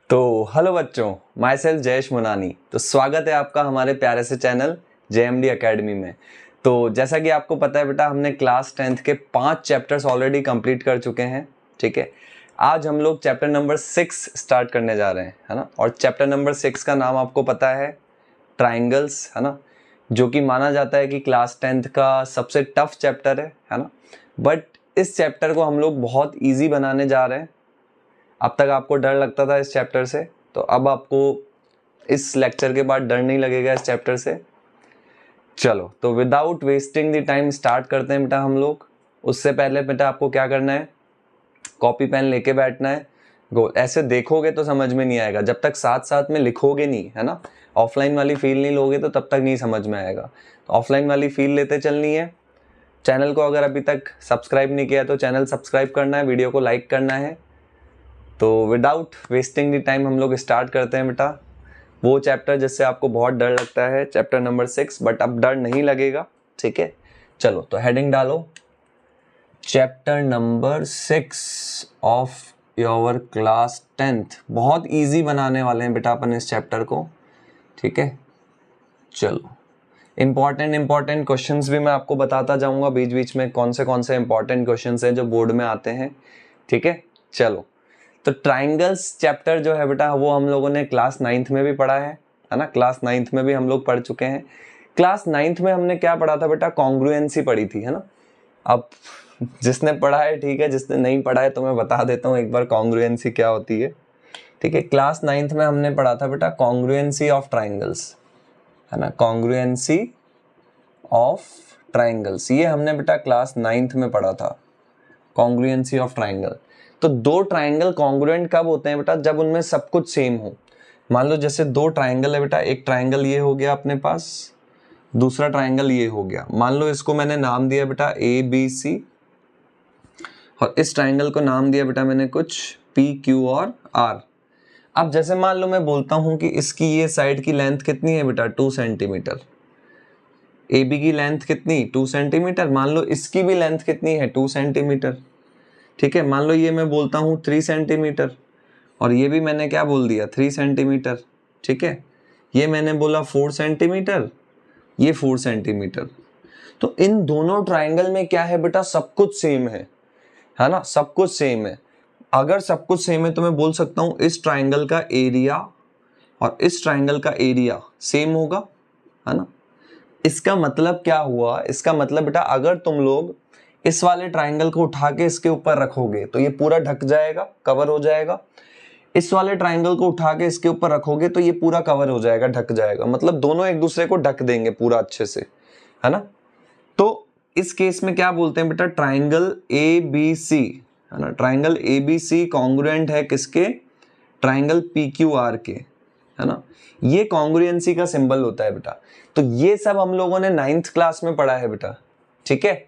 तो हेलो बच्चों, my self Jayesh Munani. तो स्वागत है आपका हमारे प्यारे से चैनल JMD एकेडमी में। तो जैसा कि आपको पता है बेटा, हमने क्लास 10th के 5 चैप्टर्स ऑलरेडी कंप्लीट कर चुके हैं। ठीक है, आज हम लोग चैप्टर नंबर 6 स्टार्ट करने जा रहे हैं, है ना। और चैप्टर नंबर 6 का नाम आपको पता है, ट्राइंगल्स, है ना, जो कि माना जाता है कि क्लास 10th का सबसे टफ चैप्टर है ना। बट इस चैप्टर को हम लोग बहुत ईजी बनाने जा रहे हैं। अब तक आपको डर लगता था इस चैप्टर से, तो अब आपको इस लेक्चर के बाद डर नहीं लगेगा इस चैप्टर से। चलो, तो without wasting the time start करते हैं बेटा हम लोग। उससे पहले बेटा आपको क्या करना है, कॉपी पेन लेके बैठना है। गो, ऐसे देखोगे तो समझ में नहीं आएगा जब तक साथ साथ में लिखोगे नहीं, है ना। ऑफलाइन वाली फील नहीं लोगे तो तब तक नहीं समझ में आएगा। तो ऑफलाइन वाली फील लेते चलनी है। चैनल को अगर अभी तक सब्सक्राइब नहीं किया तो चैनल सब्सक्राइब करना है, वीडियो को लाइक करना है। तो विदाउट वेस्टिंग द टाइम हम लोग स्टार्ट करते हैं बेटा वो चैप्टर जिससे आपको बहुत डर लगता है, चैप्टर नंबर 6। बट अब डर नहीं लगेगा, ठीक है। चलो, तो हेडिंग डालो, chapter number 6 of your class 10th। बहुत इजी बनाने वाले हैं बेटा अपन इस चैप्टर को, ठीक है। चलो, इंपॉर्टेंट क्वेश्चंस भी मैं आपको बताता जाऊंगा बीच बीच में, कौन से इंपॉर्टेंट क्वेश्चंस हैं जो बोर्ड में आते हैं, ठीक है। चलो, तो ट्राइंगल्स चैप्टर जो है बेटा वो हम लोगों ने क्लास 9th में भी पढ़ा है ना। क्लास 9th में भी हम लोग पढ़ चुके हैं। क्लास 9th में हमने क्या पढ़ा था बेटा, कॉन्ग्रुएंसी पढ़ी थी, है ना। अब जिसने पढ़ा है ठीक है, जिसने नहीं पढ़ा है तो मैं बता देता हूँ एक बार कॉन्ग्रुएंसी क्या होती है, ठीक है। क्लास 9th में हमने पढ़ा था बेटा कॉन्ग्रुएंसी ऑफ ट्राइंगल्स, है ना। कॉन्ग्रुएंसी ऑफ ट्राइंगल्स, ये हमने बेटा क्लास 9th में पढ़ा था, कॉन्ग्रुएंसी ऑफ ट्राइंगल। तो दो ट्राइंगल कॉन्ग्रुएंट कब होते हैं बेटा, जब उनमें सब कुछ सेम हो। मान लो जैसे दो ट्राइंगल है बेटा, एक ट्राइंगल ये हो गया अपने पास, दूसरा ट्राइंगल ये हो गया। मान लो इसको मैंने नाम दिया बेटा ABC, और इस ट्राइंगल को नाम दिया बेटा मैंने कुछ PQ और R। अब जैसे मान लो मैं बोलता हूं कि इसकी ये साइड की लेंथ कितनी है बेटा, 2 सेंटीमीटर। AB की लेंथ कितनी, 2 सेंटीमीटर। मान लो इसकी भी लेंथ कितनी है, 2 सेंटीमीटर, ठीक है। मान लो ये मैं बोलता हूँ 3 सेंटीमीटर, और ये भी मैंने क्या बोल दिया, 3 सेंटीमीटर, ठीक है। ये मैंने बोला 4 सेंटीमीटर, ये 4 सेंटीमीटर। तो इन दोनों ट्राइंगल में क्या है बेटा, सब कुछ सेम है ना, सब कुछ सेम है। अगर सब कुछ सेम है तो मैं बोल सकता हूँ इस ट्राइंगल का एरिया और इस ट्राइंगल का एरिया सेम होगा, है ना। इसका मतलब क्या हुआ, इसका मतलब बेटा अगर तुम लोग इस वाले ट्राइंगल को उठा के इसके ऊपर रखोगे तो ये पूरा ढक जाएगा, कवर हो जाएगा। इस वाले ट्राइंगल को उठा के इसके ऊपर रखोगे तो ये पूरा कवर हो जाएगा, ढक जाएगा। मतलब दोनों एक दूसरे को ढक देंगे पूरा अच्छे से, है ना। तो इस केस में क्या बोलते हैं बेटा, ट्राइंगल ABC, है ना। ट्राइंगल ABC कॉन्ग्रुएंट है किसके, ट्राइंगल PQR के, है ना। ये कॉन्ग्रुएंसी का सिंबल होता है बेटा। तो ये सब हम लोगों ने 9th क्लास में पढ़ा है बेटा, ठीक है।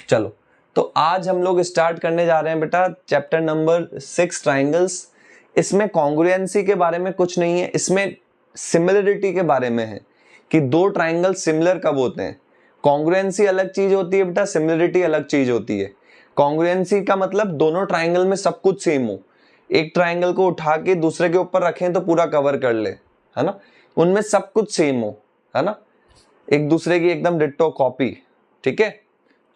चलो, तो आज हम लोग स्टार्ट करने जा रहे हैं बेटा चैप्टर नंबर 6 ट्राइंगल्स। इसमें कॉन्ग्रुएंसी के बारे में कुछ नहीं है, इसमें सिमिलरिटी के बारे में है कि दो ट्राइंगल सिमिलर कब होते हैं। कॉन्ग्रुएंसी अलग चीज होती है बेटा, सिमिलरिटी अलग चीज होती है। कॉन्ग्रुएंसी का मतलब दोनों ट्राइंगल में सब कुछ सेम हो, एक ट्राइंगल को उठा के दूसरे के ऊपर रखें तो पूरा कवर कर ले, है ना। उनमें सब कुछ सेम हो, है ना, एक दूसरे की एकदम डिट्टो कॉपी, ठीक है।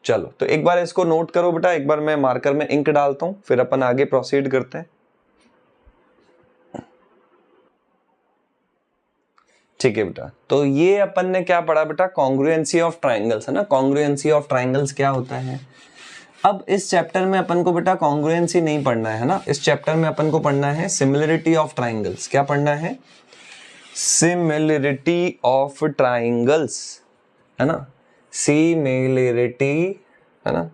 चलो, तो एक बार इसको नोट करो बेटा, एक बार मैं मार्कर में इंक डालता हूं, फिर अपन आगे प्रोसीड करते हैं, ठीक है बेटा। तो ये अपन ने क्या पढ़ा बेटा, कॉन्ग्रुएंसी ऑफ ट्राइंगल्स, है ना। कॉन्ग्रुएंसी ऑफ ट्राइंगल्स क्या होता है। अब इस चैप्टर में अपन को बेटा कॉन्ग्रुएंसी नहीं पढ़ना है ना, इस चैप्टर में अपन को पढ़ना है सिमिलरिटी ऑफ ट्राइंगल्स। क्या पढ़ना है, सिमिलरिटी ऑफ ट्राइंगल्स, है ना। सिमिलरिटी, है ना,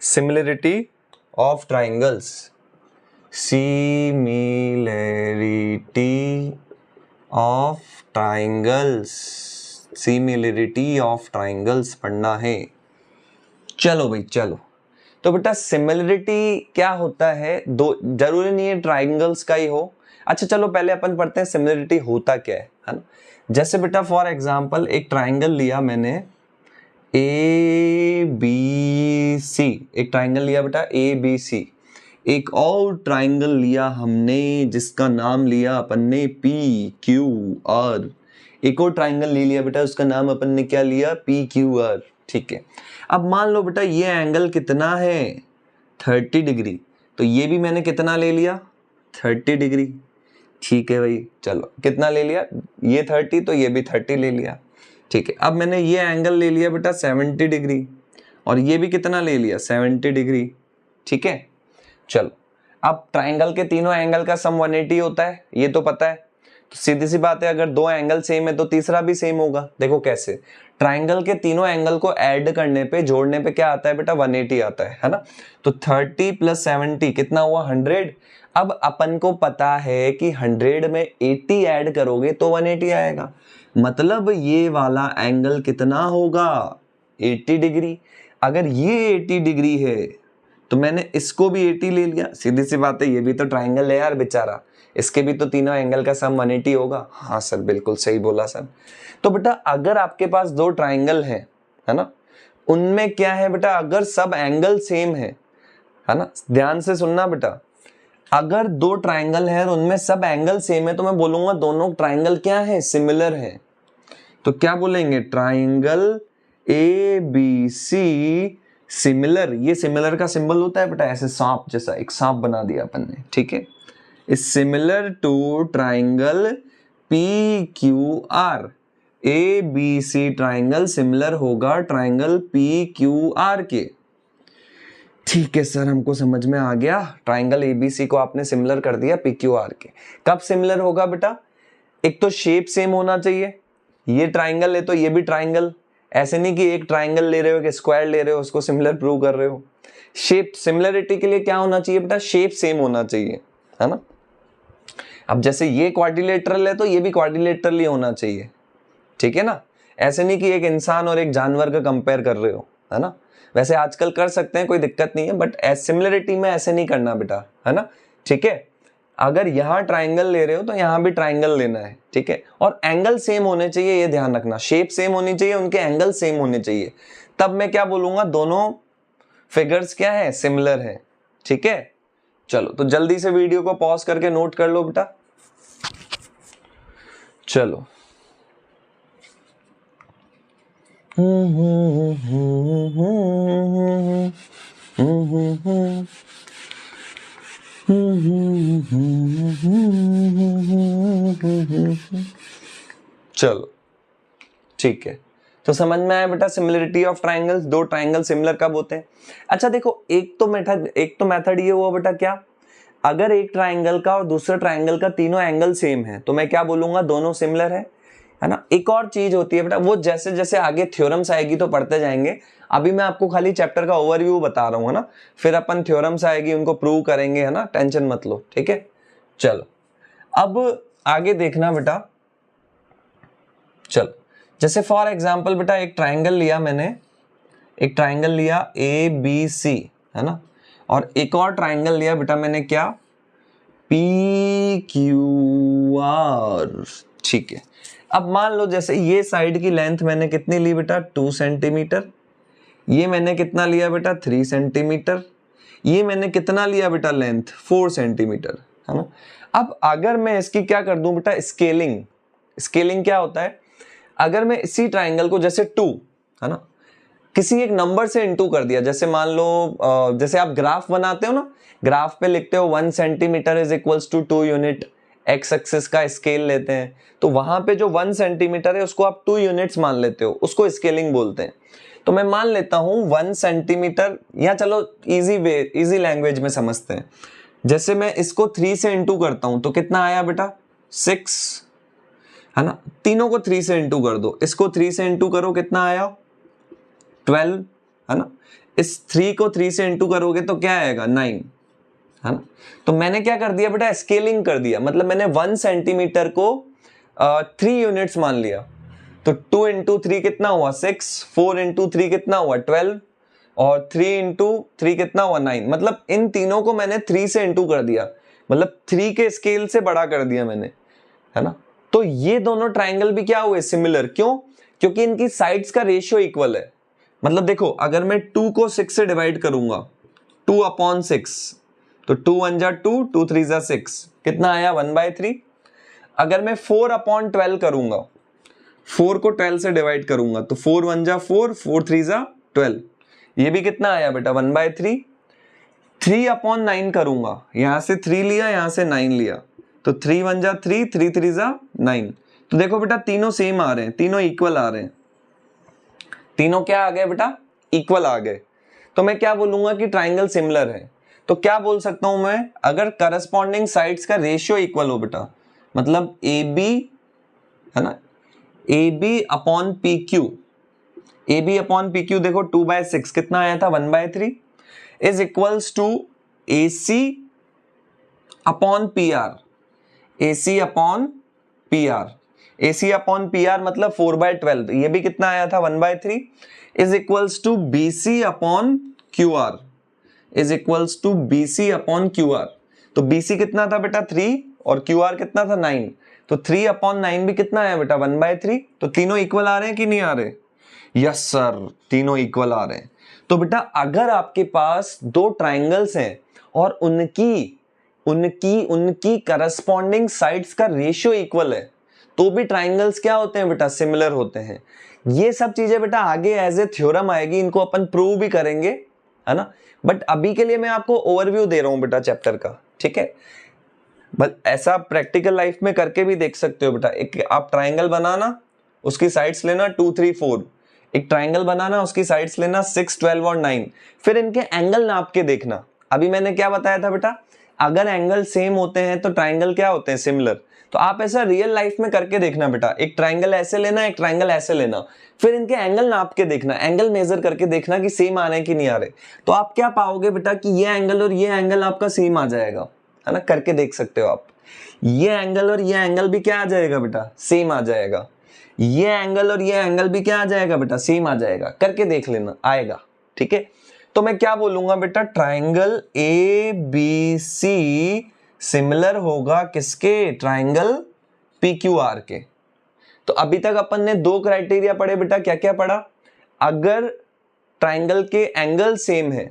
similarity of triangles, similarity of triangles, similarity of triangles पढ़ना है। चलो भाई, चलो। तो बेटा सिमिलरिटी क्या होता है, दो जरूरी नहीं है ट्राइंगल्स का ही हो। अच्छा चलो, पहले अपन पढ़ते हैं सिमिलरिटी होता क्या है ना। जैसे बेटा फॉर एग्जांपल एक ट्राइंगल लिया मैंने ABC, एक ट्राइंगल लिया बेटा ABC। एक और ट्राइंगल लिया हमने जिसका नाम लिया अपन ने पी क्यू आर। एक और ट्राइंगल ले लिया बेटा, उसका नाम अपन ने क्या लिया, पी क्यू आर। ठीक है, अब मान लो बेटा ये एंगल कितना है, 30 डिग्री। तो ये भी मैंने कितना ले लिया, 30 डिग्री। ठीक है भाई, चलो कितना ले लिया, ये 30 तो ये भी 30 ले लिया। ठीक है, अब मैंने ये एंगल ले लिया बेटा 70 डिग्री और ये भी कितना ले लिया, 70 डिग्री। ठीक है, चलो अब ट्राइंगल के तीनों एंगल का सम 180 होता है, ये तो पता है। तो सीधी सी बात है, अगर दो एंगल सेम है तो तीसरा भी सेम होगा। देखो कैसे, ट्राइंगल के तीनों एंगल को ऐड करने पे, जोड़ने पे क्या आता है बेटा, 180 आता है ना। तो 30 + 70 कितना हुआ, 100। अब अपन को पता है कि 100 में 80 ऐड करोगे तो 180 आएगा, मतलब ये वाला एंगल कितना होगा, 80 डिग्री। अगर ये 80 डिग्री है तो मैंने इसको भी 80 ले लिया। सीधी सी बात है, ये भी तो ट्राइंगल है यार बेचारा, इसके भी तो तीनों एंगल का सम 180 होगा। हाँ सर, बिल्कुल सही बोला सर। तो बेटा अगर आपके पास दो ट्राइंगल है ना, उनमें क्या है बेटा, अगर सब एंगल सेम है ना, ध्यान से सुनना बेटा, अगर दो ट्राइंगल है और उनमें सब एंगल सेम है तो मैं बोलूंगा दोनों ट्राइंगल क्या है, सिमिलर है। तो क्या बोलेंगे, triangle A B C similar. ये सिमिलर का सिंबल होता है बेटा ऐसे सांप जैसा, एक सांप बना दिया अपन ने। ठीक है, is similar to triangle P Q R. A B C triangle similar होगा ट्राइंगल पी क्यू आर के। ठीक है सर, हमको समझ में आ गया, ट्राइंगल एबीसी को आपने सिमिलर कर दिया पी क्यू आर के। कब सिमिलर होगा बेटा, एक तो शेप सेम होना चाहिए, ये ट्राइंगल है तो ये भी ट्राइंगल। ऐसे नहीं कि एक ट्राइंगल ले रहे हो कि स्क्वायर ले रहे हो उसको सिमिलर प्रूव कर रहे हो। शेप, सिमिलरिटी के लिए क्या होना चाहिए बेटा, शेप सेम होना चाहिए, है ना। अब जैसे ये क्वाड्रिलेटरल है तो ये भी क्वाड्रिलेटरल ही होना चाहिए। ठीक है ना, ऐसे नहीं कि एक इंसान और एक जानवर का कंपेयर कर रहे हो, है ना। वैसे आजकल कर सकते हैं, कोई दिक्कत नहीं है, बट सिमिलरिटी में ऐसे नहीं करना बेटा, है ना। ठीक है, अगर यहाँ ट्राइंगल ले रहे हो तो यहाँ भी ट्राइंगल लेना है। ठीक है, और एंगल सेम होने चाहिए, ये ध्यान रखना, शेप सेम होनी चाहिए, उनके एंगल सेम होने चाहिए, तब मैं क्या बोलूंगा, दोनों फिगर्स क्या है, सिमिलर है। ठीक है, चलो तो जल्दी से वीडियो को पॉज करके नोट कर लो बेटा। चलो चलो ठीक है, तो समझ में आया बेटा सिमिलरिटी ऑफ ट्राइंगल्स, दो ट्राइंगल सिमिलर कब होते हैं। अच्छा देखो, एक तो मेथड ये हुआ बेटा क्या, अगर एक ट्राइंगल का और दूसरे ट्राइंगल का तीनों एंगल सेम है तो मैं क्या बोलूंगा, दोनों सिमिलर है ना। एक और चीज होती है बेटा, वो जैसे जैसे आगे थ्योरम्स आएगी तो पढ़ते जाएंगे, अभी मैं आपको खाली चैप्टर का ओवरव्यू बता रहा हूँ, है ना। फिर अपन थ्योरम्स आएगी उनको प्रूव करेंगे, है ना, टेंशन मत लो। ठीक है, चलो अब आगे देखना बेटा। चलो जैसे फॉर एग्जाम्पल बेटा एक ट्राइंगल लिया मैंने, एक ट्राइंगल लिया ए बी सी, है ना, और एक और ट्राइंगल लिया बेटा मैंने क्या, पी क्यू आर। ठीक है, अब मान लो जैसे ये साइड की लेंथ मैंने कितनी ली बेटा, 2 सेंटीमीटर, ये मैंने कितना लिया बेटा, 3 सेंटीमीटर, ये मैंने कितना लिया बेटा लेंथ, 4 सेंटीमीटर, है ना। अब अगर मैं इसकी क्या कर दूं बेटा, स्केलिंग। स्केलिंग क्या होता है, अगर मैं इसी ट्राइंगल को जैसे 2, है ना, किसी एक नंबर से इनटू कर दिया, जैसे मान लो जैसे आप ग्राफ बनाते हो ना, ग्राफ पे लिखते हो 1 centimetre is equals to 2 unit, X axis का स्केल लेते हैं, तो वहां पे जो 1 सेंटीमीटर है उसको आप 2 यूनिट्स मान लेते हो, उसको स्केलिंग बोलते हैं। तो मैं मान लेता हूं 1 सेंटीमीटर, या चलो इजी लैंग्वेज में समझते हैं, जैसे मैं इसको 3 से इंटू करता हूं तो कितना आया बेटा, 6, है ना। तीनों को 3 से इंटू कर दो, इसको 3 से इंटू करो, कितना आया, 12, है ना। इस 3 को 3 से इंटू करोगे तो क्या आएगा, 9, है ना। तो मैंने क्या कर दिया बेटा, स्केलिंग कर दिया, मतलब मैंने 1 सेंटीमीटर को 3 यूनिट्स मान लिया। तो 2 इंटू 3 कितना हुआ, 6, 4 इंटू 3 कितना हुआ, 12, और 3 इंटू 3 कितना हुआ, 9। मतलब इन तीनों को मैंने 3 से इंटू कर दिया, मतलब 3 के स्केल से बड़ा कर दिया मैंने, है ना। तो ये दोनों ट्राइंगल भी क्या हुए, सिमिलर। क्यों, क्योंकि इनकी साइड्स का रेशियो इक्वल है। मतलब देखो, अगर मैं 2 को 6 से डिवाइड करूंगा, 2/6, तो 2 1 जा 2, 2 3 जा 6, कितना आया 1/3। अगर मैं 4/12 करूंगा, 4 को 12 से डिवाइड करूंगा तो 4 1 जा 4, 4 3 जा 12, ये भी कितना आया बेटा 1/3। 3/9 करूंगा, यहां से 3 लिया, यहां से 9 लिया, तो 3 1 जा 3, 3 3 जा 9। तो देखो बेटा तीनों सेम आ रहे हैं, तीनों इक्वल आ रहे हैं, तीनों क्या आ गए बेटा इक्वल आ गए। तो मैं क्या बोलूंगा कि ट्राइंगल सिमिलर है। तो क्या बोल सकता हूं मैं, अगर करस्पॉन्डिंग साइड्स का रेशियो इक्वल हो बेटा, मतलब ए बी है ना, A B upon P Q, A B upon P Q देखो 2/6 कितना आया था 1/3 is equals to A C upon P R, A C upon P R, A C upon P R मतलब 4/12, ये भी कितना आया था 1/3 is equals to B C upon Q R, is equals to B C upon Q are. तो B C कितना था बेटा 3 और क्यू आर कितना था 9, तो 3/9 भी कितना आया बेटा 1/3। तो तीनों इक्वल आ रहे हैं कि नहीं आ रहे? यस सर, तीनों इक्वल आ रहे हैं। तो बेटा अगर आपके पास दो ट्राइंगल्स हैं और उनकी करस्पॉन्डिंग साइड्स का रेशियो इक्वल है, तो भी ट्राइंगल्स क्या होते हैं बेटा सिमिलर होते हैं। ये सब चीजें बेटा आगे एज ए थ्योरम आएगी, इनको अपन प्रूव भी करेंगे, है ना। बट अभी के लिए मैं आपको ओवरव्यू दे रहा हूं बेटा चैप्टर का, ठीक है। बट ऐसा प्रैक्टिकल लाइफ में करके भी देख सकते हो बेटा। एक आप ट्राइंगल बनाना, उसकी साइड्स लेना 2 3 4, एक ट्राइंगल बनाना, उसकी साइड्स लेना 6 12 और 9, फिर इनके एंगल नाप के देखना। अभी मैंने क्या बताया था बेटा, अगर एंगल सेम होते हैं तो ट्राइंगल क्या होते हैं सिमिलर। तो आप ऐसा रियल लाइफ में करके देखना बेटा, एक ट्राइंगल ऐसे लेना, एक ट्राइंगल ऐसे लेना, फिर इनके एंगल नाप के देखना, एंगल मेजर करके देखना कि सेम आ रहे हैं कि नहीं आ रहे। तो आप क्या पाओगे बेटा कि ये एंगल और ये एंगल आपका सेम आ जाएगा, है ना, करके देख सकते हो आप। ये एंगल और ये एंगल भी क्या आ जाएगा बेटा सेम आ जाएगा, ये एंगल और ये एंगल भी क्या आ जाएगा बेटा सेम आ जाएगा, करके देख लेना आएगा, ठीक है। तो मैं क्या बोलूंगा बेटा, triangle A B C similar होगा किसके, ट्राइंगल पी क्यू आर के। तो अभी तक अपन ने दो क्राइटेरिया पढ़े बेटा, क्या क्या पढ़ा, अगर ट्राइंगल के एंगल सेम है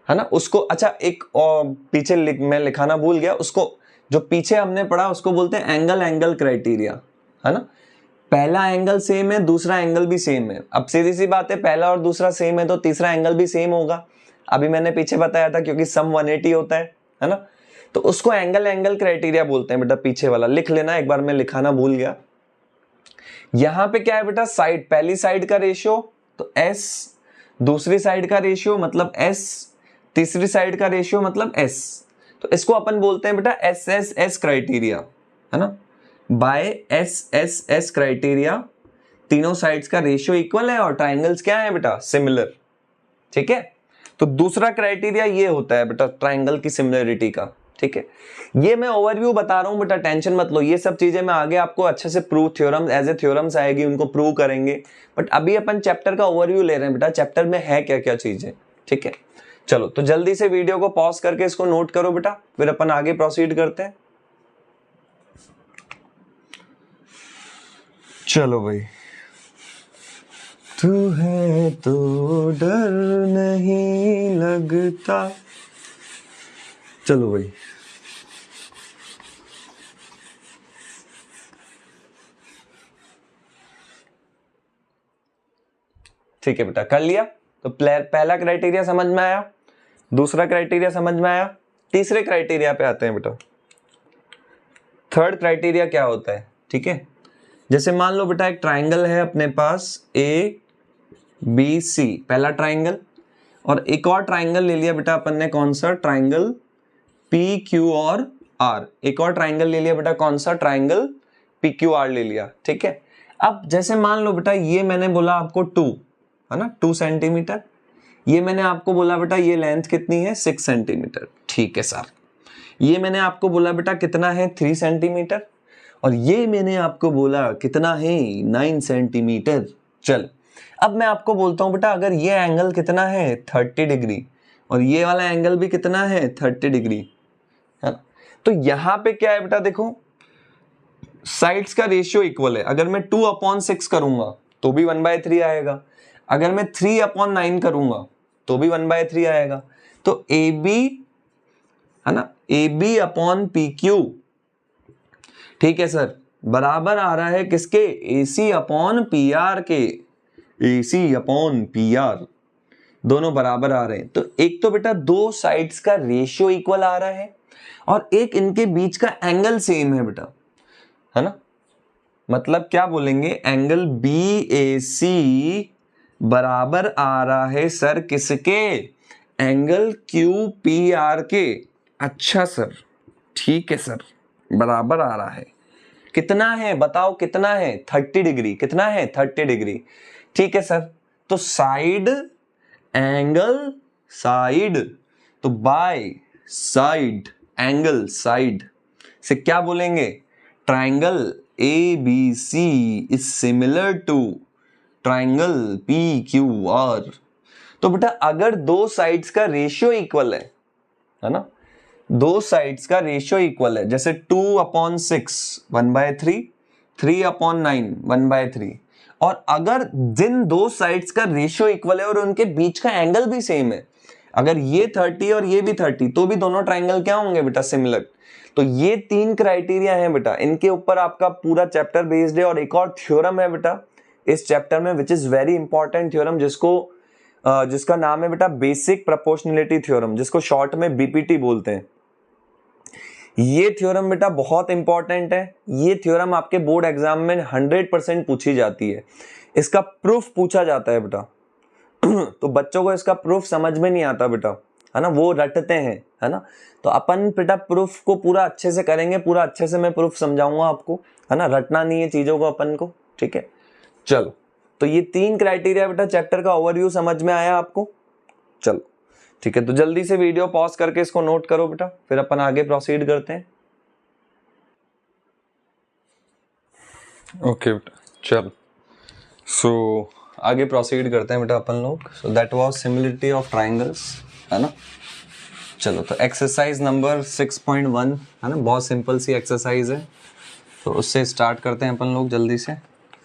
ना, उसको, अच्छा एक और पीछे मैं लिखाना भूल गया, उसको जो पीछे हमने पढ़ा उसको बोलते हैं एंगल एंगल क्राइटेरिया, है ना। पहला एंगल सेम है, दूसरा एंगल भी सेम है। अब सीधी सी बात है, पहला और दूसरा सेम है तो तीसरा एंगल भी सेम होगा। अभी मैंने पीछे बताया था क्योंकि सम 180 होता है ना। तो उसको एंगल एंगल क्राइटेरिया बोलते हैं बेटा, पीछे वाला लिख लेना, एक बार मैं लिखाना भूल गया। यहां पे क्या है बेटा, साइड, पहली साइड का रेशियो तो s, दूसरी साइड का रेशियो मतलब s, तीसरी साइड का रेशियो मतलब s। तो इसको अपन बोलते हैं बेटा SSS क्राइटेरिया, है ना, बाय SSS क्राइटेरिया। तीनों साइड्स का रेशियो इक्वल है और ट्राइंगल्स क्या है बेटा सिमिलर, ठीक है। तो दूसरा क्राइटेरिया ये होता है बेटा ट्राइंगल की सिमिलरिटी का, ठीक है। ये मैं ओवरव्यू बता रहा हूं बेटा, टेंशन मत लो, ये सब चीजें मैं आगे आपको अच्छे से prove, theorem as a theorems आएगी उनको प्रूव करेंगे। बट अभी अपन चैप्टर का ओवरव्यू ले रहे हैं बेटा, चैप्टर में है क्या क्या चीजें, ठीक है। चलो तो जल्दी से वीडियो को पॉज करके इसको नोट करो बेटा, फिर अपन आगे प्रोसीड करते हैं। चलो भाई, तू है तो डर नहीं लगता, चलो भाई। ठीक है बेटा, कर लिया। तो पहला क्राइटेरिया समझ में आया, दूसरा क्राइटेरिया समझ में आया, तीसरे क्राइटेरिया पे आते हैं बेटा। थर्ड क्राइटेरिया क्या होता है, ठीक है। जैसे मान लो बेटा एक ट्राइंगल है अपने पास ए बी सी, पहला ट्राइंगल, और एक और ट्राइंगल ले लिया बेटा अपन ने, कौन सा, ट्राइंगल पी क्यू और आर। एक और ट्राइंगल ले लिया बेटा, कौन सा, ट्राइंगल पी क्यू आर ले लिया, ठीक है। अब जैसे मान लो बेटा ये मैंने बोला आपको 2, है ना, 2 सेंटीमीटर, ये मैंने आपको बोला बेटा ये लेंथ कितनी है 6 सेंटीमीटर, ठीक है सर। ये मैंने आपको बोला बेटा कितना है 3 सेंटीमीटर, और ये मैंने आपको बोला कितना है 9 सेंटीमीटर। चल अब मैं आपको बोलता हूं बेटा, अगर ये एंगल कितना है 30 डिग्री और ये वाला एंगल भी कितना है 30 डिग्री, है ना। तो यहां पे क्या है बेटा, देखो साइड्स का रेशियो इक्वल है। अगर मैं 2/6 करूंगा तो भी 1/3 आएगा, अगर मैं 3/9 करूंगा तो भी 1/3 आएगा। तो ए बी है ना, AB अपॉन PQ, ठीक है सर, बराबर आ रहा है किसके, AC अपॉन PR के, AC अपॉन PR, दोनों बराबर आ रहे हैं। तो एक तो बेटा दो साइड्स का रेशियो इक्वल आ रहा है और एक इनके बीच का एंगल सेम है बेटा, है ना। मतलब क्या बोलेंगे, एंगल BAC बराबर आ रहा है सर किसके, एंगल QPR के। अच्छा सर, ठीक है सर, बराबर आ रहा है। कितना है बताओ, कितना है, 30 डिग्री, कितना है 30 डिग्री, ठीक है सर। तो साइड एंगल साइड, तो बाय साइड एंगल साइड से क्या बोलेंगे, triangle ABC is similar to triangle PQR। तो बेटा अगर दो साइड्स का रेशियो इक्वल है ना, दो साइड्स का रेशियो इक्वल है, जैसे 2/6 1/3, 3/9 1/3, और अगर जिन दो साइड्स का रेशियो इक्वल है और उनके बीच का एंगल भी सेम है, अगर ये 30 और ये भी 30, तो भी दोनों ट्राइंगल क्या होंगे बेटा, सिमिलर। तो ये तीन क्राइटेरिया है बेटा, इनके ऊपर आपका पूरा चैप्टर बेस्ड है। और एक और थ्योरम है बेटा इस चैप्टर में, which is very important theorem, जिसका नाम है बेटा बेसिक प्रोपोर्शनलिटी थ्योरम, जिसको शॉर्ट में BPT बोलते हैं। ये थ्योरम बेटा बहुत इंपॉर्टेंट है। ये थ्योरम आपके बोर्ड एग्जाम में 100% पूछी जाती है। इसका प्रूफ पूछा जाता है बेटा तो बच्चों को इसका प्रूफ समझ में नहीं आता बेटा, है ना, वो रटते हैं, है ना। तो अपन बेटा प्रूफ को पूरा अच्छे से करेंगे, पूरा अच्छे से मैं प्रूफ समझाऊंगा आपको, है ना, रटना नहीं है चीजों को अपन को, ठीक है। चलो, तो ये तीन क्राइटेरिया बेटा, चैप्टर का ओवरव्यू समझ में आया आपको। चलो ठीक है, तो जल्दी से वीडियो पॉज करके इसको नोट करो बेटा, फिर अपन आगे प्रोसीड करते हैं। ओके बेटा, चलो सो आगे प्रोसीड करते हैं बेटा अपन लोग। So that was similarity of triangles, है ना। चलो, तो एक्सरसाइज नंबर 6.1 है ना, बहुत सिंपल सी एक्सरसाइज है, तो उससे स्टार्ट करते हैं अपन लोग जल्दी से,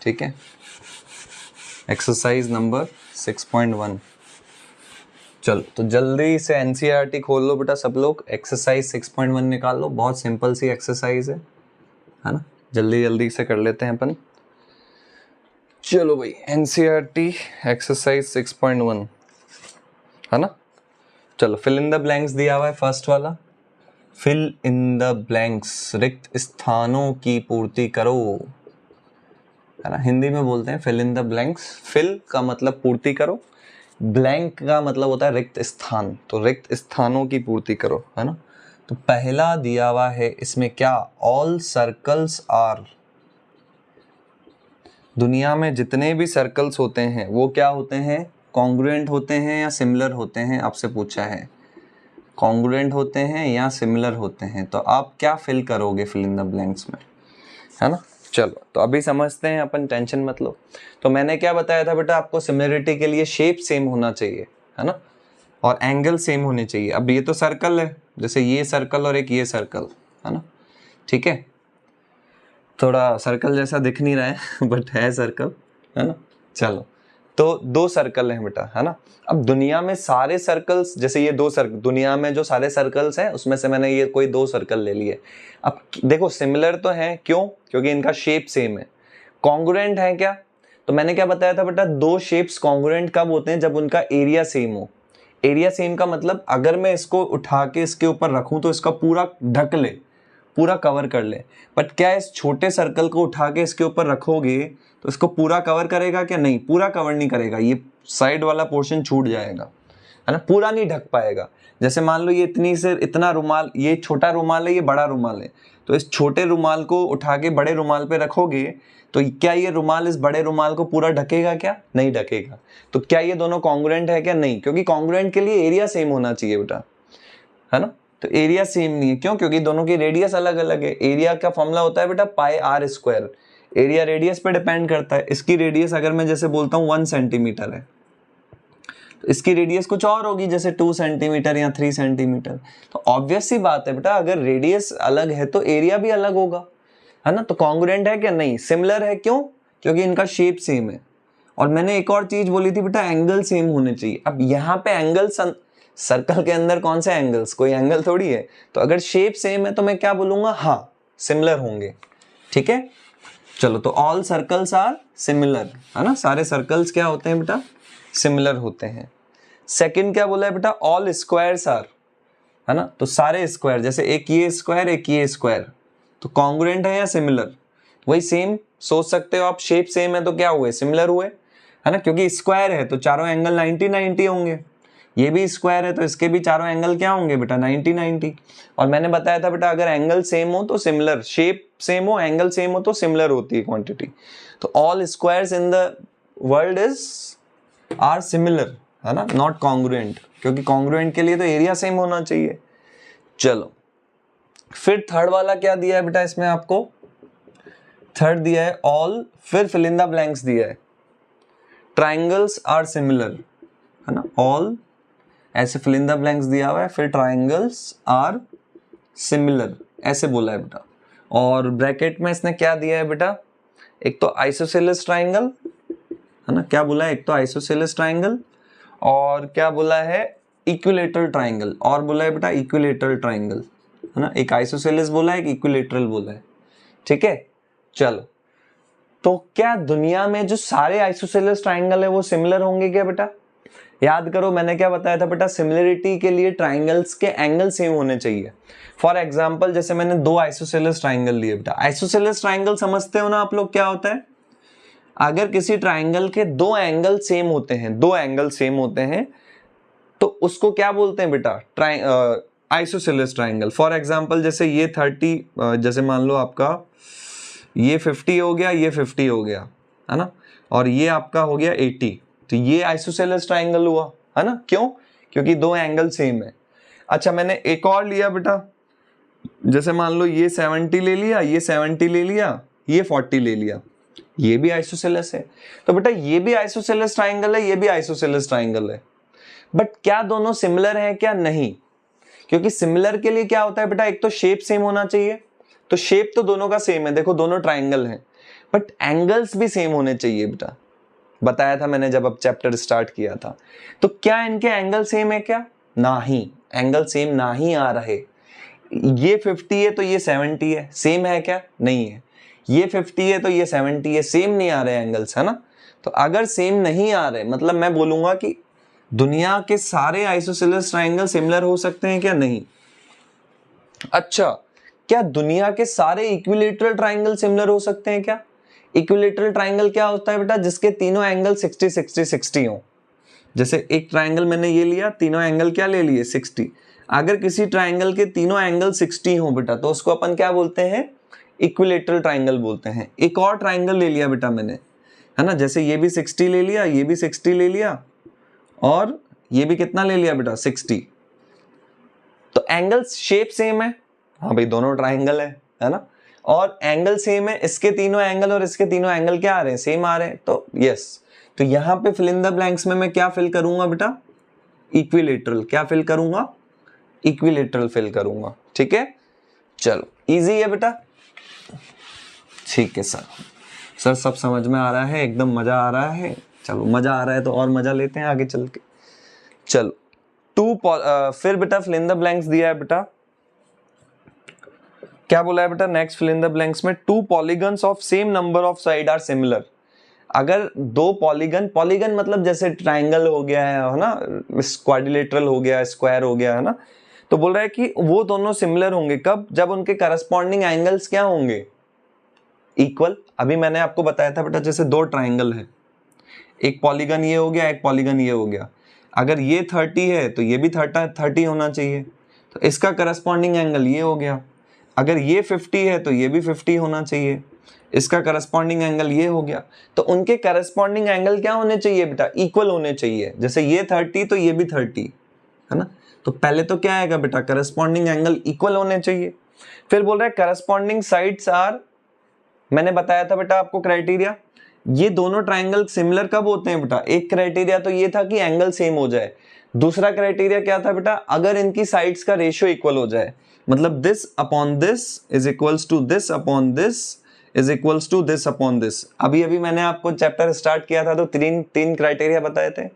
ठीक है। एक्सरसाइज नंबर 6.1, चलो तो जल्दी से NCERT खोल लो बेटा सब लोग, एक्सरसाइज 6.1 निकाल लो, बहुत सिंपल सी एक्सरसाइज है ना, जल्दी जल्दी से कर लेते हैं अपन। चलो भाई, NCERT एक्सरसाइज 6.1 है ना। चलो, फिल इन द ब्लैंक्स दिया हुआ है, फर्स्ट वाला, फिल इन द ब्लैंक्स, रिक्त स्थानों की पूर्ति करो, है ना। हिंदी में बोलते हैं fill in the blanks. Fill का मतलब पूर्ति करो, ब्लैंक का मतलब होता है रिक्त स्थान, तो रिक्त स्थानों की पूर्ति करो, है ना। तो पहला दिया हुआ है इसमें क्या, ऑल सर्कल्स आर, दुनिया में जितने भी सर्कल्स होते हैं वो क्या होते हैं, कॉन्ग्रुएंट होते हैं या सिमिलर होते हैं, आपसे पूछा है कॉन्ग्रुएंट होते हैं या सिमिलर होते हैं। तो आप क्या फिल करोगे फिल इन द ब्लैंक्स में, है ना। चलो, तो अभी समझते हैं अपन, टेंशन मत लो। तो मैंने क्या बताया था बेटा आपको, सिमिलरिटी के लिए शेप सेम होना चाहिए, है ना, और एंगल सेम होने चाहिए। अब ये तो सर्कल है, जैसे ये सर्कल और एक ये सर्कल, है ना, ठीक है। थोड़ा सर्कल जैसा दिख नहीं रहा है बट है सर्कल, है ना। चलो, तो दो सर्कल हैं बेटा, है ना। अब दुनिया में सारे सर्कल्स, जैसे ये दो सर्कल, दुनिया में जो सारे सर्कल्स हैं उसमें से मैंने ये कोई दो सर्कल ले लिए। अब देखो, सिमिलर तो हैं, क्यों, क्योंकि इनका शेप सेम है। कॉन्ग्रुएंट है क्या, तो मैंने क्या बताया था बेटा, दो शेप्स कॉन्ग्रुएंट कब होते हैं, जब उनका एरिया सेम हो। एरिया सेम का मतलब, अगर मैं इसको उठा के इसके ऊपर रखूं तो इसका पूरा ढक ले, पूरा कवर कर ले। बट क्या इस छोटे सर्कल को उठा के इसके ऊपर रखोगे तो इसको पूरा कवर करेगा क्या, नहीं, पूरा कवर नहीं करेगा, ये साइड वाला पोर्शन छूट जाएगा, है ना, पूरा नहीं ढक पाएगा। जैसे मान लो ये इतनी से इतना रुमाल, ये छोटा रुमाल है, ये बड़ा रुमाल है, तो इस छोटे रुमाल को उठा के बड़े रुमाल पे रखोगे तो क्या ये रुमाल इस बड़े रुमाल को पूरा ढकेगा क्या, नहीं ढकेगा। तो क्या ये दोनों कॉन्ग्रुएंट है क्या, नहीं, क्योंकि कॉन्ग्रुएंट के लिए एरिया सेम होना चाहिए बेटा, है ना। तो एरिया सेम नहीं है, क्यों, क्योंकि दोनों की रेडियस अलग अलग है। एरिया का फॉर्मूला होता है बेटा πr², एरिया रेडियस पे डिपेंड करता है। इसकी रेडियस अगर मैं जैसे बोलता हूँ 1 सेंटीमीटर है, तो इसकी रेडियस कुछ और होगी, जैसे 2 सेंटीमीटर या 3 सेंटीमीटर। तो ऑब्वियस सी बात है बेटा, अगर रेडियस अलग है तो एरिया भी अलग होगा, है ना। तो कॉन्ग्रुएंट है क्या, नहीं, सिमिलर है, क्यों, क्योंकि इनका शेप सेम है। और मैंने एक और चीज बोली थी बेटा, एंगल सेम होने चाहिए। अब यहाँ पे एंगल सर्कल के अंदर कौन से एंगल्स, कोई एंगल थोड़ी है। तो अगर शेप सेम है तो मैं क्या बोलूंगा, हाँ सिमिलर होंगे, ठीक है। चलो, तो ऑल सर्कल्स आर सिमिलर, है ना, सारे सर्कल्स क्या होते हैं बेटा, सिमिलर होते हैं। सेकंड क्या बोला है बेटा, ऑल स्क्वायर्स आर, है ना, तो सारे स्क्वायर, जैसे एक ये स्क्वायर एक ये स्क्वायर, तो कॉन्ग्रुएंट है या सिमिलर, वही सेम सोच सकते हो आप, शेप सेम है तो क्या हुए, सिमिलर हुए, है ना, क्योंकि स्क्वायर है तो चारों एंगल 90-90 होंगे, ये भी स्क्वायर है तो इसके भी चारों एंगल क्या होंगे बेटा, 90-90। और मैंने बताया था बेटा अगर एंगल सेम हो तो सिमिलर, शेप सेम हो एंगल सेम हो तो सिमिलर होती है क्वांटिटी। तो all squares in the world are similar, है ना, नॉट कॉन्ग्रुएंट, क्योंकि कॉन्ग्रुएंट के लिए तो एरिया सेम होना चाहिए। चलो, फिर थर्ड वाला क्या दिया है बेटा इसमें आपको, थर्ड दिया है ऑल, फिर फिल इन द ब्लैंक्स दिया है, ट्राइंगल्स आर सिमिलर, है ना, ऑल ऐसे फिल इन द ब्लैंक्स दिया हुआ है, फिर ट्राइंगल्स आर सिमिलर ऐसे बोला है बेटा। और ब्रैकेट में इसने क्या दिया है बेटा, एक तो आइसोसेलेस ट्राइंगल, है ना, क्या बोला है, एक तो आइसोसेलेस ट्राइंगल और क्या बोला है, इक्विलेटरल ट्राइंगल, और बोला है बेटा इक्विलेटरल ट्राइंगल, है ना, एक आइसोसेलेस बोला है एक इक्विलेटरल बोला है, ठीक है। चलो, तो क्या दुनिया में जो सारे आइसोसेलेस ट्राइंगल है वो सिमिलर होंगे क्या बेटा, याद करो मैंने क्या बताया था बेटा, सिमिलरिटी के लिए ट्राइंगल्स के एंगल सेम होने चाहिए। फॉर एग्जांपल जैसे मैंने दो आइसोसेलेस ट्राइंगल लिए बेटा, आइसोसेलेस ट्राइंगल समझते हो ना आप लोग, क्या होता है, अगर किसी ट्राइंगल के दो एंगल सेम होते हैं, दो एंगल सेम होते हैं तो उसको क्या बोलते हैं बेटा, आइसोसेलेस ट्राइंगल। फॉर एग्जांपल जैसे ये 30, जैसे मान लो आपका ये 50 हो गया, ये 50 हो गया, है ना, और ये आपका हो गया 80, तो ये आइसोसेलेस ट्राइंगल हुआ, है ना, क्यों, क्योंकि दो एंगल सेम है। अच्छा, मैंने एक और लिया बेटा, जैसे मान लो ये 70 ले लिया, ये 70 ले लिया, ये 40 ले लिया, ये भी आइसोसेलेस है। तो बेटा ये भी आइसोसेलेस ट्राइंगल है, ये भी आइसोसेलेस ट्राइंगल है, बट क्या दोनों सिमिलर हैं क्या, नहीं, क्योंकि सिमिलर के लिए क्या होता है बेटा, एक तो शेप सेम होना चाहिए, तो शेप तो दोनों का सेम है, देखो दोनों ट्राइंगल हैं, बट एंगल्स भी सेम होने चाहिए बेटा, बताया था मैंने जब अब चैप्टर स्टार्ट किया था। तो क्या इनके एंगल सेम है क्या, नहीं, एंगल सेम नहीं आ रहे, ये 50 है तो ये 70 है, सेम है क्या, नहीं है, ये 50 है तो ये 70 है, सेम नहीं आ रहे एंगल्स, है ना। तो अगर सेम नहीं आ रहे मतलब मैं बोलूंगा कि दुनिया के सारे आइसोसेलेस ट्राइंगल सिमिलर हो सकते हैं क्या, नहीं। अच्छा, क्या दुनिया के सारे इक्विलेटरल ट्राइंगल सिमिलर हो सकते हैं क्या, इक्विलेटरल ट्राइंगल क्या होता है बेटा, जिसके तीनों एंगल 60-60-60 हो। जैसे एक ट्राइंगल मैंने ये लिया, तीनों एंगल क्या ले लिए, 60। अगर किसी ट्राइंगल के तीनों एंगल 60 हो बेटा तो उसको अपन क्या बोलते हैं, इक्विलेटरल ट्राइंगल बोलते हैं। एक और ट्राइंगल ले लिया बेटा मैंने, है ना, जैसे ये भी 60 ले लिया, ये भी 60 ले लिया और ये भी कितना ले लिया बेटा, 60, तो एंगल शेप सेम है, हाँ भाई दोनों ट्राइंगल है ना, और एंगल सेम है, इसके तीनों एंगल और इसके तीनों एंगल क्या आ रहे हैं, सेम आ रहे हैं, तो यस। तो यहां पे फिल इन द ब्लैंक्स में मैं क्या फिल करूंगा बेटा, इक्विलेटरल, क्या फिल करूंगा, इक्विलेटरल फिल करूंगा, ठीक है। चलो, इजी है बेटा, ठीक है सर सब समझ में आ रहा है, एकदम मजा आ रहा है, चलो मजा आ रहा है तो और मजा लेते हैं आगे चल के। चलो, फिर बेटा फिल इन द ब्लैंक्स दिया है बेटा, क्या बोला है बेटा, next fill in the blanks में, two polygons of same number of side are similar. अगर दो पॉलीगन मतलब जैसे ट्राइंगल हो गया है ना, क्वाड्रिलेटरल हो गया, स्क्वायर हो गया, है ना, तो बोल रहा है कि वो दोनों सिमिलर होंगे कब, जब उनके करस्पॉन्डिंग एंगल्स क्या होंगे, इक्वल। अभी मैंने आपको बताया था बेटा जैसे दो ट्राइंगल है, एक पॉलीगन ये हो गया, एक पॉलीगन ये हो गया, अगर ये 30 है तो ये भी 30 होना चाहिए, तो इसका करस्पॉन्डिंग एंगल ये हो गया। अगर ये 50 है तो ये भी 50 होना चाहिए, इसका करस्पॉन्डिंग एंगल ये हो गया। तो उनके करस्पॉन्डिंग एंगल क्या होने चाहिए बेटा, इक्वल होने चाहिए। जैसे ये 30 तो ये भी 30, है ना, तो पहले तो क्या आएगा बेटा, करस्पॉन्डिंग एंगल इक्वल होने चाहिए। फिर बोल रहा है करस्पॉन्डिंग साइड्स आर, मैंने बताया था बेटा आपको क्राइटेरिया, ये दोनों ट्राइंगल सिमिलर कब होते हैं बेटा, एक क्राइटेरिया तो ये था कि एंगल सेम हो जाए, दूसरा क्राइटेरिया क्या था बेटा, अगर इनकी साइड्स का रेशियो इक्वल हो जाए, मतलब this upon this is equals to this upon this is equals to this upon this. अभी मैंने आपको चैप्टर स्टार्ट किया था तो तीन क्राइटेरिया बताए थे,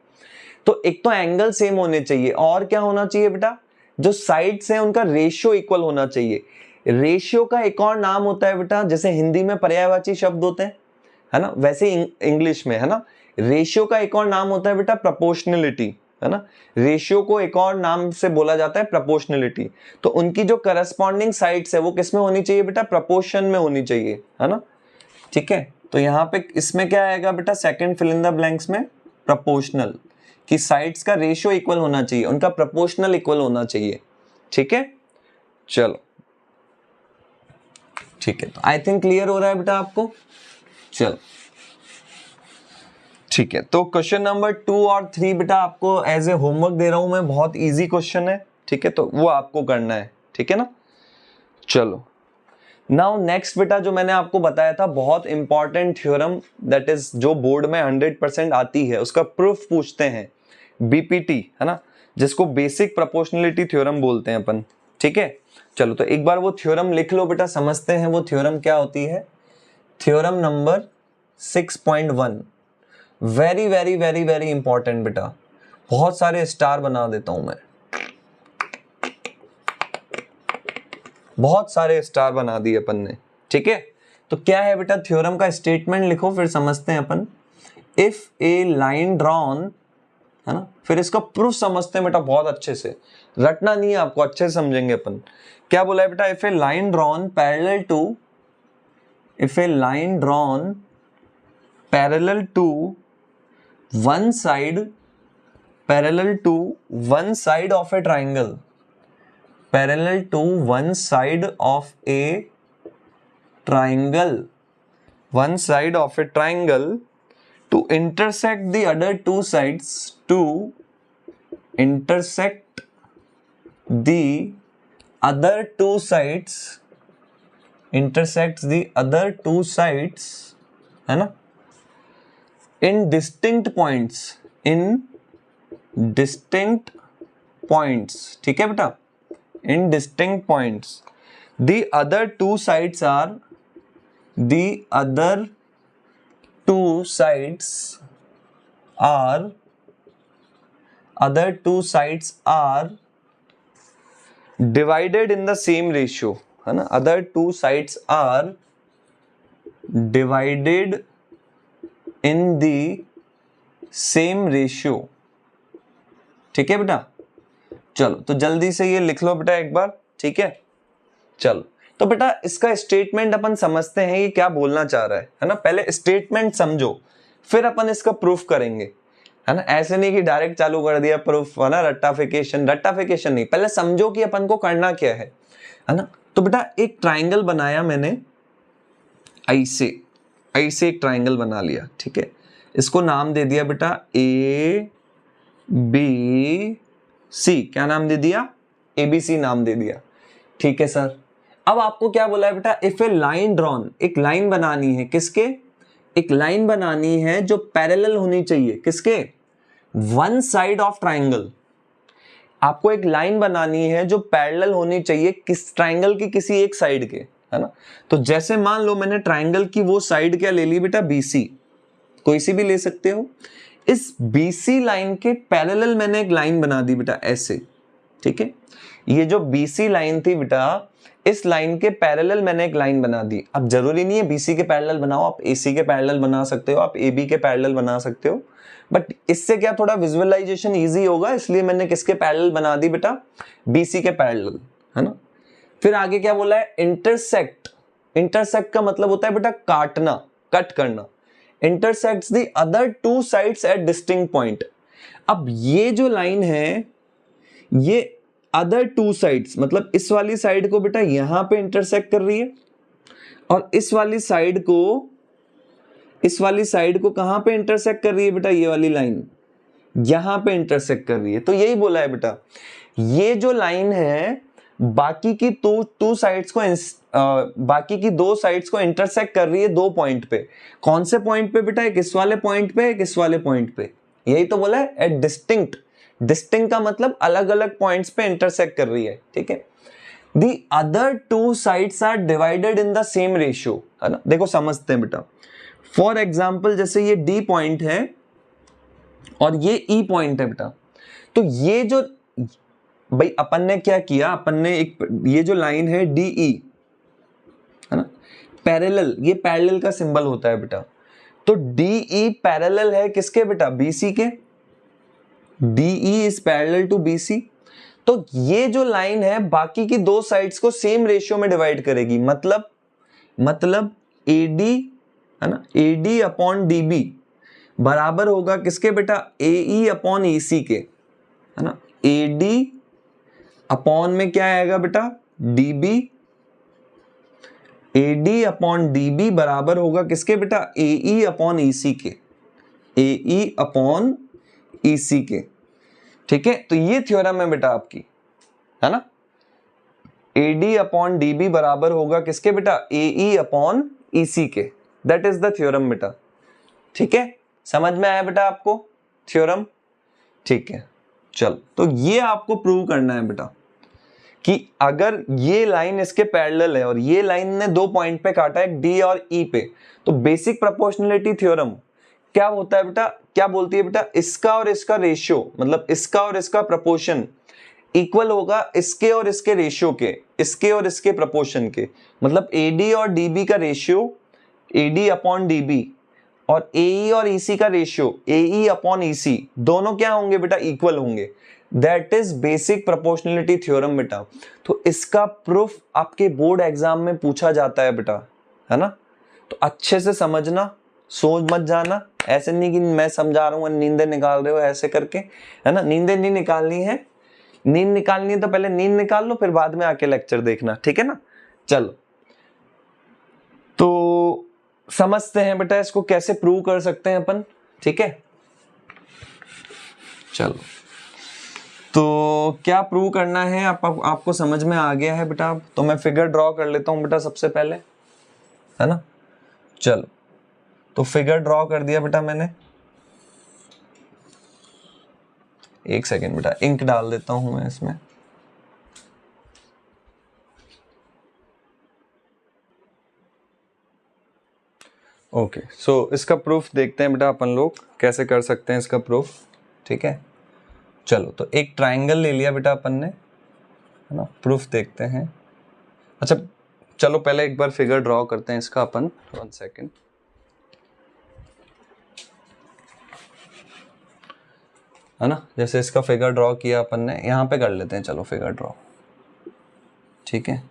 तो एक तो एंगल सेम होने चाहिए, और क्या होना चाहिए बेटा, जो साइड्स हैं उनका रेशियो इक्वल होना चाहिए। रेशियो का एक और नाम होता है बेटा, जैसे हिंदी में पर्यायवाची शब्द होते हैं, है ना, वैसे इंग्लिश में, है ना, रेशियो का एक और नाम होता है बेटा प्रोपोर्शनलिटी, है ना। रेशियो को एक और नाम से बोला जाता है प्रोपोर्शनलिटी। तो उनकी जो करस्पॉन्डिंग साइड्स है वो किस में होनी चाहिए बेटा, प्रोपोर्शन में होनी चाहिए, है ना। ठीक है, तो यहाँ पे इसमें क्या आएगा बेटा, second fill in the blanks में प्रोपोर्शनल, कि साइड्स का रेशियो इक्वल होना चाहिए, उनका प्रोपोर्शनल इक्वल होना चाहिए। ठीक है, चलो ठीक है, तो आई थिंक क्लियर हो रहा है बेटा आपको। चलो ठीक है, तो क्वेश्चन नंबर 2 और 3 बेटा आपको एज ए होमवर्क दे रहा हूं मैं, बहुत इजी क्वेश्चन है। ठीक है, तो वो आपको करना है, ठीक है ना। चलो नाउ नेक्स्ट बेटा, जो मैंने आपको बताया था बहुत इंपॉर्टेंट थ्योरम, दैट इज जो बोर्ड में 100% आती है, उसका प्रूफ पूछते हैं, बीपीटी, है ना, जिसको बेसिक प्रोपोर्शनलिटी थ्योरम बोलते हैं अपन। ठीक है, चलो तो एक बार वो थ्योरम लिख लो बेटा, समझते हैं वो थ्योरम क्या होती है। Theorem number 6.1, very very very very important बेटा, बहुत सारे स्टार बना देता हूं मैं, बहुत सारे स्टार बना दिए अपन ने। ठीक है, तो क्या है बेटा, थ्योरम का स्टेटमेंट लिखो फिर समझते हैं अपन। इफ ए लाइन ड्रॉन, है ना, फिर इसका प्रूफ समझते हैं बेटा बहुत अच्छे से, रटना नहीं है आपको, अच्छे से समझेंगे अपन। क्या बोला है बेटा, if a line drawn parallel to, if a line drawn parallel to one side, parallel to one side of a triangle, parallel to one side of a triangle, one side of a triangle to intersect the other two sides, to intersect the other two sides, intersects the other two sides, है ना, in distinct points, in distinct points। ठीक है बेटा, in distinct points, the other two sides are, the other two sides are, other two sides are divided in the same ratio, है ना, other two sides are divided in the same ratio। ठीक है बेटा, चलो तो जल्दी से ये लिख लो बेटा एक बार। ठीक है, चलो तो बेटा इसका स्टेटमेंट अपन समझते हैं ये क्या बोलना चाह रहा है ना। पहले स्टेटमेंट समझो फिर अपन इसका प्रूफ करेंगे, है ना। ऐसे नहीं कि डायरेक्ट चालू कर दिया प्रूफ, है ना, रट्टाफिकेशन, रट्टाफिकेशन नहीं, पहले समझो कि अपन को करना क्या है ना। तो बेटा एक ट्राइंगल बनाया मैंने, ऐसे ऐसे एक ट्राइंगल बना लिया। ठीक है, इसको नाम दे दिया बेटा ए बी सी, क्या नाम दे दिया, एबीसी नाम दे दिया। ठीक है सर, अब आपको क्या बोला है बेटा, इफ ए लाइन ड्रॉन, एक लाइन बनानी है, किसके, एक लाइन बनानी है जो पैरेलल होनी चाहिए, किसके, वन साइड ऑफ ट्राइंगल। आपको एक लाइन बनानी है जो पैरेलल होनी चाहिए किस ट्राइंगल की, किसी एक साइड के, है ना। तो जैसे मान लो मैंने ट्राइंगल की वो साइड क्या ले ली बेटा, बीसी, कोई सी भी ले सकते हो। इस बीसी लाइन के पैरेलल मैंने एक लाइन बना दी बेटा ऐसे। ठीक है, ये जो बीसी लाइन थी बेटा, इस लाइन के पैरेलल मैंने एक लाइन बना दी। अब जरूरी नहीं है बीसी के पैरेलल बनाओ, आप एसी के पैरेलल बना सकते हो, आप एबी के पैरेलल बना सकते हो, बट इससे क्या थोड़ा विजुअलाइजेशन इजी होगा, इसलिए मैंने किसके पैरेलल बना दी बेटा, बीसी के पैरेलल, है ना। फिर आगे क्या बोला है, इंटरसेक्ट। इंटरसेक्ट का मतलब होता है बेटा काटना, कट करना। Intersects the other two sides at distinct point. अब ये जो लाइन है, ये अदर टू साइड्स मतलब इस वाली साइड को बेटा यहां पे इंटरसेक्ट कर रही है, और इस वाली साइड को, इस वाली साइड को कहां पे इंटरसेक्ट कर रही है बेटा, ये वाली लाइन यहां पे इंटरसेक्ट कर रही है। तो यही बोला है बेटा, ये जो लाइन है बाकी की टू साइड्स को बाकी की दो साइड्स को इंटरसेक्ट कर रही है दो पॉइंट पे। कौन से पॉइंट पे बेटा, एक इस वाले पॉइंट पे, एक इस वाले पॉइंट पे। यही तो बोला है एट डिस्टिंक्ट। डिस्टिंक्ट का मतलब अलग अलग पॉइंट्स पे इंटरसेक्ट कर रही है। ठीक है, the other two sides are divided in the same ratio, है ना। देखो समझते हैं बेटा, फॉर एग्जाम्पल जैसे ये डी पॉइंट है, और ये ई पॉइंट है बेटा। तो ये जो भाई अपन ने क्या किया, अपन ने एक ये जो लाइन है डी ई है ना, पैरेलल, ये पैरेलल का सिंबल होता है बेटा। तो डी ई पैरेलल है किसके बेटा, बीसी के। D E is parallel to BC. तो ये जो लाइन है बाकी की दो साइड्स को सेम रेशियो में डिवाइड करेगी, मतलब AD है ना, AD अपॉन DB बराबर होगा किसके बेटा, AE अपॉन EC के, है ना। AD अपॉन में क्या आएगा बेटा, DB, AD अपॉन DB बराबर होगा किसके बेटा, AE अपॉन EC के, AE अपॉन EC के। ठीक है, तो ये थ्योरम है बेटा आपकी, है ना। AD अपॉन DB बराबर होगा किसके बेटा, AE अपॉन EC के। दैट इज द थ्योरम बेटा। ठीक है, समझ में आया बेटा आपको थ्योरम। ठीक है, चल तो ये आपको प्रूव करना है बेटा कि अगर ये लाइन इसके पैरेलल है और ये लाइन ने दो पॉइंट पे काटा है, D और E पे, तो बेसिक प्रोपोर्शनलिटी थ्योरम क्या होता है बेटा, क्या बोलती है बेटा, इसका और इसका रेशियो, मतलब इसका और इसका प्रपोर्शन इक्वल होगा इसके और इसके रेशियो के, इसके और इसके प्रपोर्शन के। मतलब AD और DB का रेशियो AD अपॉन DB और AE और EC का रेशियो AE अपॉन EC दोनों क्या होंगे बेटा, इक्वल होंगे। That is basic proportionality theorem बेटा। तो इसका प्रूफ आपके बोर्ड एग्जाम में पूछा जाता है बेटा, है ना। तो अच्छे से समझना, सोच मत जाना, ऐसे नहीं कि मैं समझा रहा हूं नींदें निकाल रहे हो ऐसे करके, है ना। नींदें नहीं निकालनी है, नींद निकालनी है तो पहले नींद निकाल लो, फिर बाद में आके लेक्चर देखना, ठीक है ना। चलो तो समझते हैं बेटा इसको कैसे प्रूव कर सकते हैं अपन, ठीक है। चलो तो क्या प्रूव करना है आपको समझ में आ गया है बेटा। तो मैं फिगर ड्रॉ कर लेता हूं बेटा सबसे पहले, है ना। चलो तो फिगर ड्रॉ कर दिया बेटा मैंने। एक सेकेंड बेटा, इंक डाल देता हूं मैं इसमें। ओके, सो इसका प्रूफ देखते हैं बेटा अपन लोग कैसे कर सकते हैं इसका प्रूफ, ठीक है। चलो तो एक ट्रायंगल ले लिया बेटा अपन ने, है ना। प्रूफ देखते हैं। अच्छा चलो पहले एक बार फिगर ड्रॉ करते हैं इसका अपन, 1 सेकेंड। है ना, जैसे इसका फिगर ड्रॉ किया अपन ने, यहाँ पे कर लेते हैं चलो फिगर ड्रॉ, ठीक है।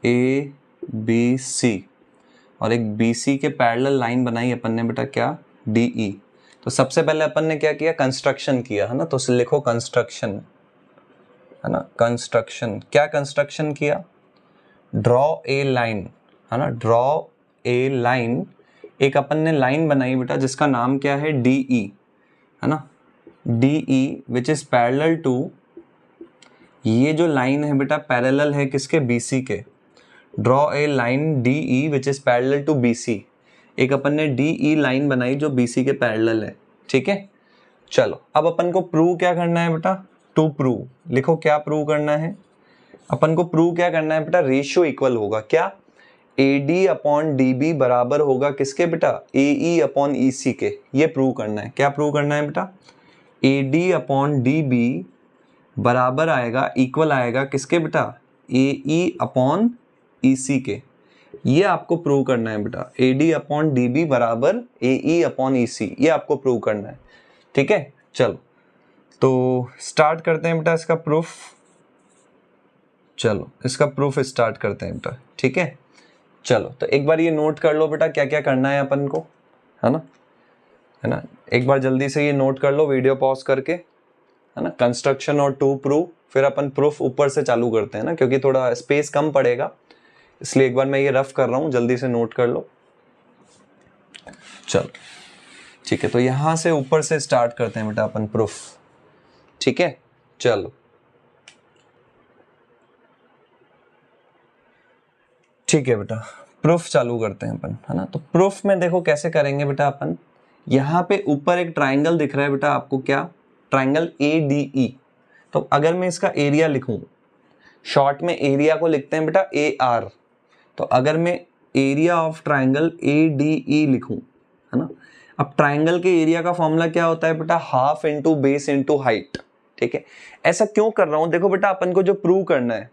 ABC और एक BC के पैरेलल लाइन बनाई अपन ने बेटा, क्या, DE। तो सबसे पहले अपन ने क्या किया, कंस्ट्रक्शन किया, है ना। तो लिखो कंस्ट्रक्शन, है ना। कंस्ट्रक्शन, क्या कंस्ट्रक्शन किया, ड्रॉ ए लाइन, है ना। ड्रॉ ए लाइन, एक अपन ने लाइन बनाई बेटा जिसका नाम क्या है, DE, है ना। DE which is parallel to, ये जो लाइन है बेटा पैरेलल है किसके, BC के। Draw a line DE which is parallel to BC। एक अपन ने DE लाइन बनाई जो BC के पैरेलल है, ठीक है। चलो अब अपन को प्रूव क्या करना है बेटा, टू प्रूव, लिखो क्या प्रूव करना है अपन को। प्रूव क्या करना है बेटा, रेशियो इक्वल होगा, क्या, AD अपॉन DB बराबर होगा किसके बेटा, AE अपॉन EC के। ये प्रूव करना है, क्या प्रूव करना है बेटा, AD अपॉन DB बराबर आएगा, इक्वल आएगा किसके बेटा, AE अपॉन EC के। ये आपको प्रूव करना है बेटा, AD अपॉन DB बराबर AE अपॉन EC, ये आपको प्रूव करना है, ठीक है। चलो तो स्टार्ट करते हैं बेटा इसका प्रूफ। चलो इसका प्रूफ स्टार्ट करते हैं बेटा, ठीक है। चलो तो एक बार ये नोट कर लो बेटा क्या क्या करना है अपन को, है ना। एक बार जल्दी से ये नोट कर लो वीडियो पॉज करके, है ना। कंस्ट्रक्शन और टू प्रूव, फिर अपन प्रूफ ऊपर से चालू करते हैं ना, क्योंकि थोड़ा स्पेस कम पड़ेगा, इसलिए एक बार मैं ये रफ कर रहा हूं, जल्दी से नोट कर लो। चलो ठीक है, तो यहां से ऊपर से स्टार्ट करते हैं बेटा अपन प्रूफ, ठीक है। चलो ठीक है बेटा, प्रूफ चालू करते हैं अपन, है ना। तो प्रूफ में देखो कैसे करेंगे बेटा अपन, यहाँ पे ऊपर एक ट्राइंगल दिख रहा है बेटा आपको, क्या, ट्राइंगल ADE। तो अगर मैं इसका एरिया लिखूं, शॉर्ट में एरिया को लिखते हैं बेटा AR। तो अगर मैं एरिया ऑफ ट्राइंगल ADE लिखूं, है ना। अब ट्राइंगल के एरिया का फॉर्मूला क्या होता है बेटा, half into base into height. ठीक है, ऐसा क्यों कर रहा हूं, देखो बेटा अपन को जो प्रूव करना है,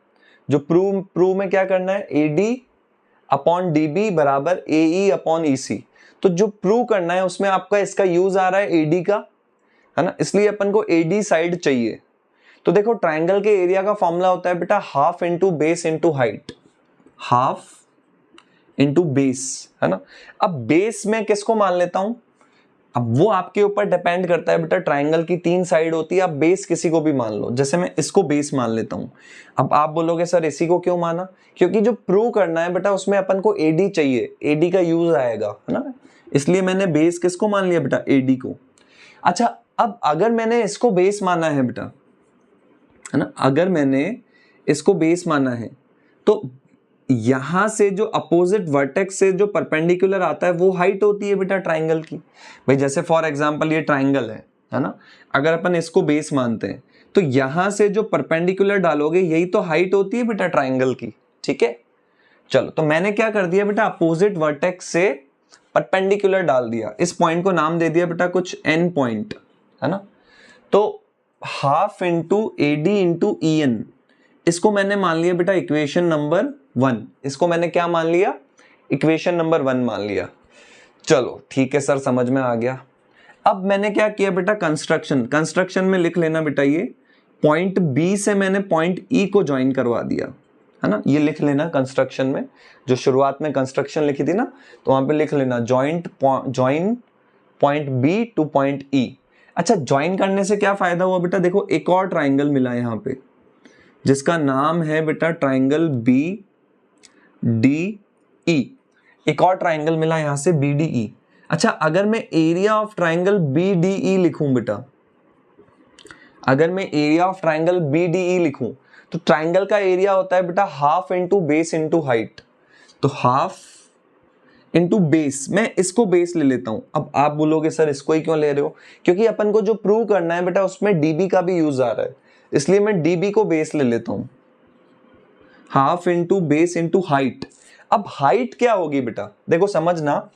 जो प्रूव में क्या करना है, AD अपॉन DB बराबर AE अपॉन EC। तो जो प्रूव करना है उसमें आपका इसका यूज आ रहा है AD का, है ना, इसलिए अपन को AD साइड चाहिए। तो देखो ट्राइंगल के एरिया का फॉर्मूला होता है बेटा half into base into height, half into base, है ना। अब बेस में किसको मान लेता हूं, अब वो आपके ऊपर डिपेंड करता है बेटा, ट्राइंगल की 3 साइड होती है, आप बेस किसी को भी मान लो, जैसे मैं इसको बेस मान लेता हूं। अब आप बोलोगे सर इसी को क्यों माना, क्योंकि जो प्रूव करना है बेटा उसमें अपन को AD चाहिए, AD का यूज आएगा, है ना, इसलिए मैंने बेस किसको मान लिया बेटा, AD को। अच्छा, अब अगर मैंने इसको बेस माना है बेटा, है ना, अगर मैंने इसको बेस माना है तो यहां से जो अपोजिट वर्टेक्स से जो परपेंडिकुलर आता है वो हाइट होती है बेटा ट्राइंगल की। भाई जैसे फॉर एग्जांपल ये ट्राइंगल है ना, अगर अपन इसको बेस मानते हैं तो यहां से जो परपेंडिकुलर डालोगे यही तो हाइट होती है बेटा ट्राइंगल की। ठीक है, चलो तो मैंने क्या कर दिया बेटा, अपोजिट वर्टेक्स से परपेंडिकुलर डाल दिया, इस पॉइंट को नाम दे दिया बेटा कुछ N पॉइंट, है ना। तो half into AD into EN, इसको मैंने मान लिया बेटा इक्वेशन नंबर 1, इसको मैंने क्या मान लिया, इक्वेशन नंबर 1 मान लिया। चलो ठीक है सर, समझ में आ गया। अब मैंने क्या किया बेटा, कंस्ट्रक्शन में लिख लेना बेटा, ये पॉइंट B से मैंने पॉइंट E को ज्वाइन करवा दिया, है ना, ये लिख लेना कंस्ट्रक्शन में, जो शुरुआत में कंस्ट्रक्शन लिखी थी ना, तो वहां पे लिख लेना join point B two point E। अच्छा, ज्वाइन करने से क्या फायदा हुआ बेटा, देखो एक और ट्राइंगल मिला यहाँ पे जिसका नाम है बेटा ट्राइंगल BDE, एक और ट्राइंगल मिला यहां से BDE। अच्छा, अगर मैं एरिया ऑफ ट्राइंगल BDE लिखूं बेटा, अगर मैं एरिया ऑफ ट्राइंगल BDE लिखूं तो ट्राइंगल का एरिया होता है बेटा half into base into height, तो हाफ इंटू बेस, मैं इसको बेस ले लेता हूं। अब आप बोलोगे सर इसको ही क्यों ले रहे हो, क्योंकि अपन को जो प्रूव करना है बेटा उसमें DB का भी यूज आ रहा है, इसलिए मैं DB को बेस ले लेता हूं, half into base into height. अब हाइट क्या होगी बेटा, देखो समझना,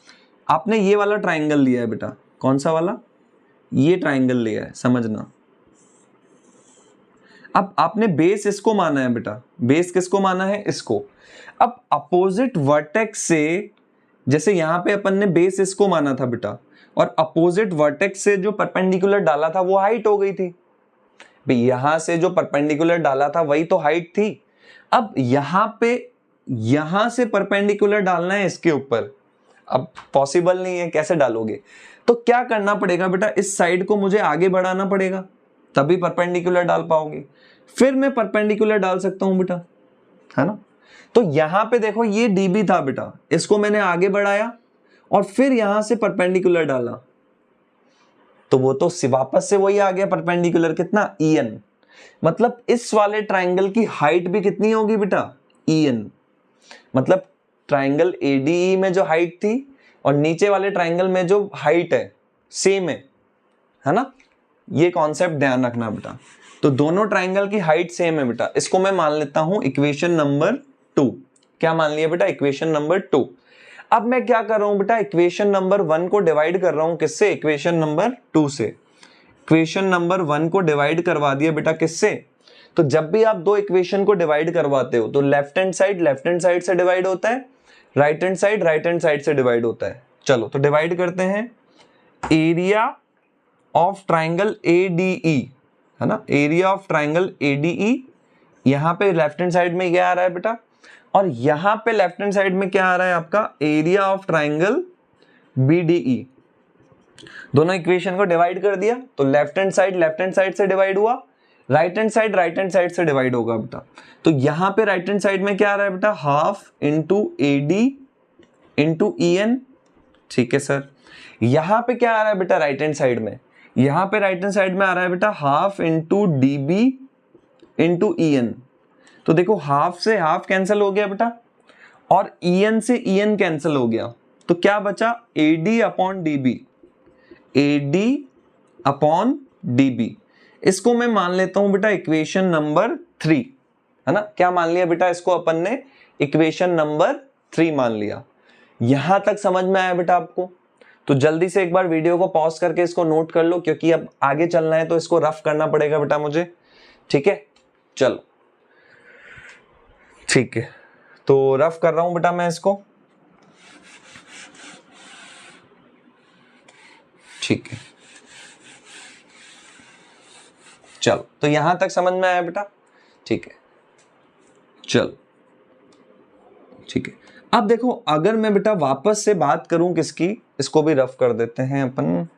आपने ये वाला ट्राइंगल लिया है बेटा, कौन सा वाला, ये ट्राइंगल लिया है, समझना। अब आपने बेस इसको माना है बेटा, बेस किसको माना है, इसको। अब अपोजिट वर्टेक्स से, जैसे यहां पे अपन ने बेस इसको माना था बेटा, और अपोजिट वर्टेक्स से जो परपेंडिकुलर डाला था वो हाइट हो गई थी। भाई यहां से जो परपेंडिकुलर डाला था वही तो हाइट थी। अब यहां से परपेंडिकुलर डालना है इसके ऊपर, अब पॉसिबल नहीं है, कैसे डालोगे, तो क्या करना पड़ेगा बेटा, इस साइड को मुझे आगे बढ़ाना पड़ेगा, तभी परपेंडिकुलर डाल पाओगे, फिर मैं परपेंडिकुलर डाल सकता हूं बेटा, है ना। तो यहां पे देखो ये DB था बेटा, इसको मैंने आगे बढ़ाया और फिर यहां से परपेंडिकुलर डाला, तो वो तो वापस से वही आ गया परपेंडिकुलर, कितना, EN। मतलब इस वाले ट्राइंगल की हाइट भी कितनी होगी बेटा, EN। मतलब ट्राइंगल ADE में जो हाइट थी और नीचे वाले ट्राइंगल में जो हाइट है सेम है ना, ये कॉन्सेप्ट ध्यान रखना बेटा। तो दोनों ट्राइंगल की हाइट सेम है बेटा, इसको मैं मान लेता हूं इक्वेशन नंबर 2। क्या मान लिया बेटा, इक्वेशन नंबर 2। अब मैं क्या कर रहा हूं बेटा, इक्वेशन नंबर 1 को डिवाइड कर रहा हूं किससे, इक्वेशन नंबर 2 से। इक्वेशन नंबर 1 को डिवाइड करवा दिया बेटा किससे, तो जब भी आप दो इक्वेशन को डिवाइड करवाते हो तो लेफ्ट हैंड साइड से डिवाइड होता है, राइट हैंड साइड से डिवाइड होता है। चलो तो डिवाइड करते हैं, एरिया ऑफ ट्राइंगल ADE, है ना, एरिया ऑफ ट्राइंगल ADE, यहां पे लेफ्ट हैंड साइड में क्या आ रहा है बेटा, और यहां पे लेफ्ट हैंड साइड में क्या आ रहा है आपका, एरिया ऑफ ट्राइंगल BDE। दोनों इक्वेशन को डिवाइड कर दिया तो लेफ्ट हैंड साइड से डिवाइड हुआ, राइट हैंड साइड से डिवाइड होगा बेटा। तो यहां पे राइट हैंड साइड में क्या आ रहा है बेटा, half into AD into EN। ठीक है सर, यहां पे क्या आ रहा है बेटा राइट हैंड साइड में, यहां पे राइट हैंड साइड में आ रहा है बेटा half into DB into EN। तो देखो हाफ से हाफ कैंसिल हो गया बेटा, और EN से EN कैंसिल हो गया, तो क्या बचा, AD upon DB, AD upon DB। इसको मैं मान लेता हूं बेटा इक्वेशन नंबर 3, है ना। क्या मान लिया बेटा, इसको अपन ने इक्वेशन नंबर 3 मान लिया। यहां तक समझ में आया बेटा आपको। तो जल्दी से एक बार वीडियो को पॉज करके इसको नोट कर लो, क्योंकि अब आगे चलना है तो इसको रफ करना पड़ेगा बेटा मुझे। ठीक है, चलो ठीक है, तो रफ कर रहा हूं बेटा मैं इसको। ठीक है, चलो, तो यहां तक समझ में आया बेटा? ठीक है, चलो ठीक है। अब देखो, अगर मैं बेटा वापस से बात करूं किसकी, इसको भी रफ कर देते हैं अपन।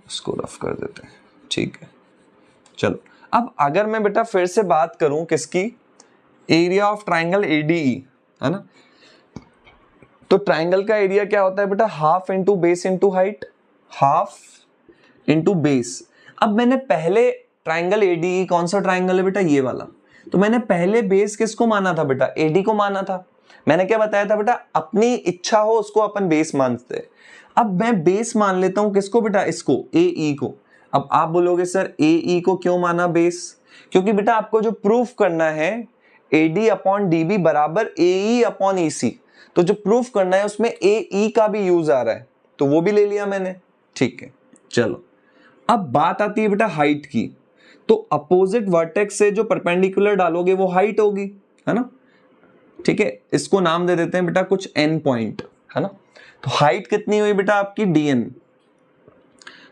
इसको रफ कर देते हैं। ठीक है, चलो, अब अगर मैं बेटा फिर से बात करूं किसकी, एरिया ऑफ ट्राइंगल एडीई, है ना। तो ट्राइंगल का एरिया क्या होता है बेटा, half into base into height, half into base. अब मैंने पहले ट्राइंगल एडीई, कौन सा ट्राइंगल है बेटा, ये वाला, तो मैंने पहले बेस किसको माना था बेटा, एडी को माना था। मैंने क्या बताया था बेटा, अपनी इच्छा हो उसको अपन बेस मानते हैं। अब मैं बेस मान लेता हूं किसको बेटा, इसको, एई को। अब आप बोलोगे सर एई को क्यों माना बेस, क्योंकि बेटा आपको जो प्रूफ करना है एडी अपॉन डीबी बराबर एई अपॉन ईसी, तो जो प्रूफ करना है उसमें एई का भी यूज आ रहा है, तो वो भी ले लिया मैंने। ठीक है, चलो, अब बात आती है बेटा हाइट की। तो अपोजिट वर्टेक्स से जो परपेंडिकुलर डालोगे वो हाइट होगी, है ना। ठीक है, इसको नाम दे देते हैं बेटा कुछ n पॉइंट, है ना। तो हाइट कितनी हुई बेटा आपकी, dn।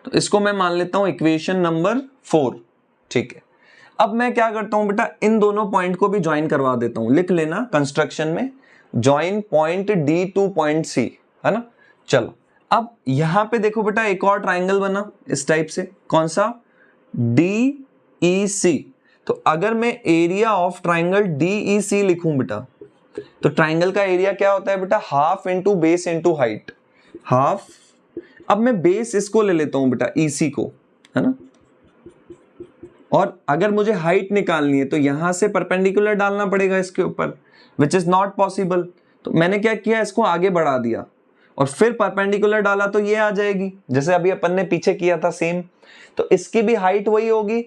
तो इसको मैं मान लेता हूं इक्वेशन नंबर 4। ठीक है, अब मैं क्या करता हूं बेटा, इन दोनों पॉइंट को भी ज्वाइन करवा देता हूं। लिख लेना कंस्ट्रक्शन में, join point D two point C, है ना। चलो, अब यहां पे देखो बेटा एक और ट्राइंगल बना इस टाइप से, कौन सा, DEC। तो अगर मैं एरिया ऑफ ट्राइंगल DEC लिखूं बेटा, तो ट्राइंगल का एरिया क्या होता है बेटा, half into base into height, half. अब मैं बेस इसको ले लेता हूं बेटा, EC को, है ना। और अगर मुझे हाइट निकालनी है तो यहां से परपेंडिकुलर डालना पड़ेगा इसके ऊपर, विच इज नॉट पॉसिबल। तो मैंने क्या किया, इसको आगे बढ़ा दिया और फिर परपेंडिकुलर डाला तो ये आ जाएगी, जैसे अभी अपन ने पीछे किया था सेम। तो इसकी भी हाइट वही होगी,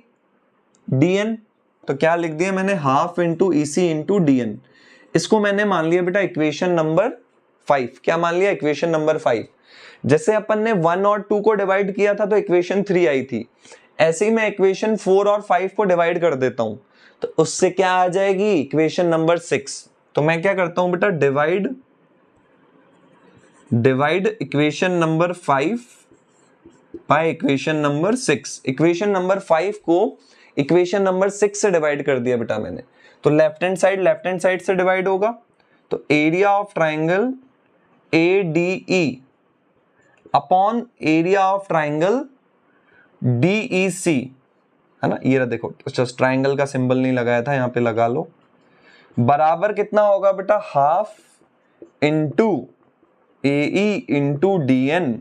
dn। तो क्या लिख दिया मैंने, half into EC into dn। इसको मैंने मान लिया बेटा इक्वेशन नंबर 5। क्या मान लिया, इक्वेशन नंबर 5। जैसे अपन ने 1 और 2 को डिवाइड किया था तो इक्वेशन 3 आई थी, ऐसे ही मैं इक्वेशन 4 और 5 को डिवाइड कर देता हूं, तो उससे क्या आ जाएगी, इक्वेशन नंबर 6। तो मैं क्या करता हूं बेटा, divide equation number 5 by equation number 6। Equation number 5 को इक्वेशन नंबर 6 से डिवाइड कर दिया बेटा मैंने, तो लेफ्ट हैंड साइड से डिवाइड होगा। तो area of triangle ADE upon area of triangle DEC, है ना। ये रहा देखो, जस्ट ट्राइंगल का सिंबल नहीं लगाया था, यहां पे लगा लो। बराबर कितना होगा बेटा, half into AE into DN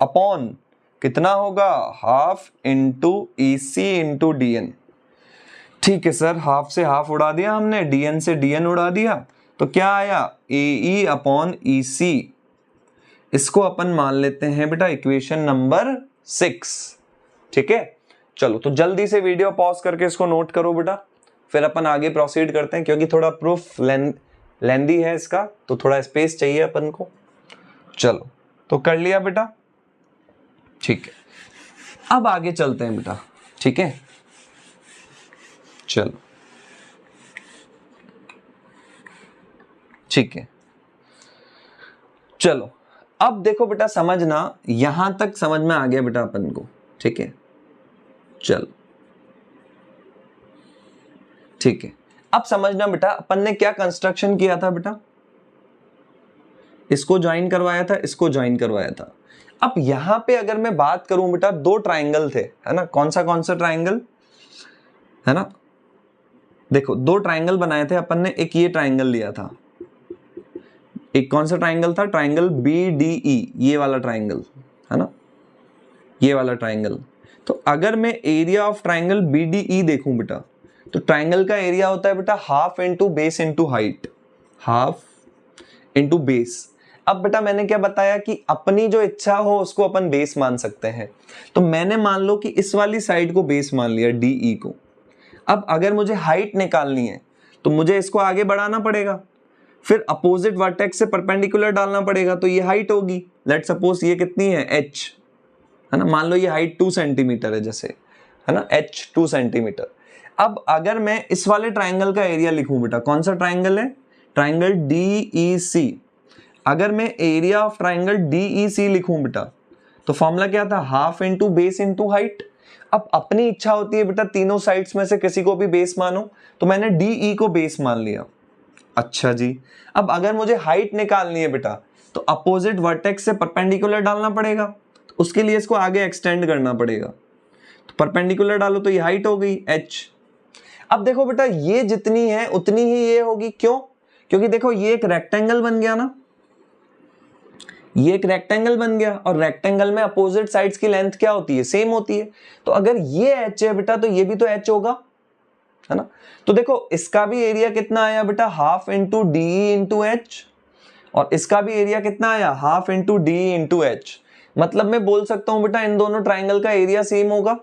upon कितना होगा, half into EC into DN। ठीक है सर, हाफ से हाफ उड़ा दिया हमने, DN से DN उड़ा दिया, तो क्या आया, AE अपॉन EC। इसको अपन मान लेते हैं बेटा इक्वेशन नंबर 6। ठीक है, चलो, तो जल्दी से वीडियो पॉज करके इसको नोट करो बेटा, फिर अपन आगे प्रोसीड करते हैं, क्योंकि थोड़ा प्रूफ लेंदी है इसका, तो थोड़ा स्पेस चाहिए अपन को। चलो, तो कर लिया बेटा। ठीक है, अब आगे चलते हैं बेटा। ठीक है, चलो, ठीक है, चलो, अब देखो बेटा, समझना, यहां तक समझ में आ गया बेटा अपन को। ठीक है, चलो, ठीक है, अब समझना बेटा, अपन ने क्या कंस्ट्रक्शन किया था बेटा, इसको ज्वाइन करवाया था, इसको ज्वाइन करवाया था। अब यहां पे अगर मैं बात करूं बेटा, 2 ट्राइंगल थे, है ना। कौन सा ट्राइंगल, है ना। देखो, 2 ट्राइंगल बनाए थे अपन ने, एक ये ट्राइंगल लिया था, एक कौन सा ट्राइंगल था, ट्राइंगल BDE, ये वाला ट्राइंगल, है ना, ये वाला ट्राइंगल। तो अगर मैं एरिया ऑफ ट्राइंगल BDE देखूं बेटा, तो ट्राइंगल का एरिया होता है बेटा half into base into height, half into base. अब बेटा मैंने क्या बताया कि अपनी जो इच्छा हो उसको अपन बेस मान सकते हैं। तो मैंने मान लो कि इस वाली साइड को बेस मान लिया, DE को। अब अगर मुझे हाइट निकालनी है तो मुझे इसको आगे बढ़ाना पड़ेगा, फिर अपोजिट वर्टेक्स से परपेंडिकुलर डालना पड़ेगा, तो ये हाइट होगी। लेट सपोज ये कितनी है, h, है ना, मान लो ये हाइट 2 सेंटीमीटर है जैसे, है ना, h 2 सेंटीमीटर। अब अगर मैं इस वाले ट्राइंगल का एरिया लिखूं बेटा, कौन सा ट्राइंगल है, ट्राइंगल DEC, अगर मैं एरिया ऑफ ट्राइंगल DEC लिखूं बेटा, तो फॉर्मूला क्या था, half into base into height. अब अपनी इच्छा होती है बेटा तीनों साइड्स में से किसी को भी बेस मानो, तो मैंने DE को बेस मान लिया। अच्छा जी, अब अगर मुझे हाइट निकालनी है बेटा, तो अपोजिट वर्टेक्स से परपेंडिकुलर डालना पड़ेगा, तो उसके लिए इसको आगे एक्सटेंड करना पड़ेगा, तो परपेंडिकुलर डालो तो ये हाइट हो गई h। अब देखो बेटा ये जितनी है उतनी ही ये होगी, क्यों, क्योंकि देखो ये एक रेक्टेंगल बन गया ना, ये एक रेक्टेंगल बन गया, और रेक्टेंगल में अपोजिट साइड्स की लेंथ क्या होती है, सेम होती है। तो अगर ये h है बेटा, तो ये भी तो h होगा, है ना। तो देखो इसका भी एरिया कितना आया बेटा, half into DE into h, और इसका भी एरिया कितना आया, half into DE into h। मतलब मैं बोल सकता हूं बेटा इन दोनों ट्राइंगल का एरिया सेम होगा,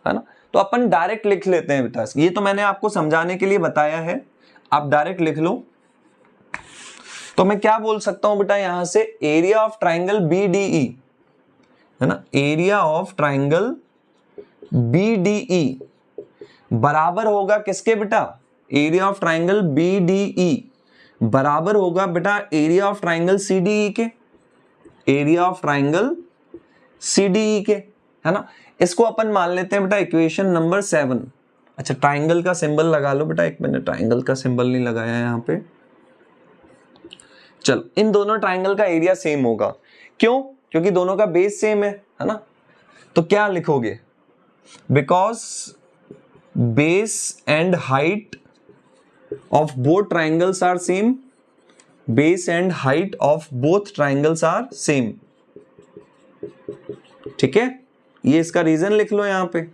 है ना। तो अपन डायरेक्ट लिख लेते हैं बेटा, ये तो मैंने आपको समझाने के लिए बताया है, आप डायरेक्ट लिख लो। तो मैं क्या बोल सकता हूं बेटा यहां से, एरिया ऑफ ट्राइंगल BDE, है ना, एरिया ऑफ ट्राइंगल BDE बराबर होगा किसके बेटा, एरिया ऑफ ट्राइंगल BDE बराबर होगा बेटा एरिया ऑफ ट्राइंगल CDE के, एरिया ऑफ ट्राइंगल CDE के, है ना। इसको अपन मान लेते हैं बेटा इक्वेशन नंबर 7। अच्छा ट्राइंगल का सिंबल लगा लो बेटा, एक मैंने ट्राइंगल का सिंबल नहीं लगाया यहां पे। चलो इन दोनों ट्राइंगल का एरिया सेम होगा, क्यों, क्योंकि दोनों का बेस सेम है ना। तो क्या लिखोगे, because base and height of both triangles are same, base and height of both triangles are same, ठीक है, ये इसका रीजन लिख लो यहां पे।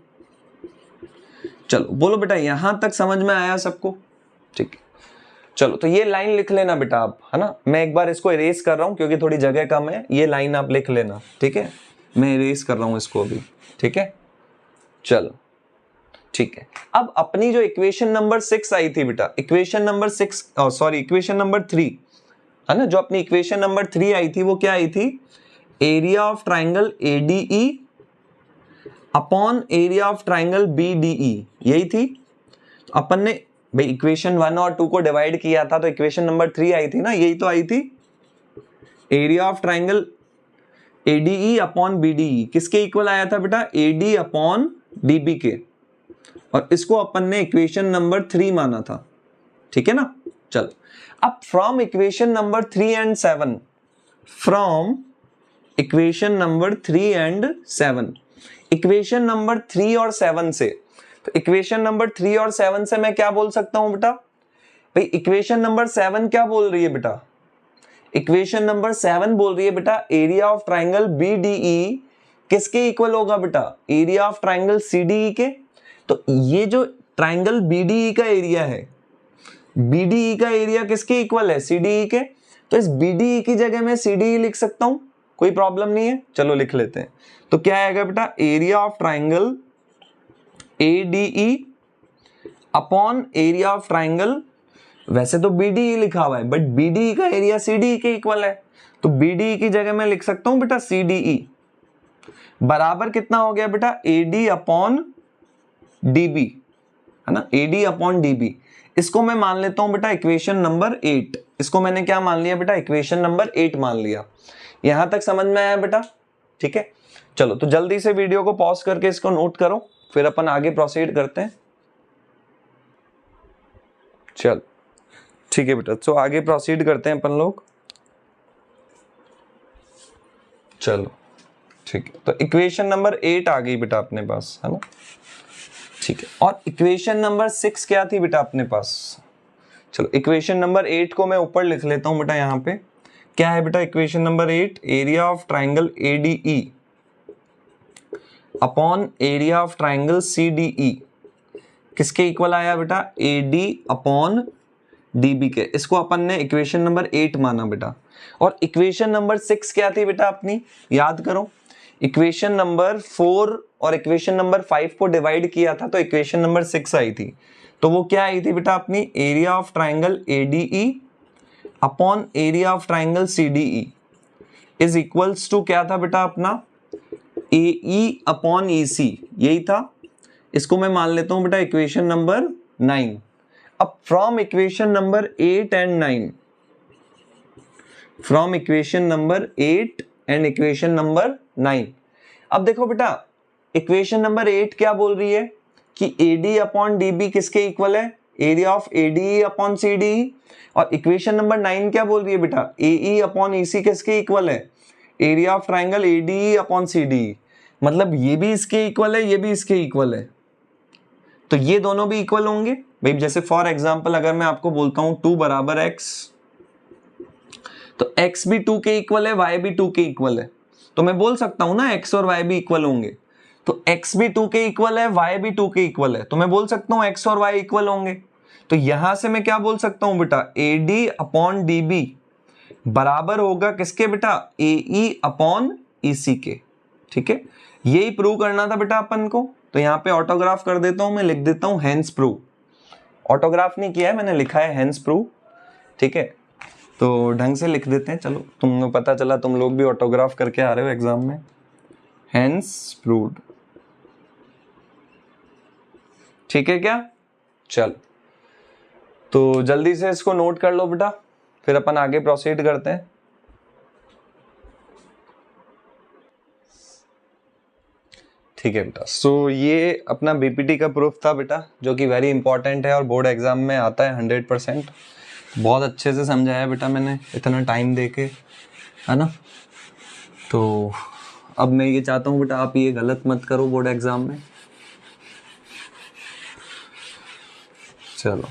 चलो बोलो बेटा यहां तक समझ में आया सबको, ठीक है। चलो तो ये लाइन लिख लेना बेटा आप, है ना, मैं एक बार इसको इरेज कर रहा हूं क्योंकि थोड़ी जगह कम है, ये लाइन आप लिख लेना, ठीक है, मैं इरेज कर रहा हूं इसको अभी, ठीक है। चलो ठीक है, अब अपनी जो इक्वेशन नंबर 6 आई थी बेटा, equation number 6 sorry equation number 3, है ना, जो अपनी इक्वेशन नंबर 3 आई थी वो क्या आई थी, area of triangle ADE upon area of triangle BDE, यही थी। अपन ने भाई इक्वेशन 1 और 2 को डिवाइड किया था, तो इक्वेशन नंबर 3 आई थी ना, यही तो आई थी, area of triangle ADE upon BDE किसके इक्वल आया था बेटा, AD अपॉन DB के, और इसको अपन ने इक्वेशन नंबर 3 माना था, ठीक है ना। चलो अब from equation number 3 and 7, from equation number 3 and 7, equation number 3 और 7 से, तो इक्वेशन नंबर 3 और 7 से मैं क्या बोल सकता हूं बेटा, भाई इक्वेशन नंबर 7 क्या बोल रही है बेटा, इक्वेशन नंबर 7 बोल रही है बेटा एरिया ऑफ ट्राइंगल BDE किसके इक्वल होगा बेटा, एरिया ऑफ ट्राइंगल CDE के। तो ये जो ट्राइंगल BDE का एरिया है, BDE का एरिया किसके इक्वल है, CDE के, तो इस BDE की जगह मैं CDE लिख सकता हूं, कोई प्रॉब्लम नहीं है, चलो लिख लेते हैं। तो क्या आएगा बेटा, area of triangle ADE upon area of triangle, वैसे तो BDE लिखा हुआ है बट BDE का एरिया CDE के इक्वल है, तो BDE की जगह मैं लिख सकता हूं बेटा CDE बराबर कितना हो गया बेटा, AD अपॉन DB, है ना, AD अपॉन DB। इसको मैं मान लेता हूं बेटा इक्वेशन नंबर 8, इसको मैंने क्या मान लिया बेटा, इक्वेशन नंबर 8 मान लिया। यहां तक समझ में आया बेटा, ठीक है। चलो तो जल्दी से वीडियो को पॉज करके इसको नोट करो, फिर अपन आगे प्रोसीड करते हैं। चलो ठीक है बेटा, तो आगे प्रोसीड करते हैं अपन लोग। चलो ठीक है, तो इक्वेशन नंबर 8 आ गई बेटा अपने पास, है ना, ठीक है। और इक्वेशन नंबर 6 क्या थी बेटा अपने पास, चलो इक्वेशन नंबर 8 को मैं ऊपर लिख लेता हूं बेटा, यहां पे क्या है बेटा, equation number 8 area of triangle ADE upon area of triangle CDE किसके इक्वल आया बेटा, AD अपॉन DB के। इसको अपन ने इक्वेशन नंबर 8 माना बेटा। और इक्वेशन नंबर 6 क्या थी बेटा अपनी, याद करो, इक्वेशन नंबर 4 और इक्वेशन नंबर 5 को डिवाइड किया था तो इक्वेशन नंबर 6 आई थी। तो वो क्या आई थी बेटा अपनी, area of triangle ADE upon area of triangle CDE is equals to क्या था बेटा अपना AE अपॉन EC, यही था। इसको मैं मान लेता हूं बेटा इक्वेशन नंबर 9। अब from equation number 8 and 9, from equation number 8 and equation number 9, अब देखो बेटा इक्वेशन नंबर 8 क्या बोल रही है कि AD अपॉन DB किसके इक्वल है, area of ADE upon CDE। और इक्वेशन नंबर 9 क्या बोल रही है बेटा, AE अपॉन EC किसके इक्वल है, area of triangle ADE upon CDE। मतलब ये भी इसके इक्वल है, ये भी इसके इक्वल है, तो ये दोनों भी इक्वल होंगे भाई। जैसे फॉर एग्जांपल अगर मैं आपको बोलता हूं 2 बराबर x, तो x भी 2 के इक्वल है, y भी 2 के इक्वल है, तो मैं बोल सकता हूं ना x और y भी इक्वल होंगे। तो x भी 2 के इक्वल है, y भी 2 के इक्वल है, तो मैं बोल सकता हूं x और y इक्वल होंगे। तो यहां से मैं क्या बोल सकता हूं बेटा, AD अपॉन DB बराबर होगा किसके बेटा, AE अपॉन EC के। ठीक है, यही प्रूव करना था बेटा अपन को। तो यहाँ पे ऑटोग्राफ कर देता हूं, मैं लिख देता हूं हेंस प्रूव। ऑटोग्राफ नहीं किया है मैंने, लिखा है हेंस प्रूव। ठीक है, तो ढंग से लिख देते हैं। चलो तुमको पता चला तुम लोग भी ऑटोग्राफ करके आ रहे हो एग्जाम में। हेंस प्रूव्ड, ठीक है क्या। चल तो जल्दी से इसको नोट कर लो बेटा, फिर अपन आगे प्रोसीड करते हैं। ठीक है बेटा, सो ये अपना BPT का प्रूफ था बेटा, जो कि वेरी इंपॉर्टेंट है और बोर्ड एग्जाम में आता है 100%। बहुत अच्छे से समझाया बेटा मैंने इतना टाइम दे के, है ना। तो अब मैं ये चाहता हूँ बेटा आप ये गलत मत करो बोर्ड एग्जाम में। चलो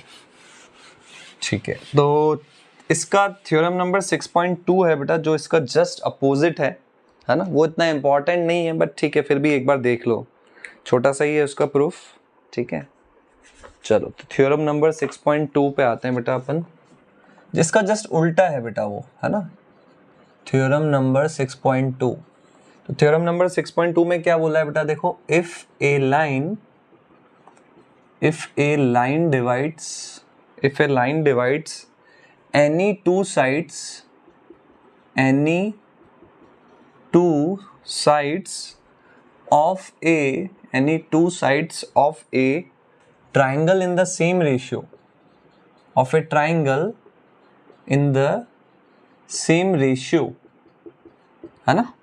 ठीक है, तो इसका थ्योरम नंबर 6.2 है बेटा, जो इसका जस्ट अपोजिट है ना। वो इतना इंपॉर्टेंट नहीं है बट ठीक है, फिर भी एक बार देख लो, छोटा सा ही है उसका प्रूफ। ठीक है, चलो तो थ्योरम नंबर 6.2 पे आते हैं बेटा अपन, जिसका जस्ट उल्टा है बेटा वो, है ना। थ्योरम नंबर 6.2, तो थ्योरम नंबर 6.2 में क्या बोला है बेटा, देखो if a line divides any two sides of a triangle in the same ratio of a triangle in the same ratio, है ना,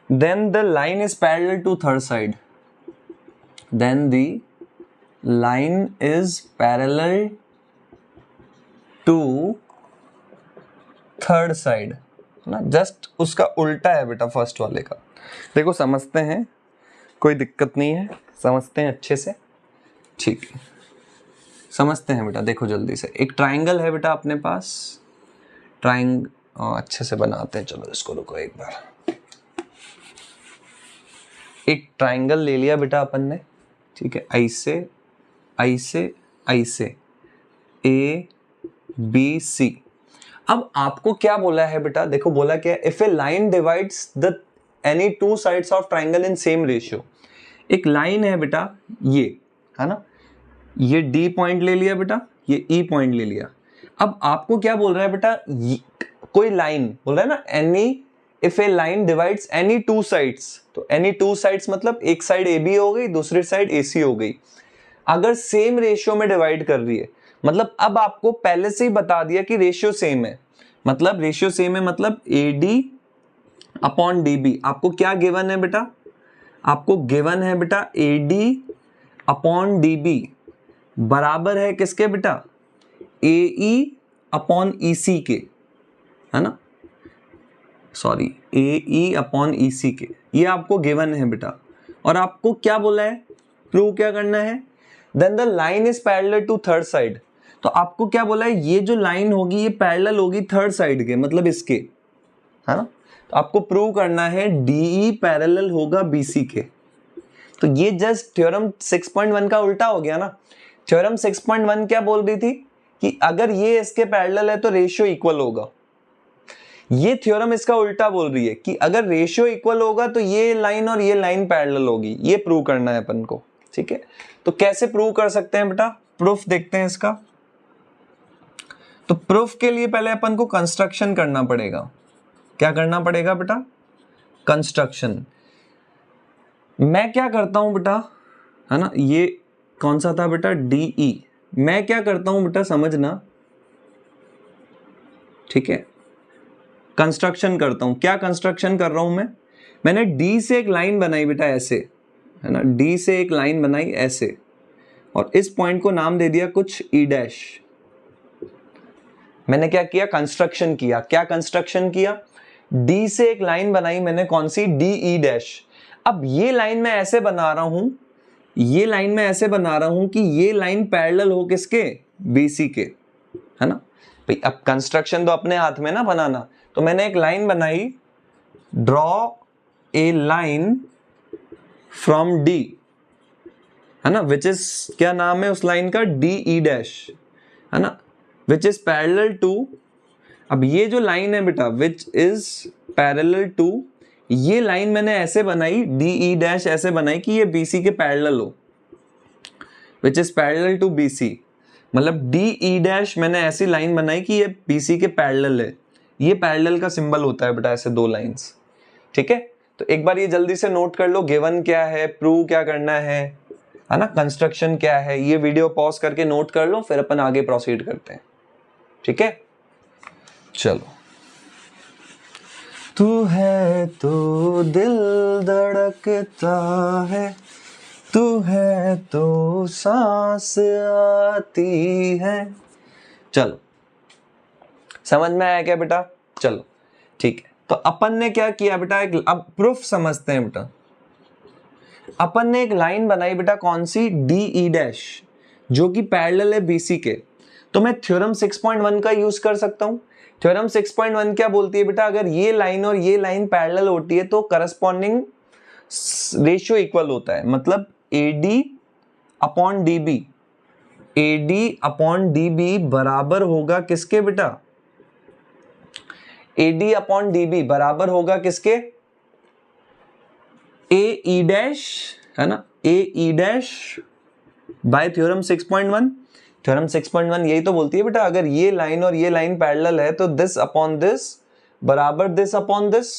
then the line is parallel to third side, then the line is parallel to third side, है ना। Just उसका उल्टा है बेटा first वाले का। देखो समझते हैं, कोई दिक्कत नहीं है, समझते हैं अच्छे से। ठीक है, समझते हैं बेटा। देखो जल्दी से, एक ट्राइंगल है बेटा अपने पास, अच्छे से बनाते हैं। चलो इसको रुको एक बार। एक ट्राइंगल ले लिया बेटा अपन ने, ठीक है, ऐसे ऐसे ऐसे ABC। अब आपको क्या बोला है बेटा, देखो बोला क्या, if a line divides the any two sides of triangle in same ratio. एक लाइन है बेटा ये, है ना, ये D पॉइंट ले लिया बेटा, ये E पॉइंट ले लिया। अब आपको क्या बोल रहा है बेटा, कोई लाइन बोल रहा है ना, any if a line divides any two sides, तो एनी टू साइड्स मतलब एक साइड AB हो गई, दूसरी साइड AC हो गई, अगर सेम रेशियो में डिवाइड कर रही है। मतलब अब आपको पहले से ही बता दिया कि रेशियो सेम है, मतलब रेशियो सेम है, मतलब AD अपॉन DB। आपको क्या गिवन है बेटा, आपको गिवन है बेटा AD अपॉन DB बराबर है किसके बेटा, AE अपॉन EC के, है ना, सॉरी AE अपॉन EC के, ये आपको गिवन है बेटा। और आपको क्या बोला है, प्रूव क्या करना है, then the line is parallel to third side. तो आपको क्या बोला है, ये जो लाइन होगी ये पैरेलल होगी थर्ड साइड के, मतलब इसके, है ना। तो आपको प्रूव करना है DE पैरेलल होगा BC के। तो ये जस्ट थ्योरम 6.1 का उल्टा हो गया ना। थ्योरम 6.1 क्या बोल रही थी कि अगर ये इसके पैरेलल है तो रेशियो इक्वल होगा। ये थ्योरम इसका उल्टा बोल रही है कि अगर रेशियो इक्वल होगा तो ये लाइन और ये लाइन पैरेलल होगी। ये प्रूव करना है अपन को, ठीक है। तो कैसे प्रूव कर सकते हैं बेटा, प्रूफ देखते हैं इसका। तो प्रूफ के लिए पहले अपन को कंस्ट्रक्शन करना पड़ेगा। क्या करना पड़ेगा बेटा? कंस्ट्रक्शन। मैं क्या करता हूं बेटा, है ना, ये कौन सा था बेटा? DE। मैं क्या करता हूं बेटा, समझना, ठीक है, कंस्ट्रक्शन करता हूं। क्या कंस्ट्रक्शन कर रहा हूं मैं? मैंने D से एक लाइन बनाई बेटा ऐसे, है ना, D से एक लाइन बनाई ऐसे, और इस पॉइंट को नाम दे दिया कुछ E'। मैंने क्या किया? कंस्ट्रक्शन किया। क्या कंस्ट्रक्शन किया? D से एक लाइन बनाई मैंने, कौन सी? DE'। अब ये लाइन मैं ऐसे बना रहा हूं, ये लाइन मैं ऐसे बना रहा हूं कि ये लाइन पैरेलल हो किसके? BC के, है ना भाई। अब कंस्ट्रक्शन तो अपने हाथ में ना बनाना, तो मैंने एक लाइन बनाई, draw a line from D, है ना, विच इज, क्या नाम है उस लाइन का? DE', है ना, विच इज पैरेलल टू, अब ये जो लाइन है बेटा, विच इज पैरेलल टू, ये लाइन मैंने ऐसे बनाई, DE' ऐसे बनाई कि ये BC के पैरेलल हो, which is parallel to BC। मतलब DE' मैंने ऐसी लाइन बनाई कि ये BC के पैरेलल है। ये पैरेलल का सिंबल होता है बेटा, ऐसे दो लाइंस, ठीक है। तो एक बार ये जल्दी से नोट कर लो, गिवन क्या है, प्रूव क्या करना है ना, कंस्ट्रक्शन क्या है। ये वीडियो पॉज करके नोट कर लो, फिर अपन आगे प्रोसीड करते हैं, ठीक है। चलो। तू है तो दिल धड़कता है, तू है तो सांस आती है। चलो, समझ में आया क्या बेटा? चलो ठीक है। तो अपन ने क्या किया बेटा, एक अब प्रूफ समझते हैं बेटा। अपन ने एक लाइन बनाई बेटा, कौन सी? DE', जो कि पैरेलल है BC के। तो मैं थ्योरम 6.1 का यूज कर सकता हूं। थ्योरम 6.1 क्या बोलती है बेटा? अगर ये लाइन और ये लाइन पैरेलल होती है तो करस्पॉन्डिंग रेशियो इक्वल होता है। मतलब AD upon DB, AD upon DB बराबर होगा किसके बेटा? AD अपॉन DB बराबर होगा किसके? AE', है ना, AE' बाय थ्योरम 6.1। थ्योरम 6.1 यही तो बोलती है बेटा, अगर ये लाइन और ये लाइन पैरेलल है तो दिस अपॉन दिस बराबर दिस अपॉन दिस,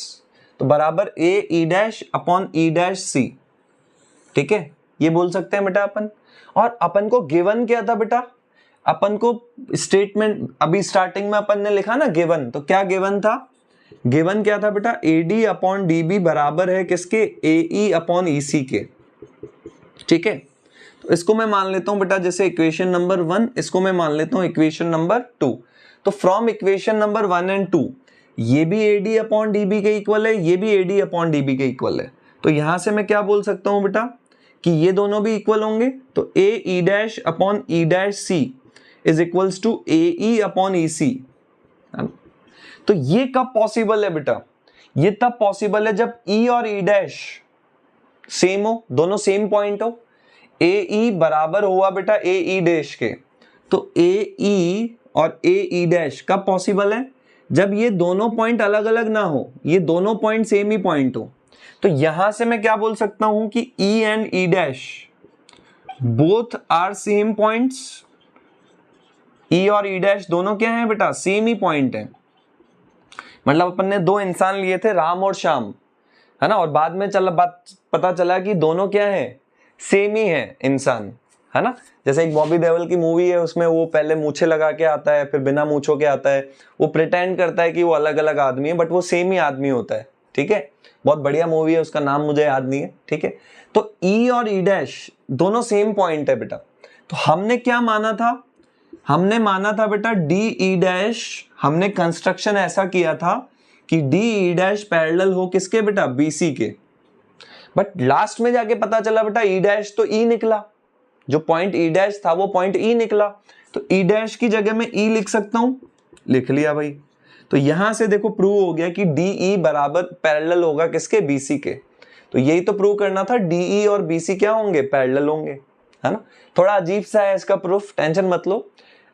तो बराबर AE' अपॉन E', ठीक है। ये बोल सकते हैं बेटा अपन। और अपन को गिवन क्या था बेटा? अपन को स्टेटमेंट अभी स्टार्टिंग में अपन ने लिखा ना गिवन, तो क्या गिवन था? गिवन क्या था बेटा? AD अपॉन DB बराबर है किसके? AE अपॉन EC के, ठीक है। तो इसको मैं मान लेता हूं बेटा जैसे इक्वेशन नंबर 1, इसको मैं मान लेता हूं इक्वेशन नंबर 2। तो फ्रॉम इक्वेशन नंबर 1 एंड 2, ये भी AD अपॉन DB के इक्वल है, ये भी AD अपॉन DB के इक्वल है। तो यहां से मैं क्या बोल सकता हूं बेटा कि ये दोनों भी इक्वल होंगे। तो AE' upon E' is equals to AE upon EC। तो ये कब पॉसिबल है बेटा? ये तब पॉसिबल है जब E और E' सेम हो, दोनों सेम पॉइंट हो। AE बराबर हुआ बेटा AE' के, तो AE और AE' कब पॉसिबल है? जब ये दोनों पॉइंट अलग अलग ना हो, ये दोनों पॉइंट सेम ही पॉइंट हो। तो यहां से मैं क्या बोल सकता हूं कि E and E' both are same points. E और E' दोनों क्या है बेटा? सेम ही पॉइंट है। मतलब अपन ने दो इंसान लिए थे, राम और श्याम, है ना, और बाद में पता चला कि दोनों क्या है? सेम ही है इंसान, है ना। जैसे एक बॉबी देओल की मूवी है, उसमें वो पहले मूछे लगा के आता है, फिर बिना मूछों के आता है। वो प्रिटेंड करता है कि वो अलग अलग आदमी है, बट वो सेम ही आदमी होता है, ठीक है। बहुत बढ़िया मूवी है, उसका नाम मुझे याद नहीं है, ठीक है। तो E और E' दोनों सेम पॉइंट है बेटा। तो हमने क्या माना था? हमने माना था बेटा DE', हमने कंस्ट्रक्शन ऐसा किया था कि DE' पैरेलल हो किसके बेटा? BC के। बट लास्ट में जाके पता चला बेटा E' तो E निकला, जो पॉइंट E' था वो पॉइंट E निकला। तो E' की जगह में E लिख सकता हूं, लिख लिया भाई। तो यहां से देखो प्रूव हो गया कि DE बराबर पैरेलल होगा किसके? BC के। तो यही तो प्रूव करना था, DE और BC क्या होंगे? पैरेलल होंगे, है ना। थोड़ा अजीब सा है इसका प्रूफ, टेंशन मत लो।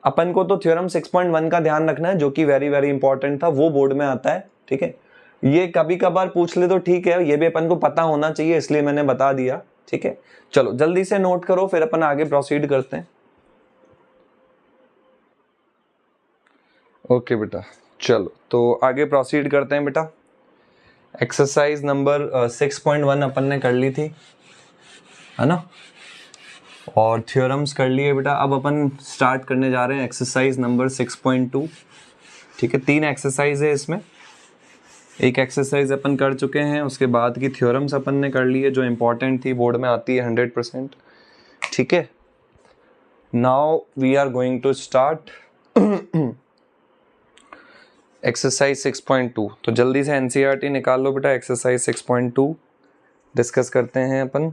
अपन को तो थ्योरम 6.1 का ध्यान रखना है, जो कि वेरी वेरी इंपॉर्टेंट था, वो बोर्ड में आता है, ठीक है। ये कभी कभार पूछ ले तो ठीक है, ये भी अपन को पता होना चाहिए, इसलिए मैंने बता दिया, ठीक है। चलो जल्दी से नोट करो, फिर अपन आगे प्रोसीड करते हैं। ओके बेटा, चलो तो आगे प्रोसीड करते हैं बेटा। एक्सरसाइज नंबर 6.1 अपन ने कर ली थी, है ना, और थ्योरम्स कर लिए बेटा। अब अपन स्टार्ट करने जा रहे हैं एक्सरसाइज नंबर 6.2। ठीक है, 3 एक्सरसाइज है इसमें। एक एक्सरसाइज अपन कर चुके हैं, उसके बाद की थ्योरम्स अपन ने कर ली है जो इंपॉर्टेंट थी, बोर्ड में आती है 100%। ठीक है, now we are going to start exercise 6.2। तो जल्दी से एनसीईआरटी निकाल लो बेटा, एक्सरसाइज 6.2 डिस्कस करते हैं अपन,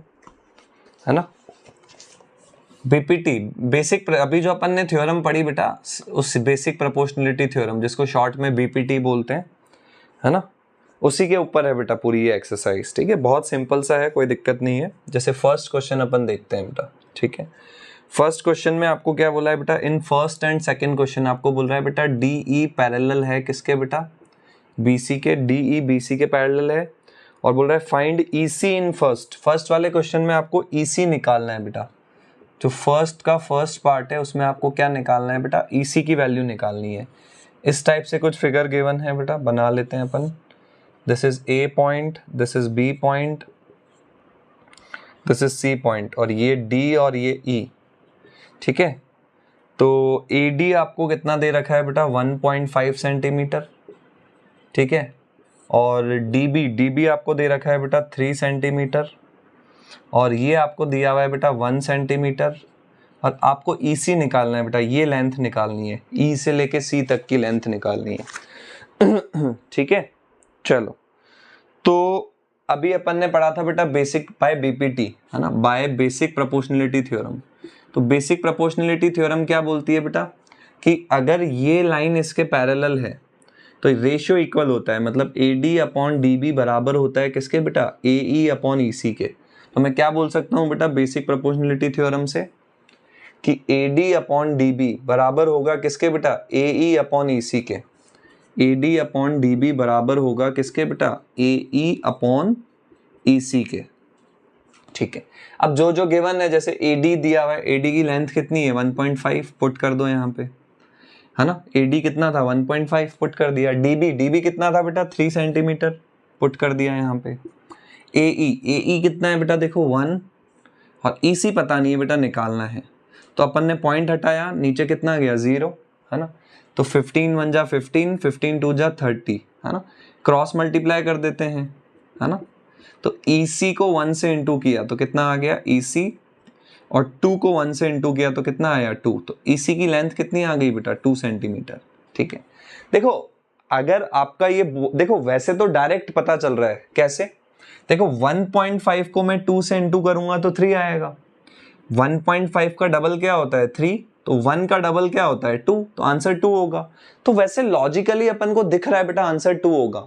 है ना। बीपीटी बेसिक, अभी जो अपन ने थ्योरम पढ़ी बेटा, उस बेसिक प्रोपोर्शनलिटी थ्योरम जिसको शॉर्ट में बीपीटी बोलते हैं, है ना, उसी के ऊपर है बेटा पूरी ये एक्सरसाइज। ठीक है, बहुत सिंपल सा है, कोई दिक्कत नहीं है। जैसे फर्स्ट क्वेश्चन अपन देखते हैं बेटा। ठीक है, फर्स्ट क्वेश्चन में आपको क्या बोला है बेटा, in first and second question आपको बोल रहा है बेटा डीई पैरेलल है किसके बेटा, बीसी के। डीई बीसी के पैरेलल है, और बोल रहा है find EC in first. First वाले क्वेश्चन में आपको ईसी निकालना है बेटा, जो फर्स्ट का फर्स्ट पार्ट है उसमें आपको क्या निकालना है बेटा, ईसी की वैल्यू निकालनी है। इस टाइप से कुछ फिगर गिवन है बेटा, बना लेते हैं अपन। This is A point, this is B point, this is C point, और ये डी और ये ई। ठीक है, तो AD आपको कितना दे रखा है बेटा, 1.5 सेंटीमीटर। ठीक है, और DB आपको दे रखा है बेटा 3 सेंटीमीटर, और ये आपको दिया हुआ है बेटा 1 सेंटीमीटर। और आपको EC निकालना है बेटा, ये लेंथ निकालनी है, E से लेके C तक की लेंथ निकालनी है। ठीक है, चलो तो अभी अपन ने पढ़ा था बेटा बेसिक बाय बीपीटी, है ना, बाय बेसिक प्रोपोर्शनलिटी थ्योरम। तो बेसिक प्रोपोर्शनलिटी थ्योरम क्या बोलती है बेटा, कि अगर ये लाइन इसके पैरेलल है तो रेशियो इक्वल होता है, मतलब AD अपॉन DB बराबर होता है किसके बेटा, AE अपॉन EC के। तो मैं क्या बोल सकता हूँ बेटा बेसिक प्रोपोर्शनलिटी थ्योरम से, कि AD अपॉन DB बराबर होगा किसके बेटा, AE अपॉन EC के। AD अपॉन DB बराबर होगा किसके बेटा, AE अपॉन EC के। ठीक है, अब जो जो गिवन है, जैसे AD दिया हुआ है, AD की लेंथ कितनी है 1.5, पुट कर दो यहाँ पे, है ना। AD कितना था 1.5, पुट कर दिया। DB कितना था बेटा 3 सेंटीमीटर, पुट कर दिया यहाँ पे। AE कितना है बेटा, देखो 1, और EC पता नहीं है बेटा, निकालना है। तो अपन ने पॉइंट हटाया, नीचे कितना गया 0, है ना। तो 15 1 जा 15, 15 2 जा 30, है ना। क्रॉस मल्टीप्लाई कर देते हैं, है ना। तो EC को 1 से इंटू किया तो कितना आ गया EC, और 2 को 1 से इंटू किया तो कितना आया 2। तो EC की लेंथ कितनी आ गई बेटा 2 सेंटीमीटर। ठीक है, देखो अगर आपका ये देखो, वैसे तो डायरेक्ट पता चल रहा है, कैसे, देखो 1.5 को मैं 2 से इंटू करूंगा तो 3 आएगा। 1.5 का डबल क्या होता है 3, तो 1 का डबल क्या होता है 2, तो आंसर 2 होगा। तो वैसे लॉजिकली अपन को दिख रहा है बेटा आंसर 2 होगा,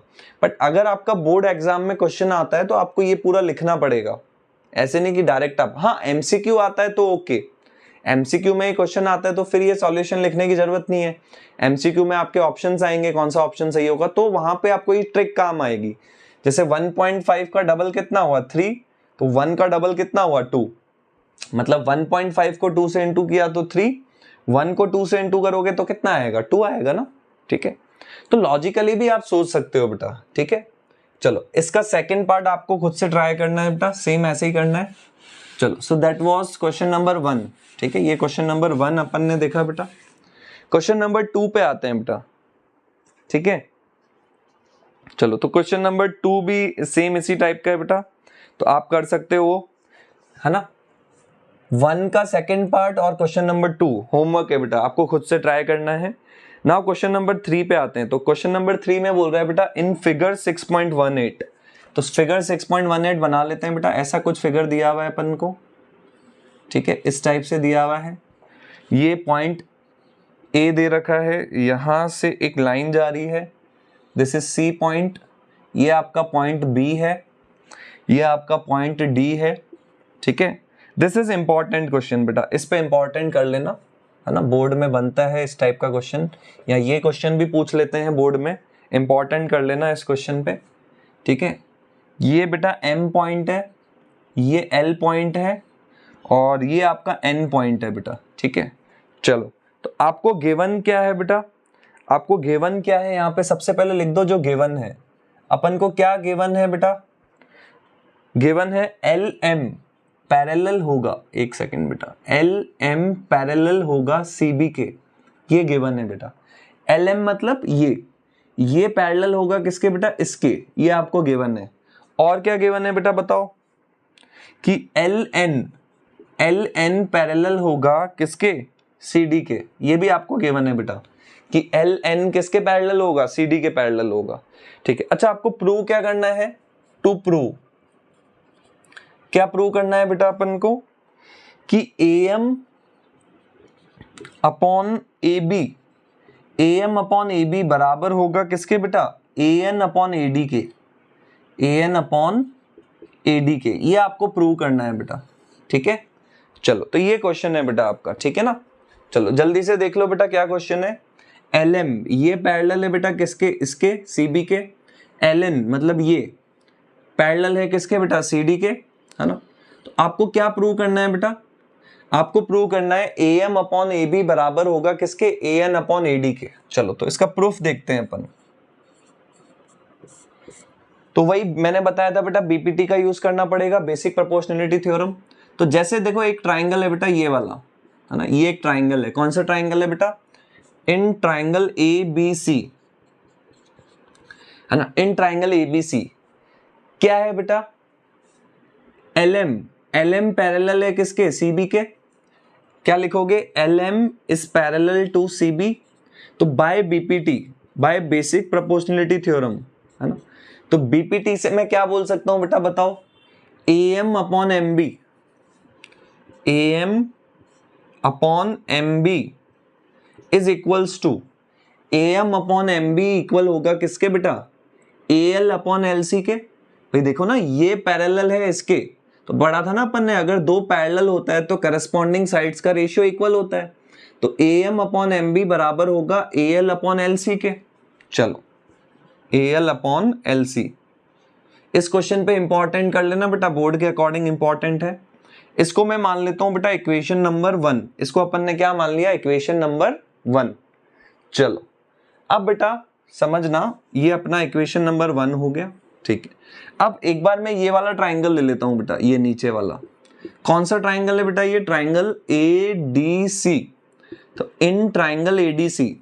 बट अगर आपका बोर्ड एग्जाम में क्वेश्चन आता है तो आपको ये पूरा लिखना पड़ेगा, ऐसे नहीं कि डायरेक्ट आप, हाँ एमसीक्यू आता है तो ओके, एमसीक्यू में क्वेश्चन आता है तो फिर ये सॉल्यूशन लिखने की जरूरत नहीं है। एमसीक्यू में आपके ऑप्शंस आएंगे, कौन सा ऑप्शन सही होगा, तो वहां पे आपको ये ट्रिक काम आएगी। जैसे 1.5 का डबल कितना हुआ 3, तो 1 का डबल कितना हुआ 2, मतलब 1.5 को 2 से इंटू किया तो 3, 1 को 2 से इंटू करोगे तो कितना आएगा 2 आएगा ना। ठीक है, तो लॉजिकली भी आप सोच सकते हो बेटा। ठीक है, चलो इसका सेकंड पार्ट आपको खुद से ट्राई करना है बेटा, सेम ऐसे ही करना है। चलो, so that was question number 1। ठीक है, ये क्वेश्चन नंबर 1 अपन ने देखा बेटा। क्वेश्चन नंबर 2 पे आते हैं बेटा। ठीक है, चलो तो क्वेश्चन नंबर 2 भी सेम इसी टाइप का है बेटा, तो आप कर सकते हो, है ना। 1 का सेकंड पार्ट और क्वेश्चन नंबर 2 होमवर्क है बेटा, आपको खुद से ट्राई करना है। नाउ क्वेश्चन नंबर 3 पे आते हैं। तो क्वेश्चन नंबर 3 में बोल रहा है बेटा इन फिगर 6.18, तो फिगर 6.18 बना लेते हैं बेटा। ऐसा कुछ फिगर दिया हुआ है अपन को, ठीक है, इस टाइप से दिया हुआ है। ये पॉइंट ए दे रखा है, यहां से एक लाइन जा रही है, दिस इज सी पॉइंट, ये आपका पॉइंट बी है, ये आपका पॉइंट डी है। ठीक है, दिस इज इंपॉर्टेंट क्वेश्चन बेटा, इस पे इंपॉर्टेंट कर लेना, है ना, बोर्ड में बनता है इस टाइप का क्वेश्चन, या ये क्वेश्चन भी पूछ लेते हैं बोर्ड में, इंपॉर्टेंट कर लेना इस क्वेश्चन पे। ठीक है, ये बेटा एम पॉइंट है, ये एल पॉइंट है, और ये आपका एन पॉइंट है बेटा। ठीक है, चलो तो आपको गिवन क्या है बेटा, आपको गिवन क्या है यहाँ पे सबसे पहले लिख दो जो गिवन है। अपन को क्या गिवन है बेटा, गिवन है एल एम पैरेलल होगा, एक सेकंड बेटा, एल एम पैरेलल होगा सी बी के, ये गिवन है बेटा। एल एम मतलब ये पैरेलल होगा किसके बेटा, इसके, ये आपको गिवन है। और क्या गिवन है बेटा बताओ, कि एल एन पैरेलल होगा किसके, सी डी के, ये भी आपको गिवन है बेटा, कि एल एन किसके पैरेलल होगा, सी डी के पैरेलल होगा। ठीक है, अच्छा आपको प्रूव क्या करना है, टू प्रूव, क्या प्रूव करना है बेटा अपन को, कि A M upon A B बराबर होगा किसके बेटा, A N upon A D के, A N upon A D के, ये आपको प्रूव करना है बेटा। ठीक है, चलो तो ये क्वेश्चन है बेटा आपका, ठीक है ना। चलो जल्दी से देख लो बेटा क्या क्वेश्चन है। एल एम ये पैरेलल है बेटा किसके, इसके, सी बी के। एल एन मतलब ये पैरेलल है किसके बेटा, सी डी के, है ना। तो आपको क्या प्रूव करना है बेटा, आपको प्रूव करना है A M upon A B बराबर होगा किसके, A N upon A D के। चलो तो इसका प्रूफ देखते हैं अपन। तो वही मैंने बताया था बेटा, बीपीटी का यूज करना पड़ेगा, बेसिक प्रोपोर्शनलिटी थ्योरम। तो जैसे देखो एक ट्राइंगल है बेटा, ये वाला है ना, ये एक ट्राइंगल है। कौन सा ट्राइंगल है बेटा, इन ट्राइंगल ए बी सी, है ना, इन ट्राइंगल ए बी सी क्या है बेटा, एल एम पैरेलल है किसके, सी बी के। क्या लिखोगे, L M is parallel to C B. तो by BPT, by basic proportionality theorem, है ना, तो बीपीटी से मैं क्या बोल सकता हूं बेटा बताओ, A M upon M B, A M upon M B is equals to, A M upon M B equal होगा किसके बेटा, A L upon L C के। भाई देखो ना, ये पैरेलल है इसके, तो पढ़ा था ना अपन ने, अगर दो पैरेलल होता है तो करस्पॉन्डिंग साइड्स का रेशियो इक्वल होता है। तो A M upon M B बराबर होगा A L upon L C के। चलो A L upon L C, इस क्वेश्चन पे इंपॉर्टेंट कर लेना बेटा, बोर्ड के अकॉर्डिंग इंपॉर्टेंट है। इसको मैं मान लेता हूं बेटा इक्वेशन नंबर 1, इसको अपन ने क्या मान लिया, इक्वेशन नंबर 1। चलो अब बेटा समझना, ये अपना इक्वेशन नंबर 1 हो गया, ठीक है। अब एक बार मैं ये वाला ट्राइंगल ले लेता हूं बेटा, ये नीचे वाला कौन सा ट्राइंगल है बेटा, ये ट्राइंगल ए डी सी। तो इन ट्राइंगल ए डी सी,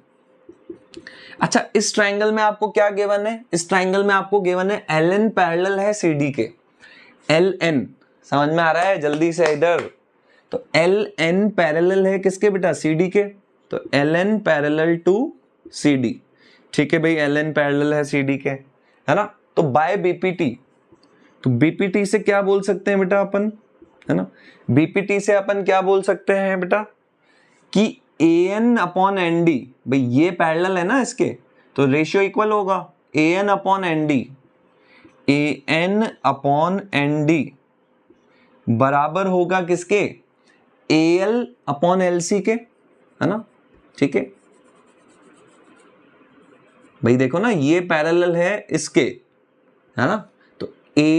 अच्छा इस ट्राइंगल में आपको क्या गिवन है, इस ट्राइंगल में आपको गिवन है एल एन पैरेलल है सी डी के। एल एन समझ में आ रहा है, जल्दी से इधर, तो एल एन पैरेलल है किसके बेटा, सी डी के। तो L N parallel to C D, ठीक है भाई, एल एन पैरेलल है सी डी के, है ना। तो बाय बीपीटी, तो बीपीटी से क्या बोल सकते हैं बेटा अपन, है ना, बीपीटी से अपन क्या बोल सकते हैं बेटा, कि ए एन अपॉन एन डी, भाई ये पैरेलल है ना इसके, तो रेशियो इक्वल होगा A N upon N D, A N upon N D बराबर होगा किसके, A L upon L C के, है ना, ठीक है भाई। देखो ना ये पैरेलल है इसके, है ना, तो A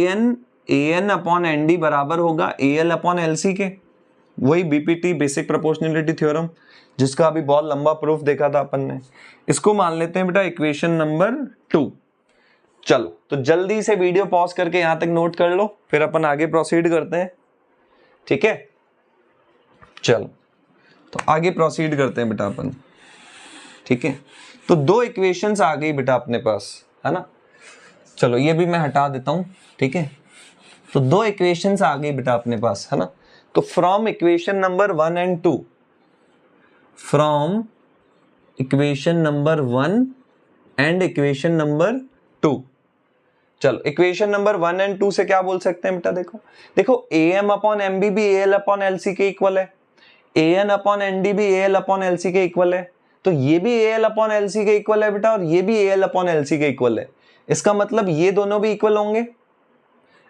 N upon N D बराबर होगा A L upon L C के। वही बीपीटी बेसिक प्रोपोर्शनलिटी थ्योरम, जिसका अभी बहुत लंबा प्रूफ देखा था अपन ने। इसको मान लेते हैं बेटा इक्वेशन नंबर 2। चलो तो जल्दी से वीडियो पॉज करके यहां तक नोट कर लो, फिर अपन आगे प्रोसीड करते हैं, ठीक है। चलो तो आगे प्रोसीड करते हैं बेटा अपन, ठीक है। तो दो इक्वेशंस आ गई बेटा अपने पास, है ना। चलो ये भी मैं हटा देता हूं, ठीक है। तो दो इक्वेशंस आ गई बेटा अपने पास, है ना। तो from equation number 1 and 2, from equation number 1 and equation number 2, चलो इक्वेशन नंबर 1 एंड 2 से क्या बोल सकते हैं बेटा, देखो A M upon M B भी A L upon L C के इक्वल है, A N upon N D भी A L upon L C के इक्वल है। तो ये भी A L upon L C के इक्वल है बेटा, और ये भी A L upon L C के इक्वल है। इसका मतलब ये दोनों भी इक्वल होंगे।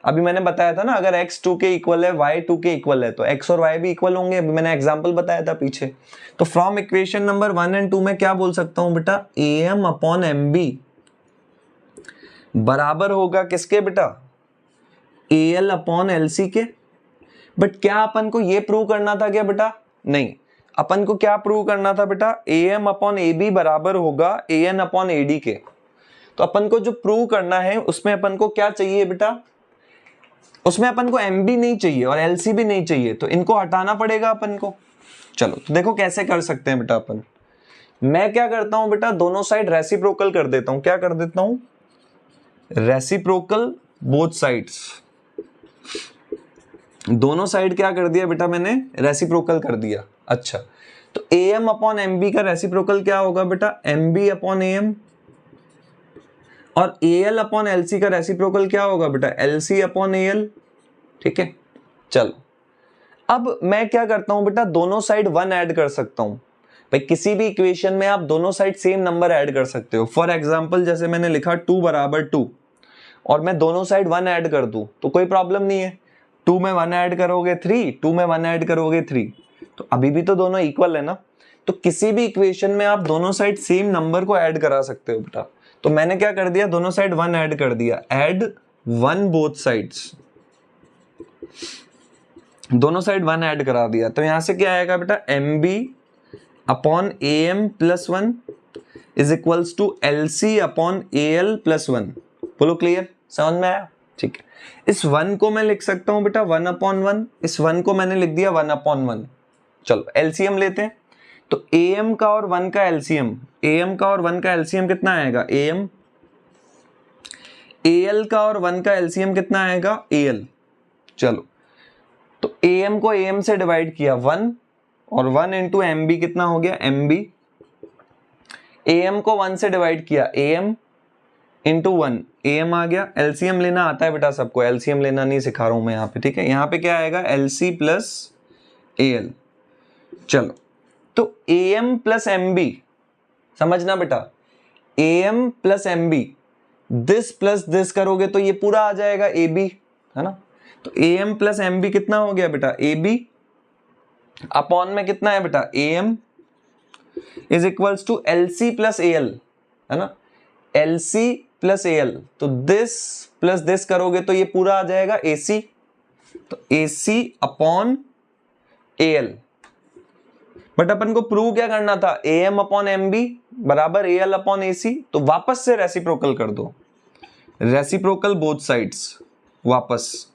अभी मैंने बताया था ना, अगर x 2 के इक्वल है, y 2 के इक्वल है, तो x और y भी इक्वल होंगे। अभी मैंने एग्जांपल बताया था पीछे। तो फ्रॉम इक्वेशन नंबर 1 एंड 2 में क्या बोल सकता हूं बेटा, A M upon M B बराबर होगा किसके बेटा, A L upon L C के। बट क्या अपन को ये प्रूव करना था क्या बेटा, नहीं, अपन को क्या प्रूव करना था बेटा, AM अपॉन AB बराबर होगा AN अपॉन AD के। तो अपन को जो प्रूव करना है उसमें अपन को क्या चाहिए बेटा, उसमें अपन को MB नहीं चाहिए और LC भी नहीं चाहिए, तो इनको हटाना पड़ेगा अपन को। चलो तो देखो कैसे कर सकते हैं बेटा अपन। मैं क्या करता हूं बेटा, दोनों साइड रेसिप्रोकल कर देता हूं। क्या कर देता हूं, रेसिप्रोकल बोथ साइड्स। दोनों साइड क्या कर दिया बेटा मैंने, रेसिप्रोकल कर दिया। अच्छा तो AM अपॉन MB का रेसिप्रोकल क्या होगा बेटा, MB अपॉन AM, और AL अपॉन LC का रेसिप्रोकल क्या होगा बेटा, LC अपॉन AL। ठीक है, चलो अब मैं क्या करता हूं बेटा, दोनों साइड 1 ऐड कर सकता हूं। भाई किसी भी इक्वेशन में आप दोनों साइड सेम नंबर ऐड कर सकते हो। फॉर एग्जांपल जैसे मैंने लिखा 2 बराबर 2 और मैं दोनों साइड 1 ऐड कर दूं तो कोई प्रॉब्लम नहीं है। 2 में 1 ऐड करोगे 3, 2 में 1 ऐड करोगे 3, तो अभी भी तो दोनों इक्वल है ना। तो किसी भी इक्वेशन में आप दोनों साइड सेम नंबर को ऐड करा सकते हो बेटा। तो मैंने क्या कर दिया, दोनों साइड 1 ऐड कर दिया, ऐड 1 बोथ साइड्स, दोनों साइड 1 ऐड करा दिया। तो यहां से क्या आएगा बेटा, MB upon AM plus 1 is equals to LC upon AL plus 1। बोलो क्लियर, समझ में आया? ठीक है, इस 1 को मैं लिख सकता हूं बेटा 1 अपॉन 1, इस 1 को मैंने लिख दिया 1 अपॉन 1। चलो LCM लेते हैं। तो AM का और 1 का LCM, AM का और 1 का LCM कितना आएगा, AM। AL का और 1 का LCM कितना आएगा, AL। चलो तो AM को AM से डिवाइड किया 1, और 1 इंटू MB कितना हो गया, MB। AM को 1 से डिवाइड किया AM इंटू 1, AM आ गया। LCM लेना आता है बेटा सबको, LCM लेना नहीं सिखा रहा हूं मैं यहाँ पे, ठीक है। यहाँ पे क्या आएगा, LC प्लस AL। चलो तो AM प्लस MB, समझना बेटा, AM plus MB, this plus this करोगे तो ये पूरा आ जाएगा AB, है ना। तो AM प्लस MB कितना हो गया बेटा, AB अपॉन में कितना है बेटा, AM is equals to LC plus AL, है ना। LC प्लस AL, तो दिस प्लस दिस करोगे तो ये पूरा आ जाएगा AC, तो AC अपॉन AL। बट अपन को प्रूव क्या करना था, AM अपॉन MB बराबर AL अपॉन AC। तो वापस से रेसिप्रोकल कर दो, रेसिप्रोकल बोथ साइड्स वापस।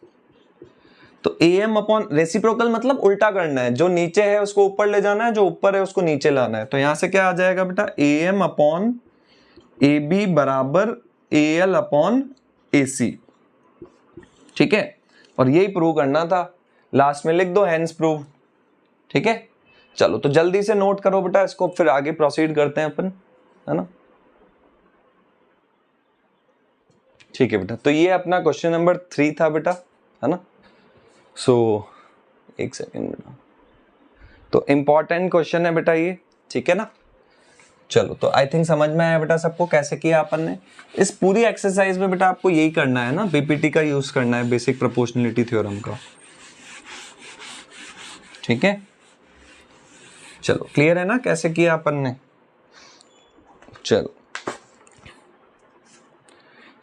तो AM अपॉन, रेसिप्रोकल मतलब उल्टा करना है, जो नीचे है उसको ऊपर ले जाना है, जो ऊपर है उसको नीचे लाना है। तो यहां से क्या आ जाएगा बेटा, AM अपॉन AB बराबर AL अपॉन AC। ठीक है, और यही प्रूव करना था, लास्ट में लिख दो हेंस प्रूव। ठीक है, चलो तो जल्दी से नोट करो बेटा इसको, फिर आगे प्रोसीड करते हैं अपन, है ना। ठीक है बेटा, तो ये अपना क्वेश्चन नंबर 3 था बेटा, है ना। सो एक सेकेंड बेटा, तो इंपॉर्टेंट क्वेश्चन है बेटा ये, ठीक है ना। चलो तो आई थिंक समझ में आया बेटा सबको कैसे किया अपन ने। इस पूरी एक्सरसाइज में बेटा आपको यही करना है ना, बीपीटी का यूज करना है, बेसिक प्रोपोर्शनलिटी थ्योरम का। ठीक है, चलो क्लियर है ना कैसे किया अपन ने। चलो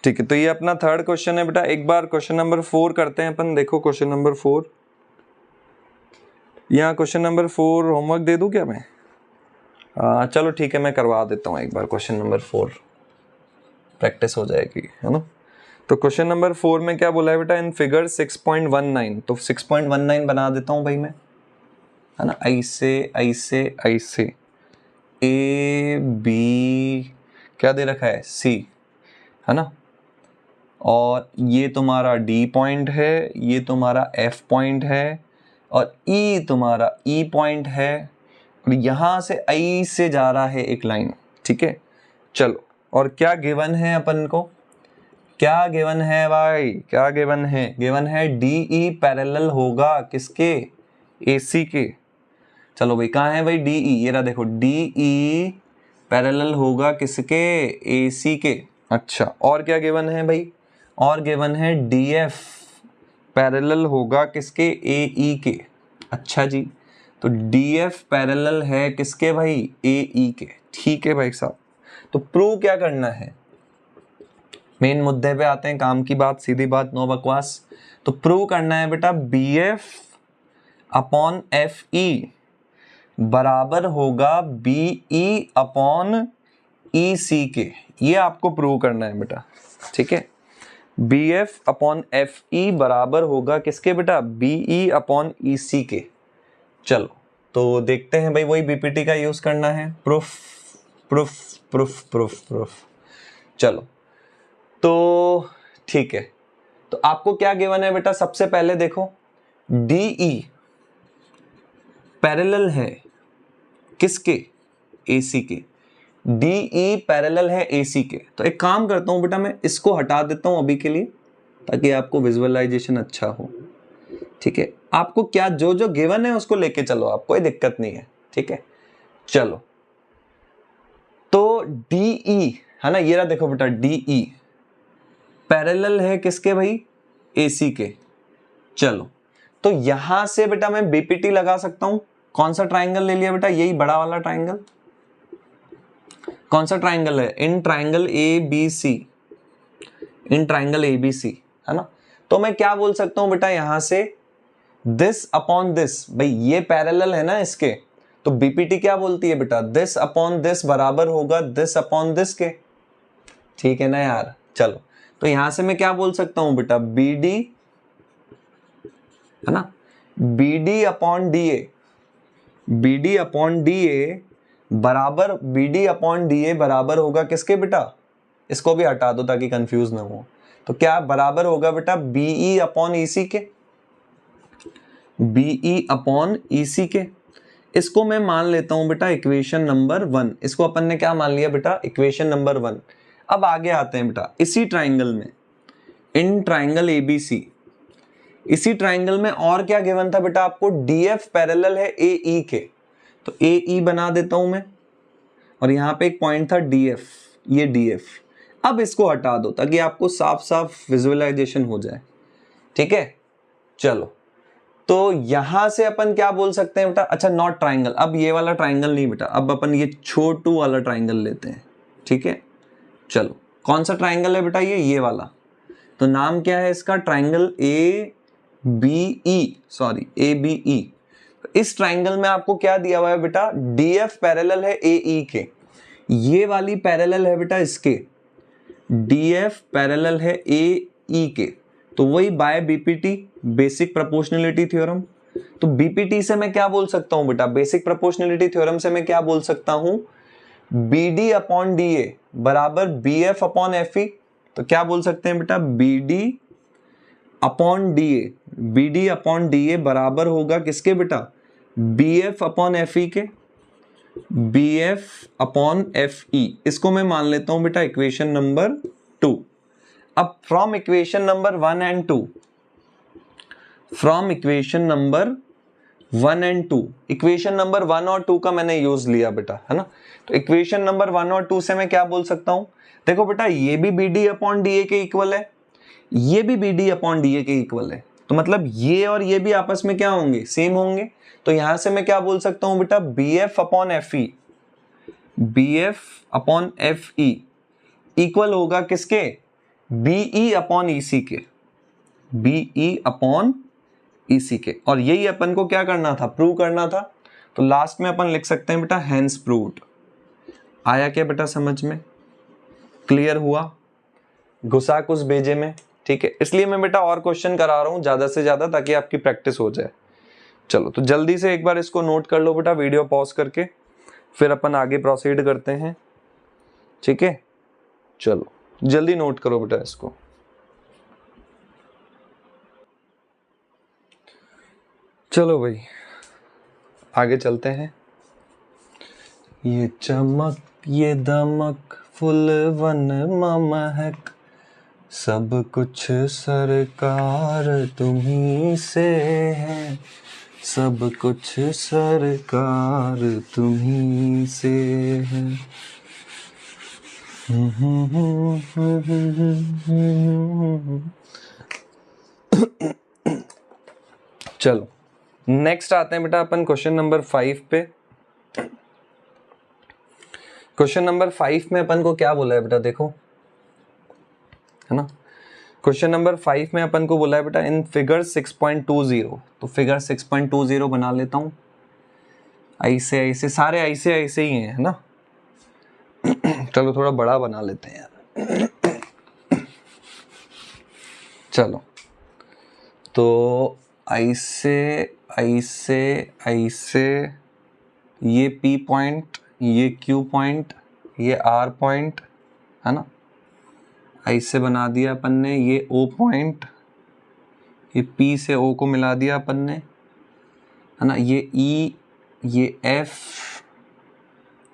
ठीक है, तो ये अपना थर्ड क्वेश्चन है बेटा। एक बार क्वेश्चन नंबर 4 करते हैं अपन। देखो क्वेश्चन नंबर 4, यहाँ क्वेश्चन नंबर 4 होमवर्क दे दूं क्या मैं? चलो ठीक है, मैं करवा देता हूँ एक बार क्वेश्चन नंबर 4, प्रैक्टिस हो जाएगी, है ना। तो क्वेश्चन नंबर 4 में क्या बोला है बेटा, इन फिगर 6.19, तो 6.19 बना देता हूँ भाई मैं, है ना। ऐसे ऐसे ऐसे A B क्या दे रखा है, C, है ना। और ये तुम्हारा D पॉइंट है, ये तुम्हारा F पॉइंट है, और E तुम्हारा E पॉइंट है, और यहां से I से जा रहा है एक लाइन। ठीक है, चलो और क्या गिवन है अपन को, क्या गिवन है भाई, क्या गिवन है, गिवन है DE पैरेलल होगा किसके, AC के। चलो भाई कहाँ है भाई DE, ये रहा देखो, DE पैरेलल होगा किसके, AC के। अच्छा और क्या गिवन है भाई, और गिवन है DF पैरेलल होगा किसके, AE के। अच्छा जी, तो DF पैरेलल है किसके भाई, AE के। ठीक है भाई साहब, तो प्रूव क्या करना है, मेन मुद्दे पे आते हैं, काम की बात, सीधी बात, नो बकवास। तो प्रूव करना है बेटा BF अपॉन FE बराबर होगा BE अपॉन EC के। ये आपको प्रूव करना है बेटा, ठीक है। BF अपॉन FE बराबर होगा किसके बेटा, BE अपॉन EC के। चलो तो देखते हैं भाई, वही BPT का यूज करना है, proof proof proof proof proof. चलो तो ठीक है, तो आपको क्या गिवन है बेटा, सबसे पहले देखो DE पैरेलल है किसके, AC के। DE पैरेलल है AC के। तो एक काम करता हूं बेटा, मैं इसको हटा देता हूं अभी के लिए, ताकि आपको विजुअलाइजेशन अच्छा हो, ठीक है। आपको क्या जो जो गिवन है उसको लेके चलो, आप कोई दिक्कत नहीं है, ठीक है। चलो तो DE है ना, ये रहा देखो बेटा, DE पैरेलल है किसके भाई, AC के। चलो तो यहां से बेटा मैं BPT लगा सकता हूं। कौन सा ट्राइंगल ले लिया बेटा, यही बड़ा वाला ट्राइंगल। कौन सा ट्राइंगल है, in triangle ABC, in triangle ABC, है ना। तो मैं क्या बोल सकता हूं बेटा, यहां से दिस अपॉन दिस, भाई ये पैरेलल है ना इसके, तो BPT क्या बोलती है बेटा, दिस अपॉन दिस बराबर होगा दिस अपॉन दिस के, ठीक है ना यार। चलो तो यहां से मैं क्या बोल सकता हूं बेटा, BD है ना, BD upon DA, BD upon DA बराबर, BD अपॉन DA बराबर होगा किसके बेटा, इसको भी हटा दो ताकि कंफ्यूज ना हो। तो क्या बराबर होगा बेटा, BE अपॉन EC के, BE अपॉन EC के। इसको मैं मान लेता हूं बेटा इक्वेशन नंबर 1। इसको अपन ने क्या मान लिया बेटा, इक्वेशन नंबर 1। अब आगे आते हैं बेटा, इसी ट्राइंगल में, इन ट्राइंगल ABC, इसी ट्राइंगल में और क्या गिवन था बेटा आपको, DF पैरेलल है AE के। तो AE बना देता हूं मैं, और यहां पे एक पॉइंट था DF, ये DF। अब इसको हटा दो ताकि आपको साफ साफ विजुअलाइजेशन हो जाए, ठीक है। चलो तो यहां से अपन क्या बोल सकते हैं बेटा, अच्छा नॉट ट्राइंगल, अब ये वाला ट्राइंगल नहीं बेटा, अब अपन ये छोटू वाला ट्राइंगल लेते हैं, ठीक है। चलो कौन सा ट्राइंगल है बेटा, ये वाला। तो नाम क्या है इसका, ट्राइंगल ABE, सॉरी ABE। इस ट्राइंगल में आपको क्या दिया हुआ है बेटा, DF पैरेलल है AE के। ये वाली पैरेलल है बेटा इसके, DF पैरेलल है AE के। तो वही by BPT, basic proportionality theorem. तो BPT से मैं क्या बोल सकता हूं बेटा, बेसिक प्रोपोर्शनलिटी थ्योरम से मैं क्या बोल सकता हूं, BD अपॉन DA बराबर BF अपॉन FE। तो क्या बोल सकते हैं बेटा, BD upon DA, BD upon DA बराबर होगा किसके बेटा, BF अपॉन FE के, BF अपॉन FE। इसको मैं मान लेता हूं बेटा इक्वेशन नंबर 2। अब from equation number 1 and 2, from equation number 1 and 2, equation number 1 और 2 का मैंने यूज लिया बेटा, है ना। तो इक्वेशन नंबर 1 और 2 से मैं क्या बोल सकता हूं, देखो बेटा ये भी BD अपॉन DA के इक्वल है, ये भी BD अपॉन DA के इक्वल है। तो मतलब ये और ये भी आपस में क्या होंगे, सेम होंगे। तो यहां से मैं क्या बोल सकता हूं बेटा, BF upon FE, BF upon FE equal होगा किसके, BE अपॉन EC के, BE अपॉन EC के। और यही अपन को क्या करना था, प्रूव करना था। तो लास्ट में अपन लिख सकते हैं बेटा हेंस प्रूव्ड। आया क्या बेटा समझ में, क्लियर हुआ, घुसा कुछ भेजे में, ठीक है। इसलिए मैं बेटा और क्वेश्चन करा रहा हूं ज्यादा से ज्यादा, ताकि आपकी प्रैक्टिस हो जाए। चलो तो जल्दी से एक बार इसको नोट कर लो बेटा, वीडियो पॉज करके, फिर अपन आगे प्रोसीड करते हैं, ठीक है। चलो जल्दी नोट करो बेटा इसको। चलो भाई आगे चलते हैं। ये चमक ये दमक फुलवन महक, सब कुछ सरकार तुम्ही से है, सब कुछ सरकार तुम्ही से है। चलो नेक्स्ट आते हैं बेटा अपन क्वेश्चन नंबर 5 पे। क्वेश्चन नंबर 5 में अपन को क्या बोला है बेटा, देखो है ना। क्वेश्चन नंबर 5 में अपन को बोला है बेटा इन फिगर 6.20, तो फिगर 6.20 बना लेता हूं। ऐसे सारे ऐसे ही हैं, है ना। चलो थोड़ा बड़ा बना लेते हैं यार। चलो तो ऐसे ऐसे ऐसे, ये P पॉइंट, ये Q पॉइंट, ये R पॉइंट, है ना। ऐसे बना दिया अपन ने, ये O पॉइंट, ये P से O को मिला दिया अपन ने, है ना। ये E, ये F,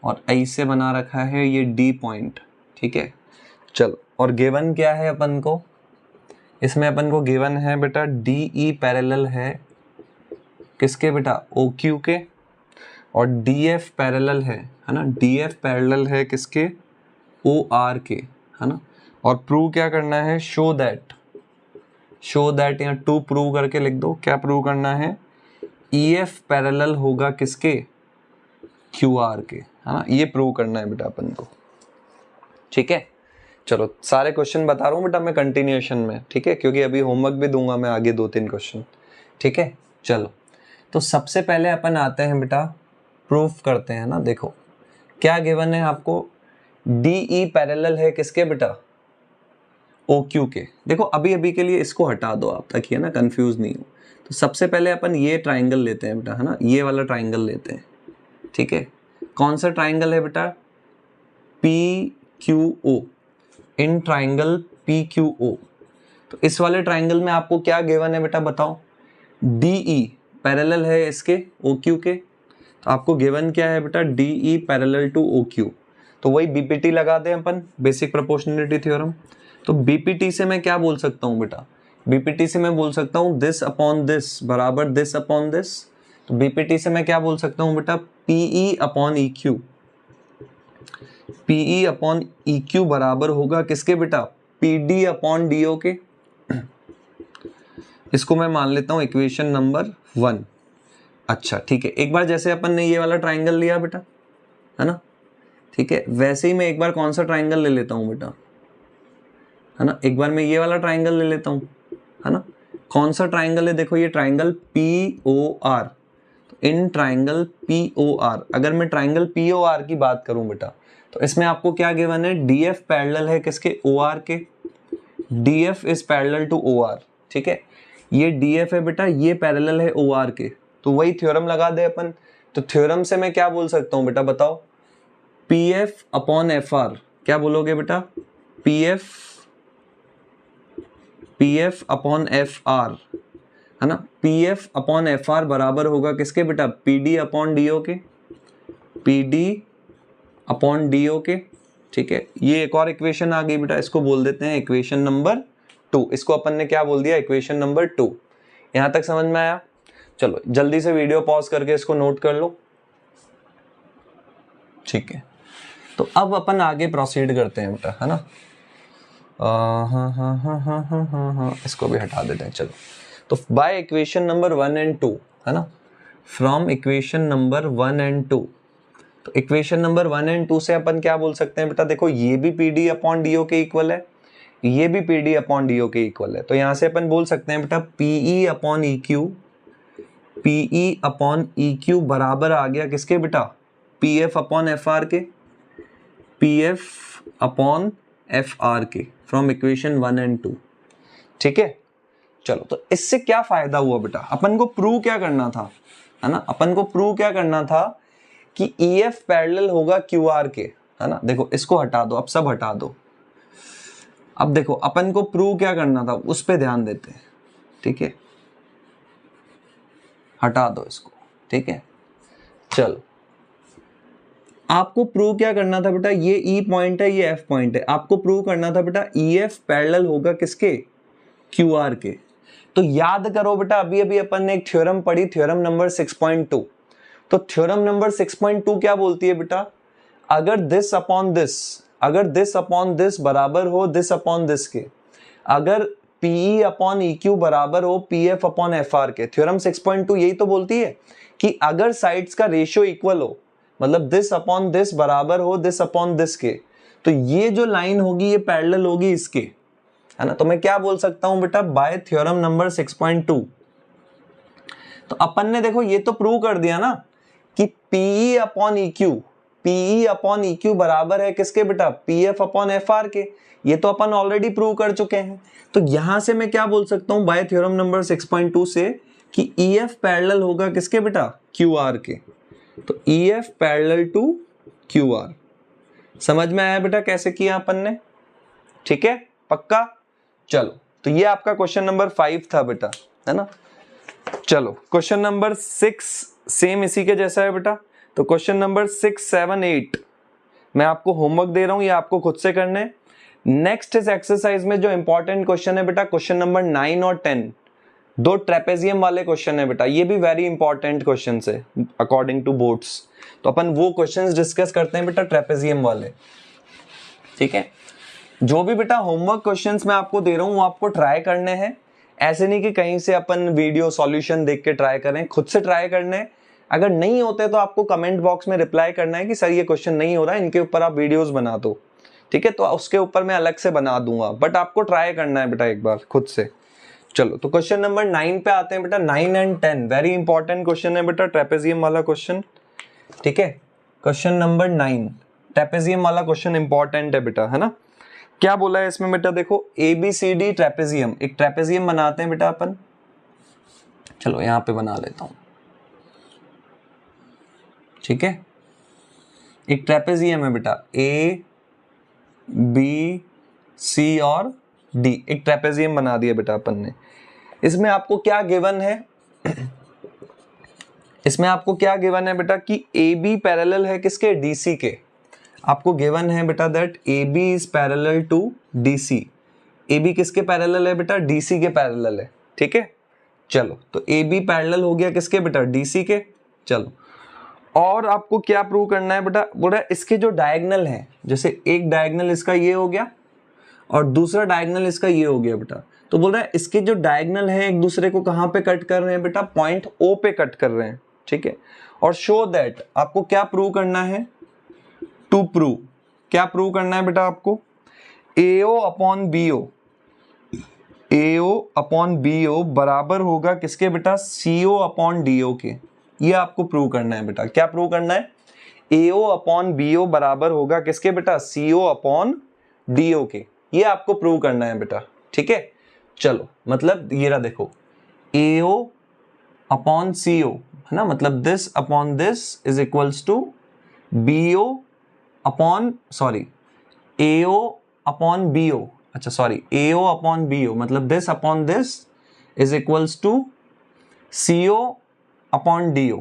और ऐसे बना रखा है ये D पॉइंट, ठीक है। चलो, और गिवन क्या है अपन को, इसमें अपन को गिवन है बेटा DE पैरेलल है किसके बेटा, OQ के, और DF पैरेलल है ना, DF पैरेलल है किसके, OR के, है ना। और प्रूव क्या करना है, शो दैट यहाँ टू प्रूव करके लिख दो। क्या प्रूव करना है, EF पैरेलल होगा किसके, QR के, है ना। ये प्रूव करना है बेटा अपन को, ठीक है। चलो सारे क्वेश्चन बता रहा हूँ बेटा मैं कंटिन्यूएशन में, ठीक है, क्योंकि अभी होमवर्क भी दूंगा मैं आगे 2-3 क्वेश्चन, ठीक है। चलो तो सबसे पहले अपन आते हैं बेटा, प्रूफ करते हैं ना। देखो क्या गिवन है आपको, DE पैरेलल है किसके बेटा, OQ के। देखो अभी के लिए इसको हटा दो आप, ताकि है ना कंफ्यूज नहीं हो। तो सबसे पहले अपन ये ट्राइंगल लेते हैं बेटा, है ना, ये वाला ट्राइंगल लेते हैं, ठीक है। कौन सा ट्राइंगल है बेटा, PQO, इन ट्राइंगल PQO। तो इस वाले ट्राइंगल में आपको क्या गिवन है बेटा बताओ, DE पैरेलल है इसके OQ के। तो आपको गिवन क्या है बेटा, DE पैरेलल टू OQ। तो वही BPT लगा दें अपन, बेसिक प्रोपोर्शनलिटी थ्योरम। तो BPT से मैं क्या बोल सकता हूँ बेटा, BPT से मैं बोल सकता हूँ दिस अपॉन दिस बराबर दिस अपॉन दिस। तो BPT से मैं क्या बोल सकता हूँ बेटा, PE upon EQ, PE upon EQ बराबर होगा किसके बेटा, PD अपॉन DO के। इसको मैं मान लेता हूँ इक्वेशन नंबर 1। अच्छा ठीक है, एक बार जैसे अपन ने ये वाला ट्राइंगल लिया बेटा, है ना, ठीक है, वैसे ही मैं एक बार कौन सा ट्राइंगल ले लेता हूँ बेटा, है ना, एक बार मैं ये वाला ट्राइंगल ले लेता हूँ, है ना। कौन सा ट्राइंगल है, देखो ये ट्राइंगल POR। तो इन ट्राइंगल POR, अगर मैं ट्राइंगल POR की बात करूं बेटा, तो इसमें आपको क्या गिवन है, DF पैरेलल है किसके, OR के। DF is parallel to OR, ठीक है। ये DF है बेटा, ये पैरेलल है OR के। तो वही थ्योरम लगा दे अपन। तो थ्योरम से मैं क्या बोल सकता हूं बेटा बताओ, PF अपॉन FR। क्या बोलोगे बेटा, PF अपॉन FR, है ना। PF अपॉन FR बराबर होगा किसके बेटा, PD अपॉन DO के, PD अपॉन DO के, ठीक है। ये एक और इक्वेशन आ गई बेटा, इसको बोल देते हैं इक्वेशन नंबर 2। इसको अपन ने क्या बोल दिया, इक्वेशन नंबर 2। यहां तक समझ में आया। चलो जल्दी से वीडियो पॉज करके इसको नोट कर लो, ठीक है। तो अब अपन आगे प्रोसीड करते हैं बेटा, है ना। हाँ, इसको भी हटा देते हैं। चलो तो बाय इक्वेशन नंबर 1 एंड 2, है ना, फ्रॉम इक्वेशन नंबर 1 एंड 2। तो इक्वेशन नंबर 1 एंड 2 से अपन क्या बोल सकते हैं बेटा, देखो ये भी PD अपॉन DO के इक्वल है, ये भी PD अपॉन DO के इक्वल है। तो यहां से अपन बोल सकते हैं बेटा PE अपॉन EQ बराबर आ गया किसके बेटा, PF अपॉन FR के, PF अपॉन FR के, फ्रॉम इक्वेशन 1 एंड 2, ठीक है। चलो तो इससे क्या फायदा हुआ बेटा, अपन को प्रूव क्या करना था, है ना, अपन को प्रूव क्या करना था कि EF पैरेलल होगा QR के, है ना। देखो इसको हटा दो, अब सब हटा दो। अब देखो अपन को प्रूव क्या करना था, उस पे ध्यान देते हैं, ठीक है। हटा दो इसको, ठीक है। चलो आपको प्रूव क्या करना था बेटा, ये E पॉइंट है, ये F पॉइंट है, आपको प्रूव करना था बेटा EF पैरेलल होगा किसके, QR के। तो याद करो बेटा, अभी अपन ने एक थ्योरम पढ़ी, थ्योरम नंबर 6.2। तो थ्योरम नंबर 6.2 क्या बोलती है बेटा, अगर दिस अपॉन दिस बराबर हो दिस अपॉन दिस के, अगर PE अपॉन EQ बराबर हो PF अपॉन FR के। थ्योरम 6.2 यही तो बोलती है कि अगर साइड्स का रेशियो इक्वल हो, मतलब दिस अपॉन दिस बराबर हो दिस अपॉन दिस के, तो ये जो लाइन होगी ये पैरेलल होगी इसके, है ना। तो मैं क्या बोल सकता हूं बेटा, बाय थ्योरम नंबर 6.2। तो अपन ने देखो ये तो प्रूव कर दिया ना कि पीई अपॉन इक्यू, पीई अपॉन इक्यू बराबर है किसके बेटा, पीएफ अपॉन एफआर के। ये तो अपन ऑलरेडी प्रूव कर चुके हैं। तो यहां से मैं क्या बोल सकता हूं बाय थ्योरम नंबर 6.2 से कि ईएफ पैरेलल होगा किसके बेटा, क्यूआर के। तो ईएफ पैरेलल टू क्यूआर। समझ में आया बेटा कैसे किया अपन ने, ठीक है, पक्का। चलो, तो ये आपका क्वेश्चन नंबर 5 था बेटा, है ना। चलो क्वेश्चन नंबर 6 सेम इसी के जैसा है बेटा। तो क्वेश्चन नंबर 6, 7, 8 मैं आपको होमवर्क दे रहा हूं, ये आपको खुद से करने। नेक्स्ट इस एक्सरसाइज में जो इंपॉर्टेंट क्वेश्चन है बेटा, क्वेश्चन नंबर 9 और 10 दो ट्रेपेजियम वाले क्वेश्चन है बेटा। ये भी वेरी इंपॉर्टेंट क्वेश्चन है अकॉर्डिंग टू बोर्ड्स। तो अपन वो क्वेश्चंस डिस्कस करते हैं बेटा ट्रेपेजियम वाले, ठीक है। जो भी बेटा होमवर्क क्वेश्चंस मैं आपको दे रहा हूं वो आपको ट्राई करने हैं। ऐसे नहीं कि कहीं से अपन वीडियो सॉल्यूशन देख के ट्राई करें, खुद से ट्राई करने हैं। अगर नहीं होते तो आपको कमेंट बॉक्स में रिप्लाई करना है कि सर ये क्वेश्चन नहीं हो रहा है, इनके ऊपर आप वीडियोस बना दो, ठीक है। तो उसके ऊपर मैं अलग से बना दूंगा, बट आपको ट्राई करना है बेटा एक बार खुद से। चलो तो क्वेश्चन नंबर 9 पे आते हैं बेटा। 9 एंड 10 वेरी इंपॉर्टेंट क्वेश्चन है बेटा, ट्रेपेजियम वाला क्वेश्चन, ठीक है। क्वेश्चन नंबर 9 ट्रेपेजियम वाला क्वेश्चन इंपॉर्टेंट है बेटा, है ना। क्या बोला है इसमें बेटा, देखो ABCD ट्रेपेजियम, एक ट्रेपेजियम बनाते हैं बेटा अपन। चलो यहां पे बना लेता हूं, ठीक है। एक ट्रेपेजियम है बेटा A B C और D, एक ट्रेपेजियम बना दिया बेटा अपन ने। इसमें आपको क्या गिवन है, इसमें आपको क्या गिवन है बेटा कि AB पैरेलल है किसके, DC के। आपको गिवन है बेटा that AB is parallel to DC। AB किसके पैरेलल है बेटा, DC के पैरेलल है, ठीक है। चलो तो AB पैरेलल हो गया किसके बेटा, DC के। चलो और आपको क्या प्रूव करना है बेटा, बोल रहा है इसके जो डायगोनल है, जैसे एक डायगोनल इसका ये हो गया और दूसरा डायगोनल इसका ये हो गया बेटा। तो बोल रहा है इसके जो डायगोनल है एक दूसरे को कहां पे कट कर रहे हैं बेटा, पॉइंट O पे कट कर रहे हैं, ठीक है। और शो दैट, आपको क्या प्रूव करना है, टू प्रूव, क्या प्रूव करना है बेटा आपको, AO upon BO, AO upon BO बराबर होगा किसके बेटा, CO अपॉन DO के। ये आपको प्रूव करना है बेटा। क्या प्रूव करना है, AO अपॉन BO बराबर होगा किसके बेटा, CO अपॉन DO के। ये आपको प्रूव करना है बेटा, ठीक है। चलो मतलब ये रहा देखो, AO अपॉन CO, है ना, मतलब this upon this is equals to BO upon sorry AO upon BO, अच्छा सॉरी AO अपॉन BO, मतलब this upon this is equals to CO upon DO,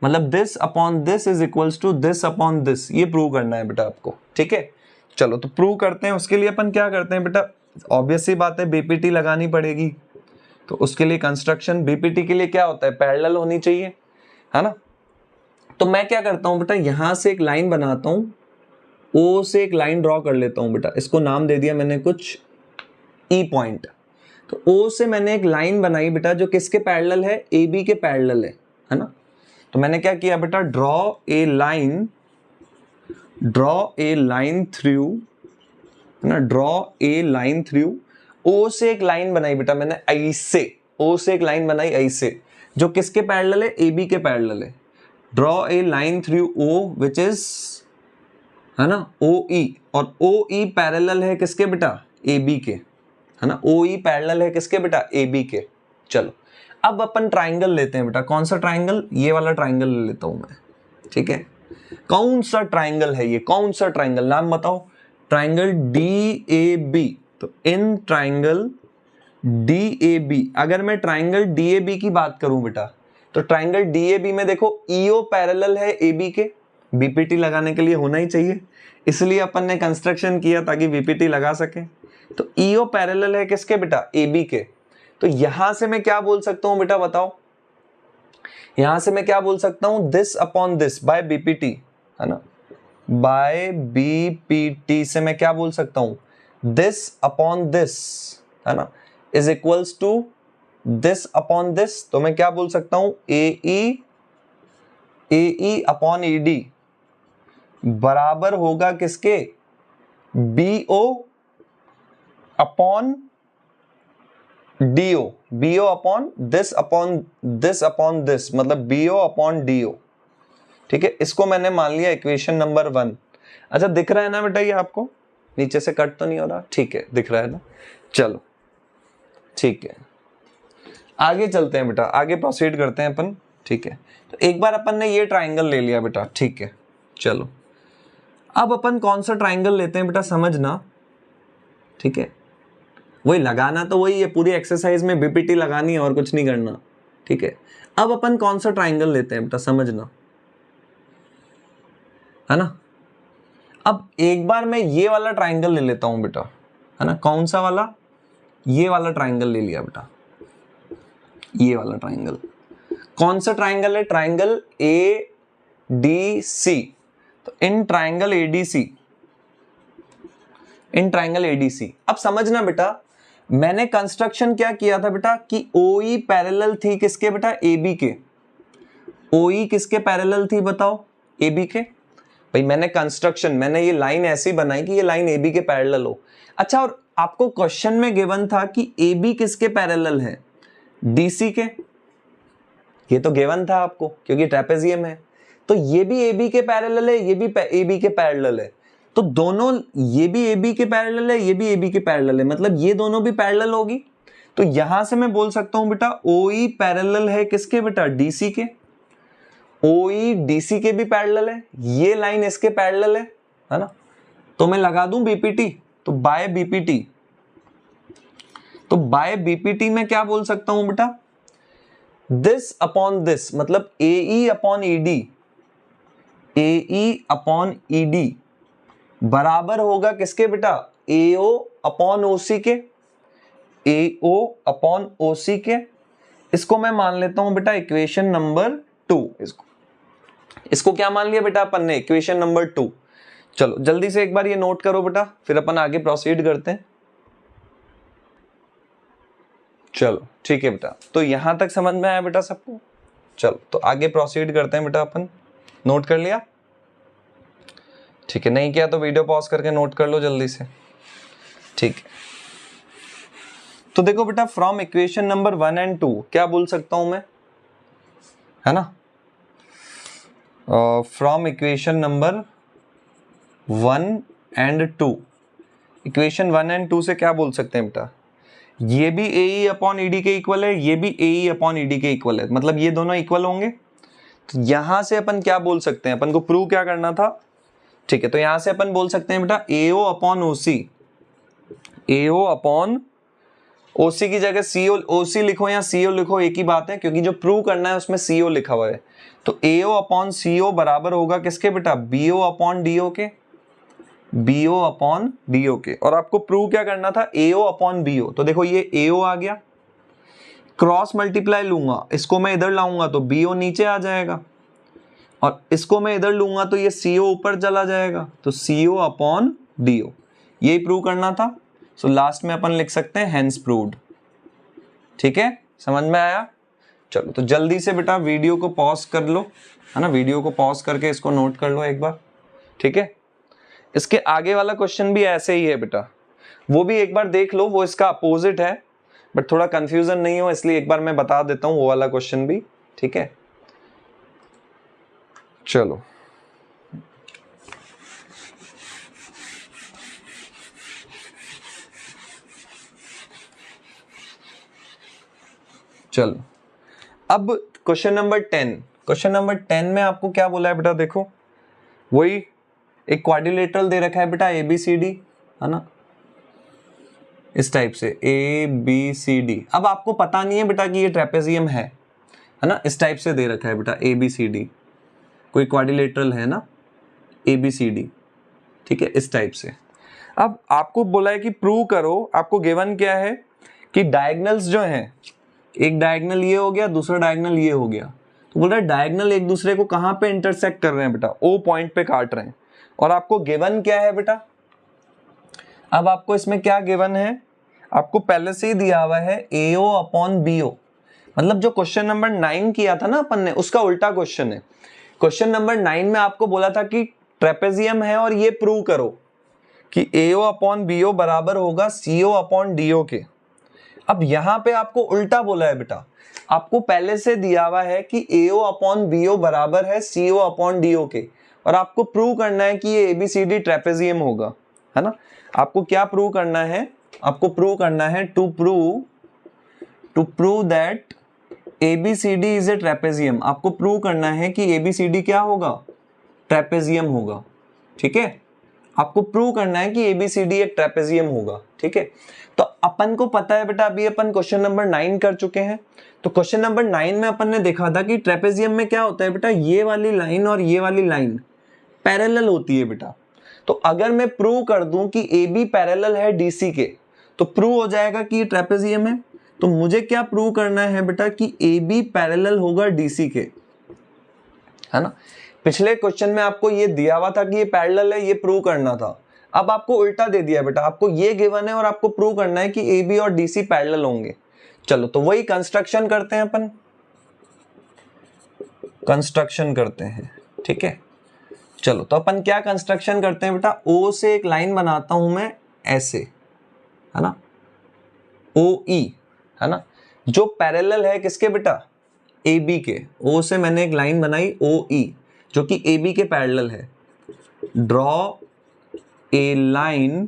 मतलब this upon this is equals to this upon this. ये prove करना है बेटा आपको, ठीक है। चलो तो प्रूव करते हैं। उसके लिए अपन क्या करते हैं बेटा, ऑब्वियस सी बात है BPT लगानी पड़ेगी। तो उसके लिए कंस्ट्रक्शन BPT के लिए क्या होता है, पैरेलल होनी चाहिए, है ना। तो मैं क्या करता हूं बेटा, यहां से एक लाइन बनाता हूं, O से एक लाइन ड्रॉ कर लेता हूं बेटा। इसको नाम दे दिया मैंने कुछ E पॉइंट। तो O से मैंने एक लाइन बनाई बेटा जो किसके पैरेलल है, AB के पैरेलल है ना। तो मैंने क्या किया बेटा, ड्रॉ ए लाइन थ्रू, है ना, draw a line through. O से एक लाइन बनाई बेटा मैंने ऐसे, O से एक लाइन बनाई ऐसे, जो किसके पैरेलल है, AB के पैरेलल है। Draw a line through O which is, है ना, OE, और OE पैरेलल है किसके बेटा, AB के, है ना। OE पैरेलल है किसके बेटा, AB के। चलो अब अपन ट्राइंगल लेते हैं बेटा। कौन सा ट्राइंगल, ये वाला ट्राइंगल ले लेता हूं मैं, ठीक है। कौन सा ट्राइंगल है ये, कौन सा ट्राइंगल, नाम बताओ। Triangle DAB। तो इन ट्राइंगल DAB, अगर मैं ट्राइंगल DAB की बात करूं बेटा, तो ट्राइंगल DAB में देखो EO पैरेलल है AB के। BPT लगाने के लिए होना ही चाहिए, इसलिए अपन ने कंस्ट्रक्शन किया ताकि BPT लगा सके। तो EO पैरेलल है किसके बेटा, AB के। तो यहां से मैं क्या बोल सकता हूं बेटा, बताओ। यहां से मैं क्या बोल सकता हूं, this upon this by BPT, है ना। बाय BPT से मैं क्या बोल सकता हूं, दिस अपॉन दिस, है ना, is equals to this upon this. तो मैं क्या बोल सकता हूं, AE अपॉन ED बराबर होगा किसके, BO upon DO, BO upon this upon this, मतलब BO अपॉन DO। ठीक है, इसको मैंने मान लिया इक्वेशन नंबर 1। अच्छा दिख रहा है ना बेटा ये आपको, नीचे से कट तो नहीं हो रहा, ठीक है दिख रहा है ना, चलो ठीक है आगे चलते हैं बेटा, आगे प्रोसीड करते हैं अपन, ठीक है। तो एक बार अपन ने ये ट्राइंगल ले लिया बेटा, ठीक है, चलो अब अपन कौन सा ट्राइंगल लेते हैं बेटा समझना, ठीक है, वही लगाना तो वही है, पूरी एक्सरसाइज में बीपीटी लगानी है और कुछ नहीं करना, ठीक है। अब अपन कौन सा ट्राइंगल लेते हैं बेटा समझना, है ना। अब एक बार मैं ये वाला ट्राइंगल ले लेता हूं बेटा, है ना, कौन सा वाला, ये वाला ट्राइंगल ले लिया बेटा, ये वाला ट्राइंगल, कौन सा ट्राइंगल है, ट्राइंगल ए डी सी। तो in triangle ADC, in triangle ADC, अब समझना बेटा मैंने कंस्ट्रक्शन क्या किया था बेटा कि ओई पैरेलल थी किसके बेटा, एबी के। ओई किसके पैरेलल थी बताओ, एबी के। भाई मैंने कंस्ट्रक्शन, मैंने ये लाइन ऐसी बनाई कि ये लाइन एबी के पैरेलल हो। अच्छा और आपको क्वेश्चन में गिवन था कि एबी किसके पैरेलल है, डीसी के, ये तो गिवन था आपको क्योंकि ट्रेपेजियम है। तो ये भी एबी के पैरेलल है, ये भी एबी के पैरेलल है, तो दोनों, ये भी एबी के पैरेलल है, ये भी एबी के पैरेलल है, मतलब ये दोनों भी पैरेलल होगी। तो यहां से मैं बोल सकता हूं बेटा ओई पैरेलल है किसके बेटा, डीसी के। ओई डीसी के भी पैरेलल है, ये लाइन इसके पैरेलल है ना। तो मैं लगा दूं बीपीटी, तो बाय बीपीटी, तो बाय बीपीटी में क्या बोल सकता हूं बेटा, दिस अपॉन दिस, मतलब एई अपॉन ईडी, एई अपॉन ईडी बराबर होगा किसके बेटा, एओ अपॉन ओसी के, एओ अपॉन ओसी के। इसको मैं मान लेता हूं बेटा इक्वेशन नंबर 2, इसको क्या मान लिया बेटा अपन ने, इक्वेशन नंबर 2। चलो जल्दी से एक बार ये नोट करो बेटा, फिर अपन आगे प्रोसीड करते हैं। चलो ठीक है बेटा, तो यहां तक समझ में आया बेटा सबको। चलो तो आगे प्रोसीड करते हैं बेटा अपन, नोट कर लिया, ठीक है, नहीं किया तो वीडियो पॉज करके नोट कर लो जल्दी से, ठीक है। तो देखो बेटा फ्रॉम इक्वेशन नंबर 1 एंड 2 क्या बोल सकता हूं मैं, है ना, from equation number 1 and 2, equation 1 and 2 से क्या बोल सकते हैं बेटा, ये भी एई अपॉन ईडी के इक्वल है, ये भी एई अपॉन ईडी के इक्वल है, मतलब ये दोनों इक्वल होंगे। तो यहां से अपन क्या बोल सकते हैं, अपन को प्रूव क्या करना था, ठीक है। तो यहां से अपन बोल सकते हैं बेटा एओ अपॉन ओसी, एओ अपॉन ओसी की जगह सीओ, ओसी लिखो या सीओ लिखो एक ही बात है, क्योंकि जो प्रूव करना है उसमें सीओ लिखा हुआ है। तो एओ अपॉन सीओ बराबर होगा किसके बेटा, बीओ अपॉन डीओ के, बीओ अपॉन डीओ के। और आपको प्रूव क्या करना था, एओ अपॉन बीओ। तो देखो ये एओ आ गया, क्रॉस मल्टीप्लाई लूंगा, इसको मैं इधर लाऊंगा तो बीओ नीचे आ जाएगा, और इसको मैं इधर लूंगा तो ये सीओ ऊपर चला जाएगा, तो सीओ अपॉन डीओ, यही प्रूव करना था। सो लास्ट में अपन लिख सकते हैं हेंस प्रूव्ड, ठीक है, समझ में आया। चलो तो जल्दी से बेटा वीडियो को पॉज कर लो, है ना, वीडियो को पॉज करके इसको नोट कर लो एक बार, ठीक है। इसके आगे वाला क्वेश्चन भी ऐसे ही है बेटा, वो भी एक बार देख लो, वो इसका अपोजिट है, बट थोड़ा कंफ्यूजन नहीं हो इसलिए एक बार मैं बता देता हूं वो वाला क्वेश्चन भी, ठीक है। चलो चलो अब क्वेश्चन नंबर 10, क्वेश्चन नंबर 10 में आपको क्या बोला है बेटा, देखो वही एक क्वाड्रिलेटरल दे रखा है बेटा ABCD, है ना, इस टाइप से ABCD। अब आपको पता नहीं है बेटा कि ये ट्रेपेजियम है ना, इस टाइप से दे रखा है बेटा ABCD, कोई क्वाड्रिलेटरल है ना ABCD, ठीक है, इस टाइप से। अब आपको बोला है कि प्रूव करो, आपको गिवन क्या है कि डायगोनल्स जो हैं, एक डायगोनल ये हो गया, दूसरा डायगोनल ये हो गया, तो बोल रहा है डायगोनल एक दूसरे को कहां पे इंटरसेक्ट कर रहे हैं बेटा, O पॉइंट पे काट रहे हैं। और आपको गिवन क्या है बेटा, अब आपको इसमें क्या गिवन है, आपको पहले से ही दिया हुआ है AO अपॉन BO, मतलब जो क्वेश्चन नंबर 9 किया था ना अपन ने, उसका उल्टा क्वेश्चन है। क्वेश्चन नंबर 9 में आपको बोला था कि ट्रेपेजियम है और ये प्रूव करो कि AO अपॉन BO बराबर होगा CO अपॉन DO के। अब यहां पे आपको उल्टा बोला है बेटा, आपको पहले से दिया हुआ है कि AO अपॉन BO बराबर है CO अपॉन DO के, और आपको प्रूव करना है कि ये ABCD ट्रेपेजियम होगा, है ना। आपको क्या प्रूव करना है, आपको प्रूव करना है to prove that ABCD is a trapezium. आपको प्रूव करना है कि ABCD क्या होगा, ट्रेपेजियम होगा, ठीक है। आपको प्रूव करना है कि ABCD एक ट्रेपेजियम होगा, ठीक है। तो अपन को पता है बेटा, अभी अपन क्वेश्चन नंबर 9 कर चुके हैं। तो क्वेश्चन नंबर 9 में अपन ने देखा था कि ट्रेपेजियम में क्या होता है बेटा, ये वाली लाइन और ये वाली लाइन पैरेलल होती है बेटा। तो अगर मैं प्रूव कर दूं कि AB पैरेलल है DC के, तो प्रूव हो जाएगा कि ये ट्रेपेजियम है। तो मुझे क्या प्रूव करना है बेटा कि AB पैरेलल होगा DC के, है ना। पिछले क्वेश्चन में आपको ये दिया हुआ था कि ये पैरेलल है, ये प्रूव करना था। अब आपको उल्टा दे दिया बेटा, आपको ये गिवन है और आपको प्रूव करना है कि AB और DC पैरेलल होंगे। चलो तो वही कंस्ट्रक्शन करते हैं अपन, कंस्ट्रक्शन करते हैं, ठीक है। चलो तो अपन क्या कंस्ट्रक्शन करते हैं बेटा, O से एक लाइन बनाता हूं मैं ऐसे, है ना, OE, है ना, जो पैरेलल है किसके बेटा, AB के। O से मैंने एक लाइन बनाई OE जो कि AB के पैरेलल है। Draw a line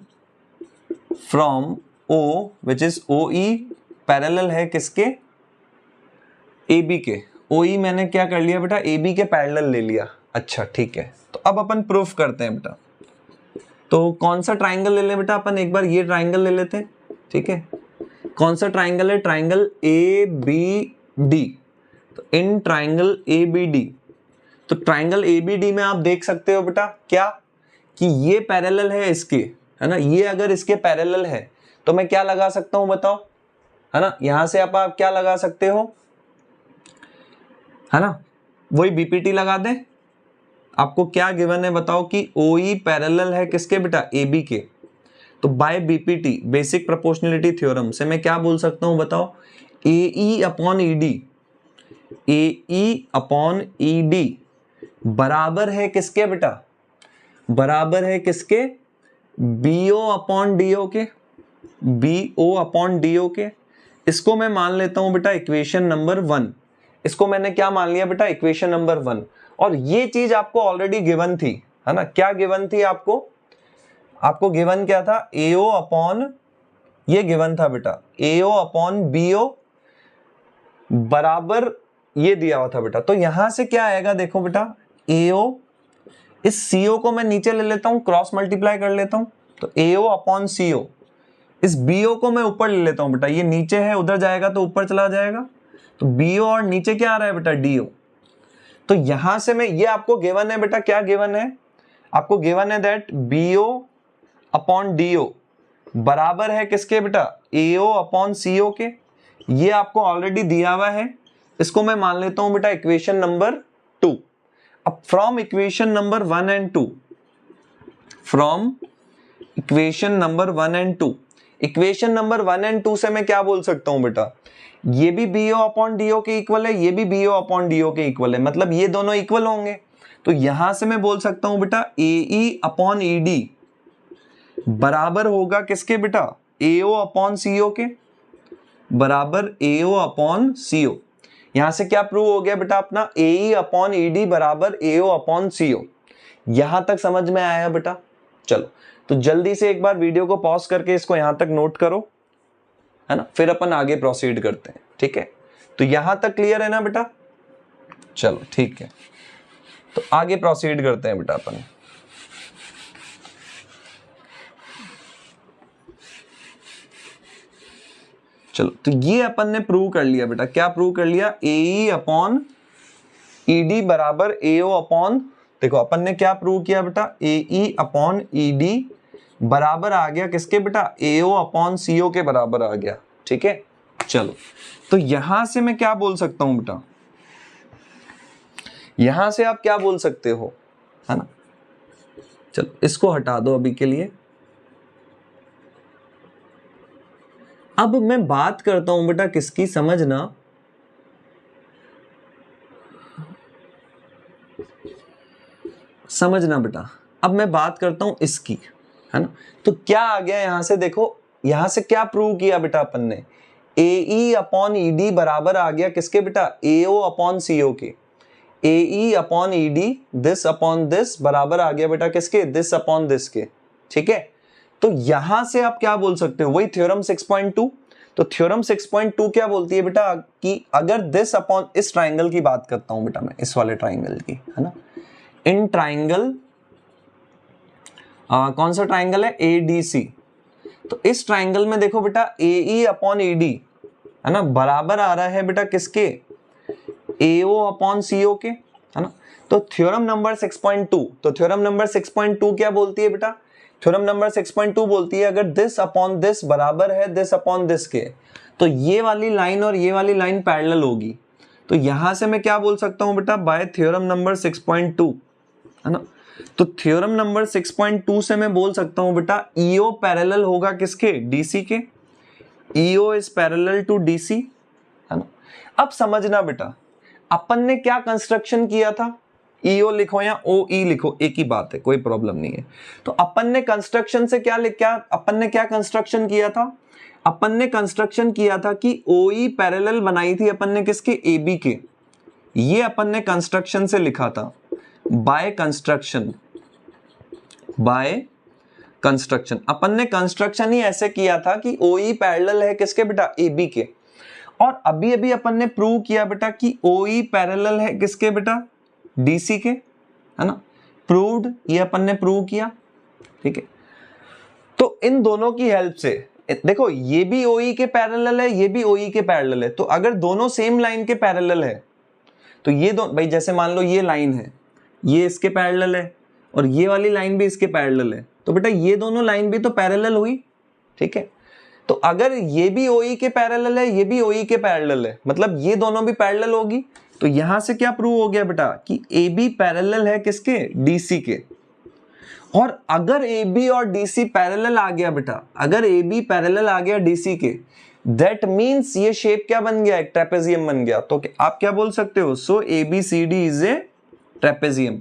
from O which is OE, parallel है किसके, AB के। OE मैंने क्या कर लिया बेटा, AB के पैरेलल ले लिया। अच्छा ठीक है, तो अब अपन प्रूफ करते हैं बेटा। तो कौन सा ट्राइंगल ले लें बेटा, अपन एक बार ये ट्राइंगल ले लेते हैं, ठीक है। कौन सा ट्राइंगल है, ट्राइंगल ABD। तो इन ट्राइंगल ABD, तो ट्राइंगल ABD में आप देख सकते हो बेटा क्या, कि ये पैरेलल है इसके, है ना। ये अगर इसके पैरेलल है तो मैं क्या लगा सकता हूं बताओ, है ना। यहां से आप क्या लगा सकते हो, है ना, वही BPT लगा दें। आपको क्या गिवन है बताओ कि OE पैरेलल है किसके बेटा, AB के। तो by BPT, basic proportionality theorem से मैं क्या बोल सकता हूं बताओ, AE upon ED, AE upon ED बराबर है किसके बेटा, बराबर है किसके, BO अपॉन DO के, BO अपॉन DO के। इसको मैं मान लेता हूं बेटा इक्वेशन नंबर 1। इसको मैंने क्या मान लिया बेटा, इक्वेशन नंबर 1। और ये चीज आपको ऑलरेडी गिवन थी, है ना। क्या गिवन थी आपको, आपको गिवन क्या था, AO अपॉन, ये गिवन था बेटा AO अपॉन BO बराबर ये दिया हुआ था बेटा। तो यहां से क्या आएगा देखो बेटा, AO, इस CO को मैं नीचे ले लेता हूं, क्रॉस मल्टीप्लाई कर लेता हूं, तो AO अपॉन CO। इस BO को मैं ऊपर ले लेता हूं बेटा, ये नीचे है, उधर जाएगा तो ऊपर चला जाएगा। तो BO और नीचे क्या आ रहा है बेटा, DO। तो यहां से मैं, ये आपको गिवन है बेटा, क्या गिवन है, आपको गिवन है दैट BO अपॉन DO बराबर है किसके बेटा, AO अपॉन CO के। ये आपको ऑलरेडी दिया हुआ है। इसको मैं मान लेता हूं बेटा इक्वेशन नंबर 2। अब from equation number 1 and 2, from equation number 1 and 2, equation number 1 and 2 से मैं क्या बोल सकता हूं बेटा, ये भी BO अपॉन DO के इक्वल है, ये भी BO अपॉन DO के इक्वल है, मतलब ये दोनों इक्वल होंगे। तो यहां से मैं बोल सकता हूं बेटा AE अपॉन ED बराबर होगा किसके बेटा, AO अपॉन CO के, बराबर AO अपॉन CO। यहां से क्या प्रूव हो गया बेटा अपना, AE अपॉन ED बराबर AO अपॉन CO। यहां तक समझ में आया बेटा। चलो तो जल्दी से एक बार वीडियो को पॉज करके इसको यहां तक नोट करो, है ना, फिर अपन आगे प्रोसीड करते हैं, ठीक है। तो यहां तक क्लियर है ना बेटा, चलो ठीक है, तो आगे प्रोसीड करते हैं बेटा अपन। चलो तो ये अपन ने प्रूव कर लिया बेटा, क्या प्रूव कर लिया, AE अपॉन ED बराबर AO अपॉन, देखो अपन ने क्या प्रूव किया बेटा, AE अपॉन ED बराबर आ गया किसके बेटा, AO अपॉन CO के बराबर आ गया, ठीक है। चलो तो यहां से मैं क्या बोल सकता हूं बेटा, यहां से आप क्या बोल सकते हो, है ना। चलो इसको हटा दो अभी के लिए। अब मैं बात करता हूं बेटा किसकी, समझना, समझना बेटा। अब मैं बात करता हूं इसकी, है ना। तो क्या आ गया यहां से, देखो यहां से क्या प्रूव किया बेटा अपन ने, AE अपॉन ED बराबर आ गया किसके बेटा, AO अपॉन CO के। AE upon ED this upon this बराबर आ गया बेटा किसके, दिस अपॉन दिस के। ठीक है, तो यहां से आप क्या बोल सकते हो, वही थ्योरम 6.2। तो थ्योरम 6.2 क्या बोलती है बेटा कि अगर दिस अपॉन, इस ट्राइंगल की बात करता हूं बेटा मैं, इस वाले ट्राइंगल की, है ना, इन ट्राइंगल कौन सा ट्राइंगल है, ADC। तो इस ट्राइंगल में देखो बेटा AE अपॉन ED है ना बराबर आ रहा है बेटा किसके, AO अपॉन CO के, है ना। तो थ्योरम नंबर 6.2, तो थ्योरम नंबर 6.2 क्या बोलती है बेटा, थ्योरम नंबर 6.2 बोलती है अगर दिस अपॉन दिस बराबर है दिस अपॉन दिस के, तो ये वाली लाइन और ये वाली लाइन पैरेलल होगी। तो यहां से मैं क्या बोल सकता हूं बेटा, बाय थ्योरम नंबर 6.2, है ना। तो थ्योरम नंबर 6.2 से मैं बोल सकता हूं बेटा EO पैरेलल होगा किसके, DC के। EO is parallel to DC, है ना। अब समझना बेटा, अपन ने क्या कंस्ट्रक्शन किया था, EO लिखो या OE लिखो, एक ही बात है, कोई प्रॉब्लम नहीं है। तो अपन ने कंस्ट्रक्शन से अपन ने क्या कंस्ट्रक्शन किया था, अपन ने कंस्ट्रक्शन किया था कि OE पैरेलल बनाई थी अपन ने किसके, AB के। ये अपन ने कंस्ट्रक्शन से लिखा था, बाय कंस्ट्रक्शन अपन ने कंस्ट्रक्शन ही ऐसे किया था कि OE पैरेलल है किसके बेटा, AB के। और अभी अभी अपन ने प्रूव किया बेटा कि OE पैरेलल है किसके बेटा, DC के, है ना। प्रूव्ड, ये अपन ने प्रूव किया। ठीक है, तो इन दोनों की हेल्प से देखो, ये भी OE के पैरेलल है, ये भी OE के पैरेलल है। तो अगर दोनों सेम लाइन के पैरेलल है तो ये दो भाई, जैसे मान लो ये लाइन है, ये इसके पैरेलल है और ये वाली लाइन भी इसके पैरेलल है, तो बेटा ये दोनों लाइन भी तो पैरेलल हुई। ठीक है, तो अगर ये भी OE के पैरेलल है, ये भी OE के पैरेलल है, मतलब ये दोनों भी पैरेलल होगी। तो यहां से क्या प्रूव हो गया बेटा कि AB पैरेलल है किसके, DC के। और अगर AB और DC पैरेलल आ गया बेटा, अगर AB पैरेलल आ गया DC के, दैट मींस ये शेप क्या बन गया, एक ट्रेपेजियम बन गया। तो आप क्या बोल सकते हो, सो ABCD is a trapezium.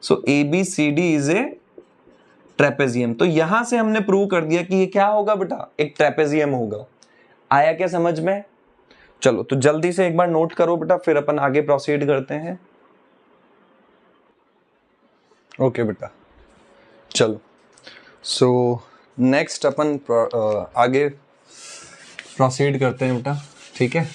So ABCD is a trapezium. तो यहां से हमने प्रूव कर दिया कि ये क्या होगा बेटा, एक ट्रेपेजियम होगा। आया क्या समझ में? चलो तो जल्दी से एक बार नोट करो बेटा, फिर अपन आगे प्रोसीड करते हैं। ओके बेटा, चलो सो नेक्स्ट अपन आगे प्रोसीड करते हैं बेटा। ठीक है,